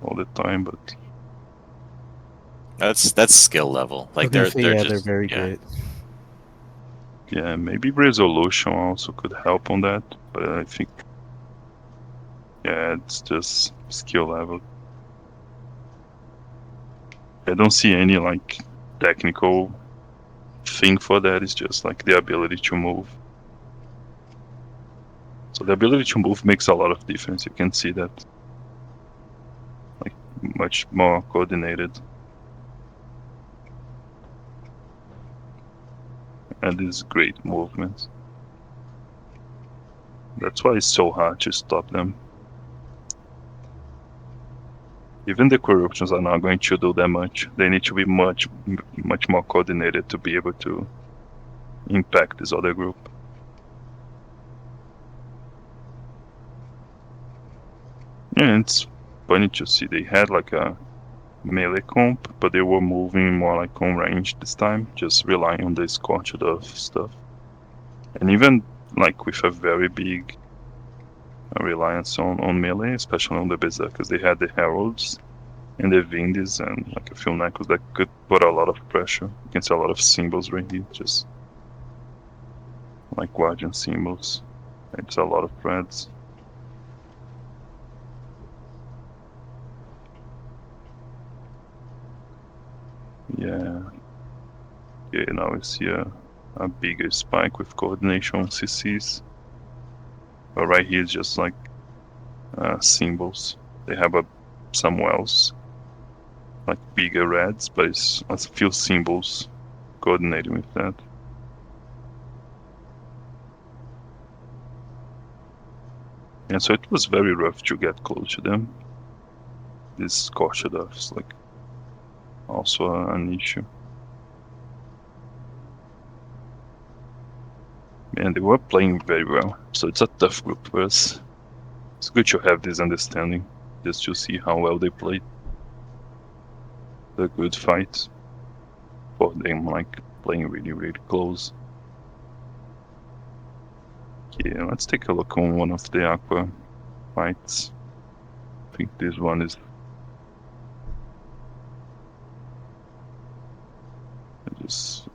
all the time, but That's skill level. I Like was gonna they're say, they're yeah, just they're very yeah. good. yeah, maybe resolution also could help on that, but I think yeah, it's just skill level. I don't see any like technical thing for that. It's just like the ability to move. So the ability to move makes a lot of difference. You can see that, like much more coordinated. And these great movements. That's why it's so hard to stop them. Even the corruptions are not going to do that much. They need to be much more coordinated to be able to impact this other group. Yeah, it's funny to see they had like a melee comp, but they were moving more like on range this time, just relying on the scorched earth stuff. And even like with a very big reliance on melee, especially on the berserkers, they had the heralds and the Vindis and like a few Necros that could put a lot of pressure. You can see a lot of symbols right here, just like guardian symbols. It's a lot of threads. Yeah. Okay, now we see a bigger spike with coordination on CCs. But right here is just like symbols. They have some wells, like bigger reds, but it's a few symbols coordinating with that. And so it was very rough to get close to them. These scorched earths, like, also an issue. And they were playing very well, so it's a tough group for us. It's good to have this understanding, just to see how well they played. The good fight for them, like playing really close. Okay, let's take a look on one of the Aqua fights. I think this one is just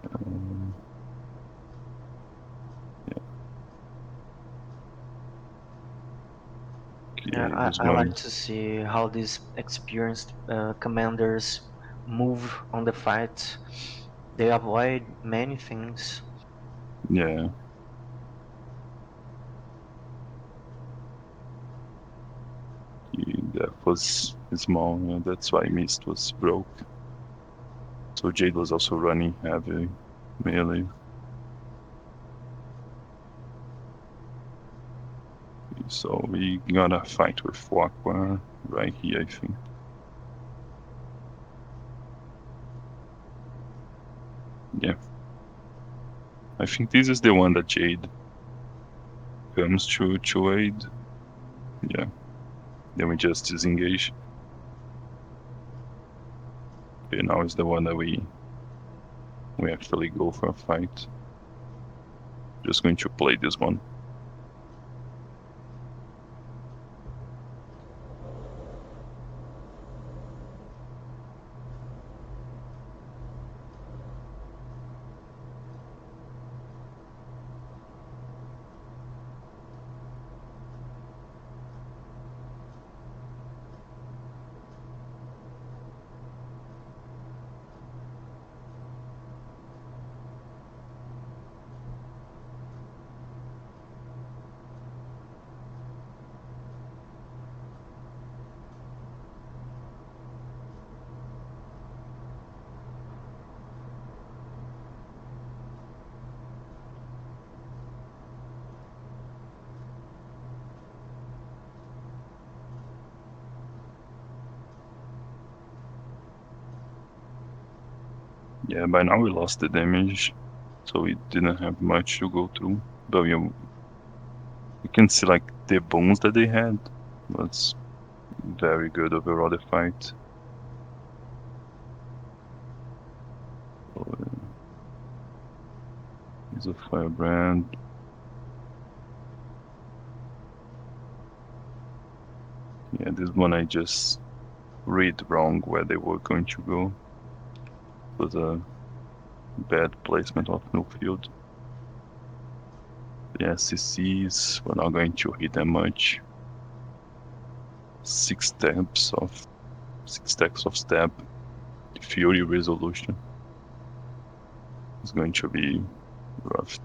Yeah, okay, this I one. like to see how these experienced commanders move on the fight. They avoid many things. Yeah. That was small, yeah, that's why Mist was broke. So Jade was also running heavy melee. So we gotta fight with Aqua right here, I think. Yeah. I think this is the one that Jade comes to aid. Yeah. Then we just disengage. Okay, now is the one that we actually go for a fight. Just going to play this one. Yeah, by now we lost the damage, so we didn't have much to go through. But you can see like the bones that they had was very good overall the fight. So, here's a firebrand. Yeah, this one I just read wrong where they were going to go. It was a bad placement of no field. The SCCs were not going to hit them much. 6 stacks of stab. Fury resolution. It's going to be rough.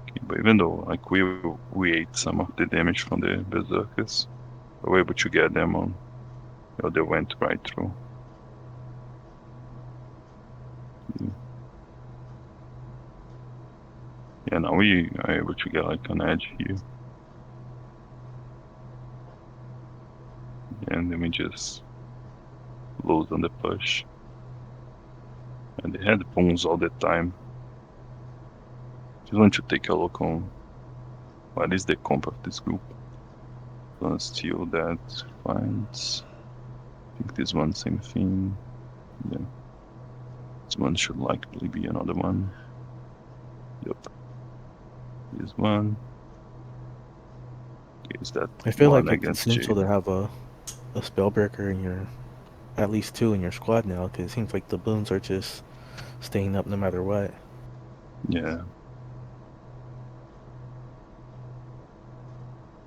Okay, but even though like we ate some of the damage from the berserkers, we were able to get them on. They went right through. Yeah, now we are able to get like an edge here. And then we just lose on the push. And they had bones all the time. Just want to take a look on what is the comp of this group. Gonna steal that finds. I think this one same thing. Yeah. This one should likely be another one. Yep. This one. Okay, is that I feel one like it's against essential Jade? to have a spellbreaker in your, at least 2 in your squad now, because it seems like the boons are just staying up no matter what. Yeah.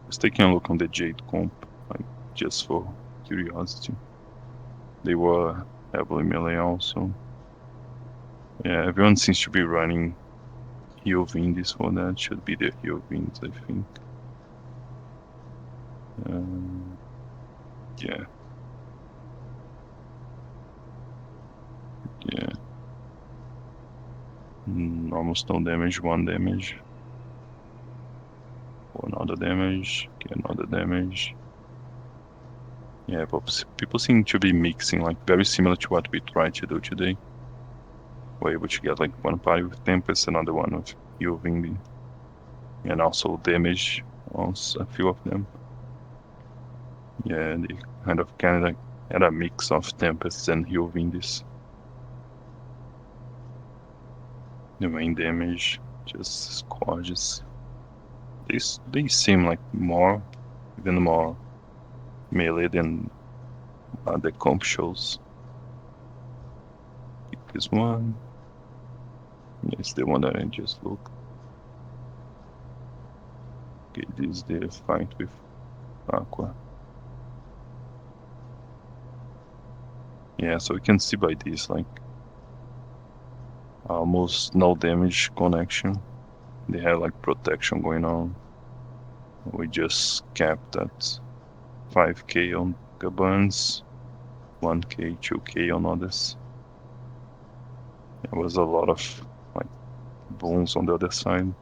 Just taking a look on the Jade comp, like just for curiosity. They were heavily melee also. Yeah, everyone seems to be running heal Vindis for that. Should be the heal Vindis, I think. Yeah. Yeah. Almost no damage, 1 damage. Another damage, okay, another damage. Yeah, but people seem to be mixing, like very similar to what we tried to do today. We're able to get like one party with Tempest, another one with heal Vindi. And also damage on a few of them. Yeah, they kind of had a mix of Tempests and heal Vindis. The main damage, just squads. They seem like even more melee than the comp shows. This one. It's the one that I just looked. Okay, this is the fight with Aqua. Yeah, so we can see by this, like, almost no damage connection. They have like protection going on. We just capped at 5k on Gabans, 1k, 2k on others. There was a lot of like bones on the other side.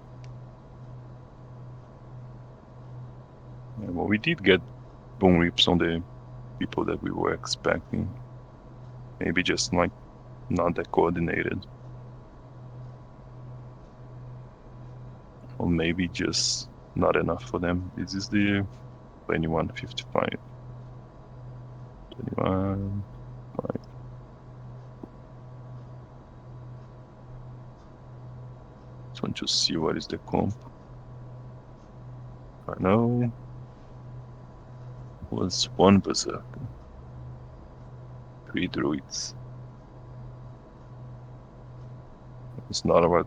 Yeah, well, we did get bone rips on the people that we were expecting. Maybe just like not that coordinated. Or maybe just not enough for them. This is the 2155. 21. Right. Just want to see what is the comp. I know was 1 berserker, 3 druids. It's not what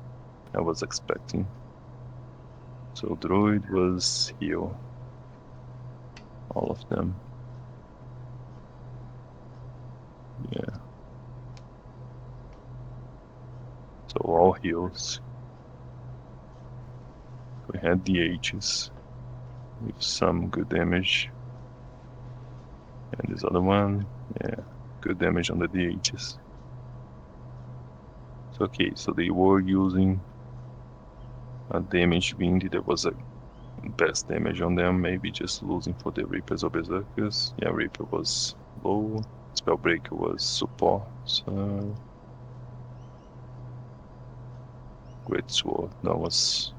I was expecting. So druid was heal. All of them. Yeah. So all heals. We had DHs with some good damage. And this other one, yeah, good damage on the DHs. So okay, so they were using a damage Vindi that was a best damage on them, maybe just losing for the Reapers or Berserkers. Yeah, Reaper was low. Spellbreaker was support. So Great Sword, that was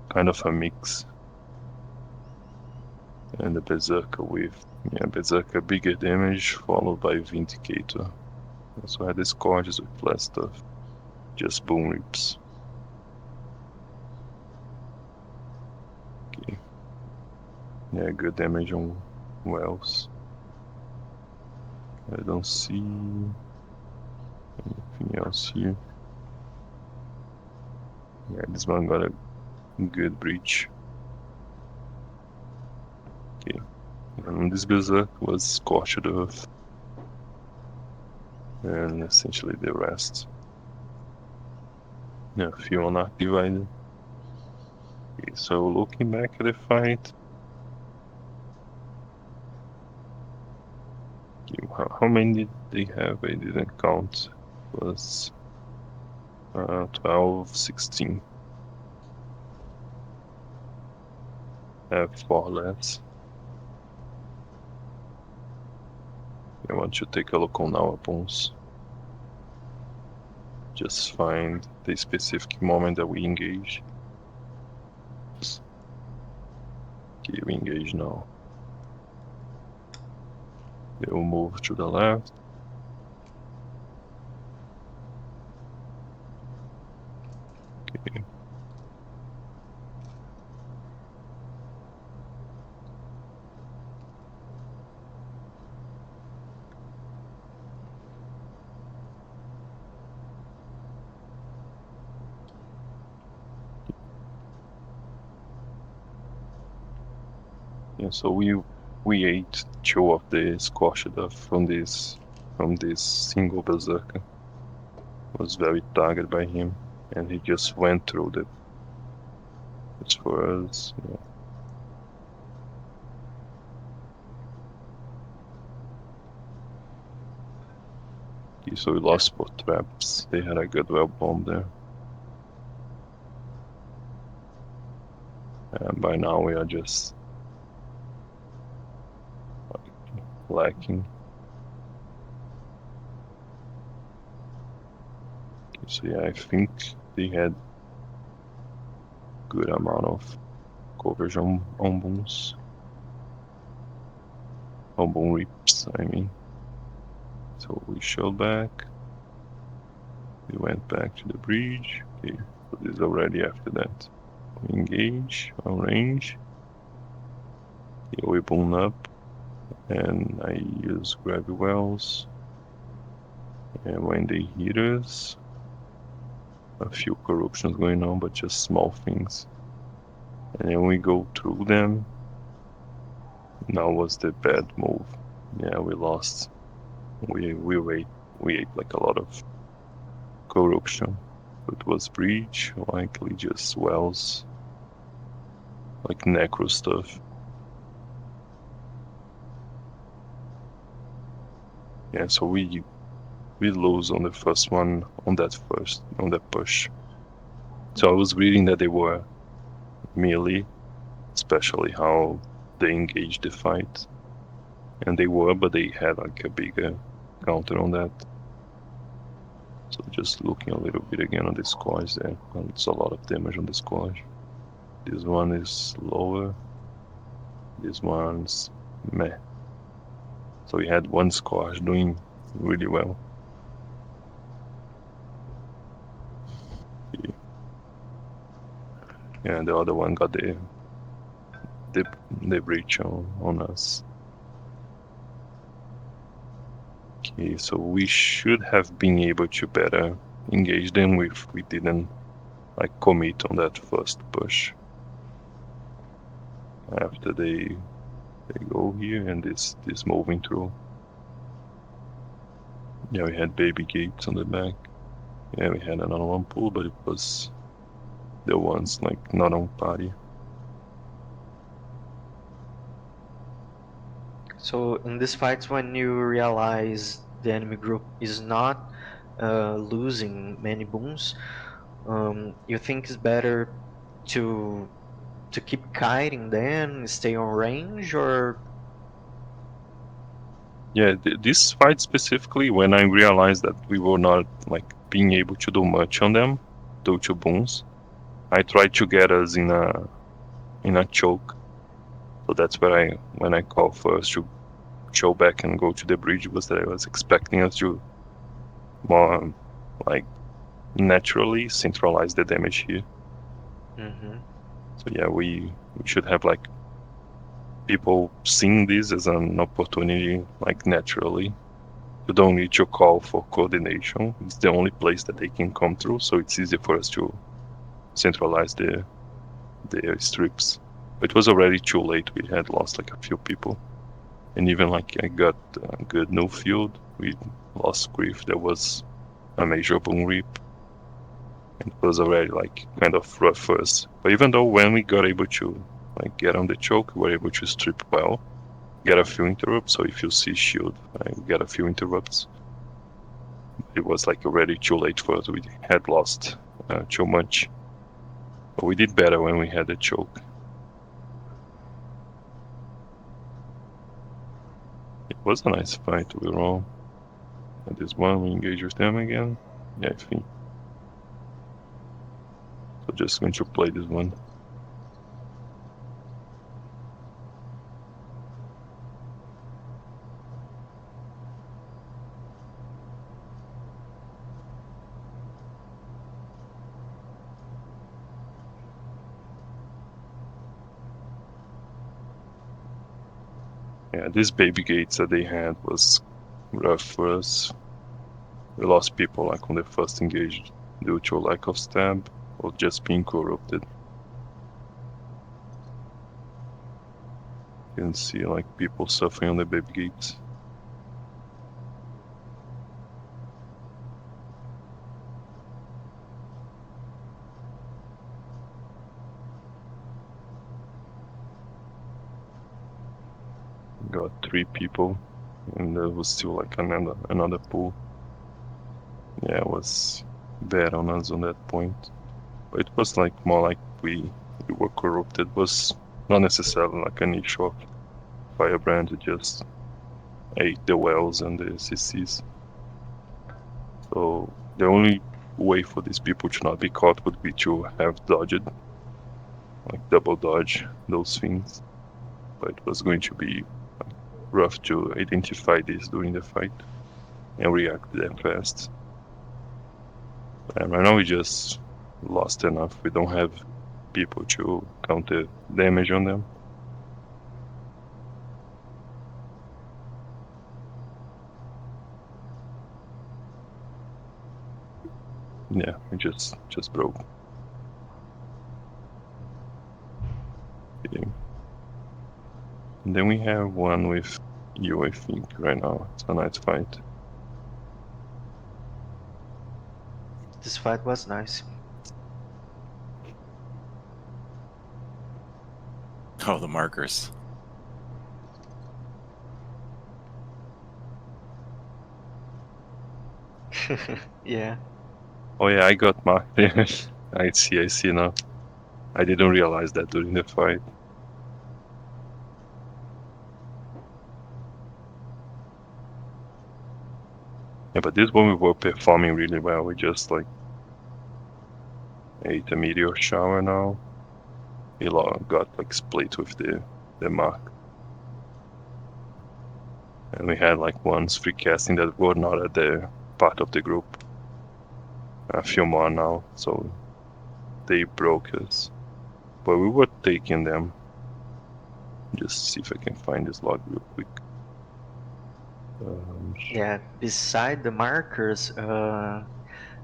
kind of a mix. And the Berserker with Berserker bigger damage followed by Vindicator. Also had the Scourges with less stuff. Just Boom Rips. Okay. Yeah, good damage on Wells. I don't see anything else here. Yeah, this one got a good breach. Okay. And this Berserk was Scorched Earth. And essentially the rest. Yeah, a few unactivated. Okay, so looking back at the fight. Okay, how many did they have? I didn't count. It was 12, 16. Have 4 less. I want to take a look on our weapons. Just find the specific moment that we engage. Okay, we engage now. They will move to the left. Okay. Yeah, so we ate 2 of the squashed from this single berserker. Was very targeted by him, and he just went through the. It's for us. Yeah. Okay, so we lost spot traps. They had a good well bomb there. And by now we are just lacking. Okay, so yeah, I think they had good amount of coverage on booms. On boom rips, I mean. So we showed back. We went back to the bridge. Okay, so this is already after that. We engage on range. Okay, we boom up. And I use Gravity Wells. And when they hit us, a few corruptions going on, but just small things. And then we go through them. Now was the bad move. Yeah, we lost. We ate like a lot of corruption. It was breach, likely just wells, like necro stuff. Yeah, so we lose on the first one, on that push. So I was reading that they were melee, especially how they engaged the fight. And they were, but they had like a bigger counter on that. So just looking a little bit again on the squash there. And it's a lot of damage on the squash. This one is lower. This one's meh. So we had one squash doing really well. Yeah, and the other one got the breach on us. Okay, so we should have been able to better engage them if we didn't like commit on that first push. After they go here and this moving through. Yeah, we had baby gates on the back. Yeah, we had another one pull, but it was the ones like not on party. So in these fights, when you realize the enemy group is not losing many booms, you think it's better to keep kiting them, stay on range, or Yeah, this fight specifically, when I realized that we were not like being able to do much on them due to boons, I tried to get us in a choke. So that's where when I called first to show back and go to the bridge, was that I was expecting us to more like naturally centralize the damage here. Mm-hmm. So yeah, we should have like people seeing this as an opportunity, like naturally. You don't need to call for coordination. It's the only place that they can come through, so it's easy for us to centralize the strips. But it was already too late. We had lost like a few people, and even like I got a good new field. We lost Grief. There was a major boom reap. It was already like kind of rough for us. But even though when we got able to like get on the choke, we were able to strip well, get a few interrupts. So if you see shield, I get a few interrupts. It was like already too late for us. We had lost too much. But we did better when we had the choke. It was a nice fight overall. At this one, we engage with them again. Yeah, I think. So just going to play this one. Yeah, these baby gates that they had was rough for us. We lost people like on the first engage due to lack of stab or just being corrupted. You can see like people suffering on the baby gates. Got 3 people, and there was still like another pool. Yeah, it was bad on us on that point. But it was like more like we were corrupted. It was not necessarily like an issue of Firebrand. It just ate the wells and the CCs. So the only way for these people to not be caught would be to have dodged, like double dodge those things. But it was going to be rough to identify this during the fight and react to them fast. And right now we just lost enough. We don't have people to counter damage on them. Yeah, we just broke. Okay. And then we have one with you, I think, right now. It's a nice fight. This fight was nice. Oh, the markers. Yeah. Oh yeah, I got marked. I see now. I didn't realize that during the fight. Yeah, but this one we were performing really well. We just like ate a meteor shower now. He got like split with the mark. And we had like ones free casting that were not at the part of the group. A few more now, so they broke us. But we were taking them. Just see if I can find this log real quick. Yeah, beside the markers,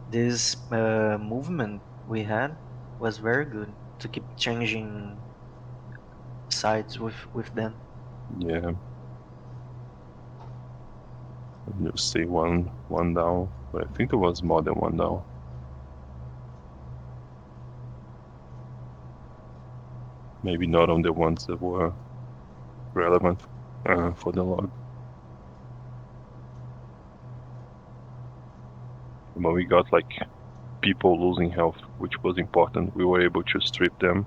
this movement we had was very good to keep changing sides with them. Yeah. You see one down, but I think there was more than one down. Maybe not on the ones that were relevant for the log. But we got like people losing health, which was important. We were able to strip them.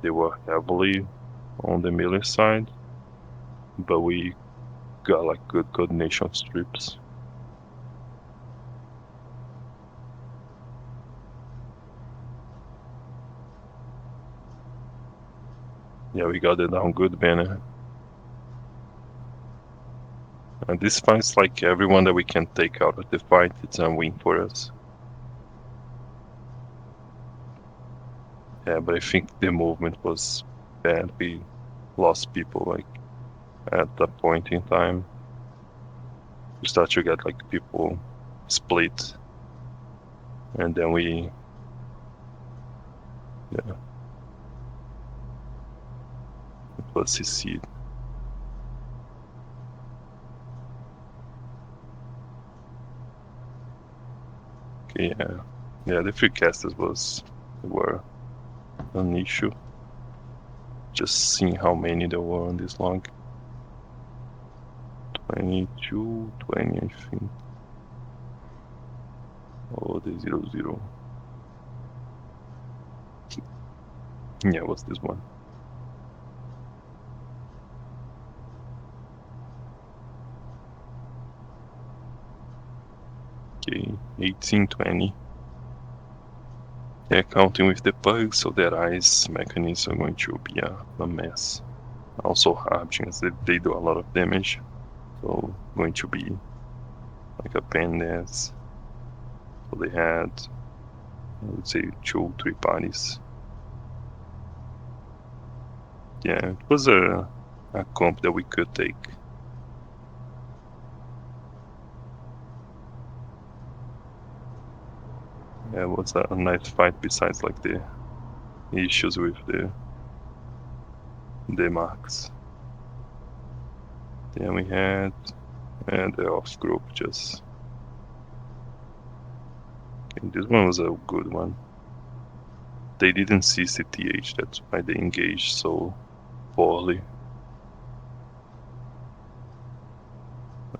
They were heavily on the melee side, but we got like good coordination of strips. Yeah, we got it down good, Banner. And this fight's like everyone that we can take out of the fight, it's a win for us. Yeah, but I think the movement was bad. We lost people like at that point in time. We start to get like people split, and then we, yeah, it was secede. Okay, yeah, the free casters were an issue. Just seeing how many there were on this log. 22, 20, I think. Oh, the 0. Yeah, what's this one? Okay, 18, 20. Yeah, counting with the bugs, so their eyes mechanism are going to be a mess. Also Harbinger, they do a lot of damage, so going to be like a pain in the ass. So they had, I would say, 2-3 parties. Yeah, it was a comp that we could take. Yeah, it was a nice fight besides like the issues with the marks. Then we had the off group just. Okay, this one was a good one. They didn't see CTH, that's why they engaged so poorly.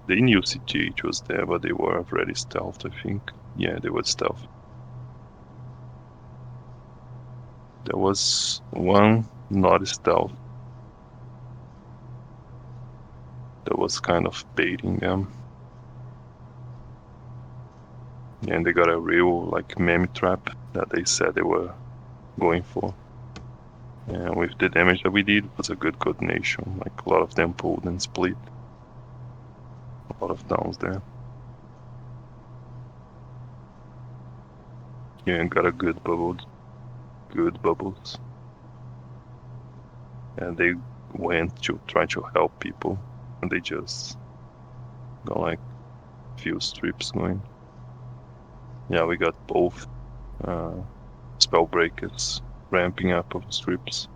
They knew CTH was there, but they were already stealthed, I think. Yeah, they were stealth. There was one not stealth that was kind of baiting them. And they got a real like meme trap that they said they were going for. And with the damage that we did, it was a good coordination. Like a lot of them pulled and split. A lot of downs there. Yeah, and got a good bubbles. And they went to try to help people, and they just got like few strips going. Yeah, we got both spell breakers ramping up of strips.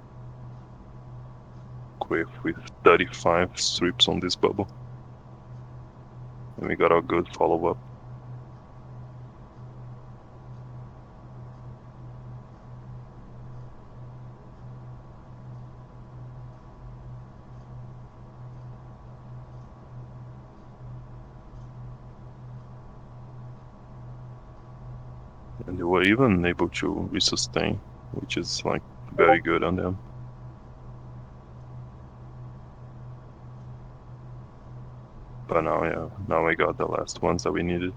With 35 strips on this bubble. And we got a good follow-up. And they were even able to resustain, which is like very good on them. But now, yeah, now we got the last ones that we needed.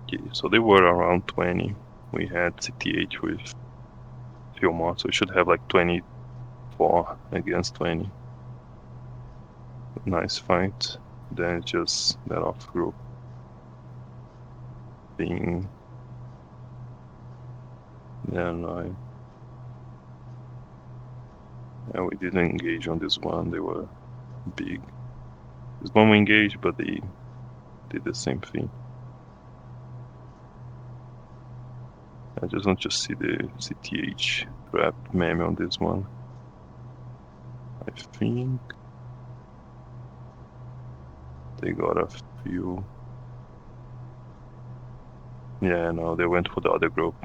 Okay, so they were around 20. We had CTH with a few more, so we should have like 24 against 20. Nice fight. Then it's just that off group being. Yeah, no. Yeah, we didn't engage on this one. They were big. This one we engaged, but they did the same thing. I just want to see the CTH trap meme on this one. I think they got a few. Yeah, no, they went for the other group.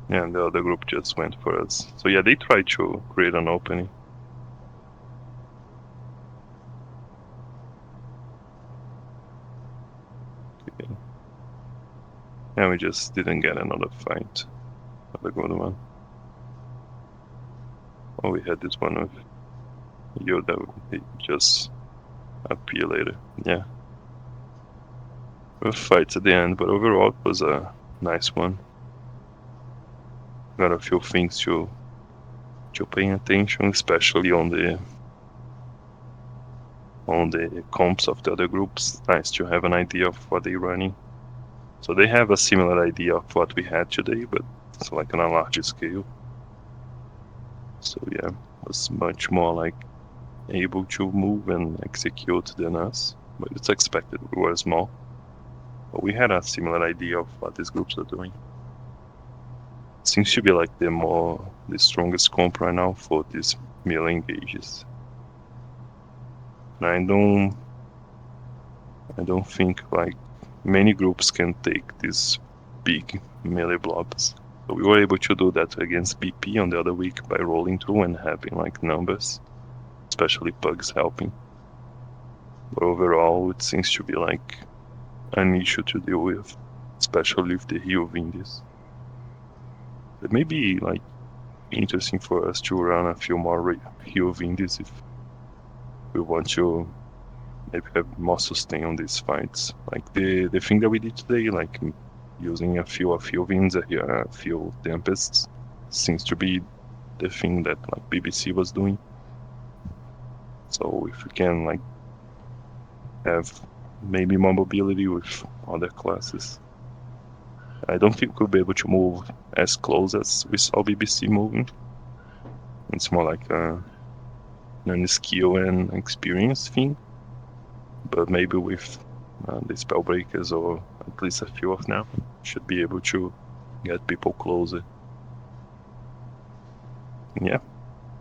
Yeah, and the other group just went for us. So yeah, they tried to create an opening. Okay. Yeah, we just didn't get another fight. Another good one. Oh, we had this one with Yoda. He just appear later. Yeah. With fights at the end, but overall it was a nice one. Got a few things to pay attention, especially on the comps of the other groups. Nice to have an idea of what they're running. So they have a similar idea of what we had today, but it's like on a larger scale. So yeah, was much more like able to move and execute than us. But it's expected, we were small. But we had a similar idea of what these groups are doing. Seems to be like the strongest comp right now for these melee engages. And I don't think like many groups can take these big melee blobs. So we were able to do that against BP on the other week by rolling through and having like numbers, especially Pugs helping. But overall, it seems to be like an issue to deal with, especially with the heal Vindis. It may be like interesting for us to run a few more heal Vindis if we want to maybe have more sustain on these fights. Like the thing that we did today, like using a few Vinds, a few Tempests, seems to be the thing that like BBC was doing. So if we can like have maybe more mobility with other classes. I don't think we'll be able to move as close as we saw BBC moving. It's more like a skill and experience thing. But maybe with the Spellbreakers, or at least a few of them, should be able to get people closer. Yeah,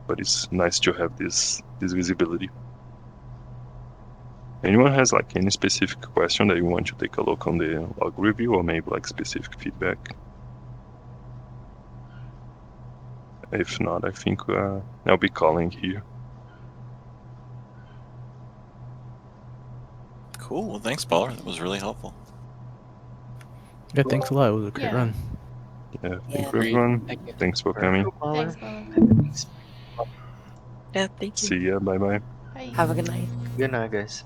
but it's nice to have this visibility. Anyone has like any specific question that you want to take a look on the log review, or maybe like specific feedback? If not, I think I'll be calling here. Cool. Well, thanks, Baller. That was really helpful. Yeah, thanks a lot. It was a great run. Yeah, thank you, everyone. Thanks for coming. Thanks, Bob. Yeah, thank you. See ya. Bye bye. Bye. Have a good night. Good night, guys.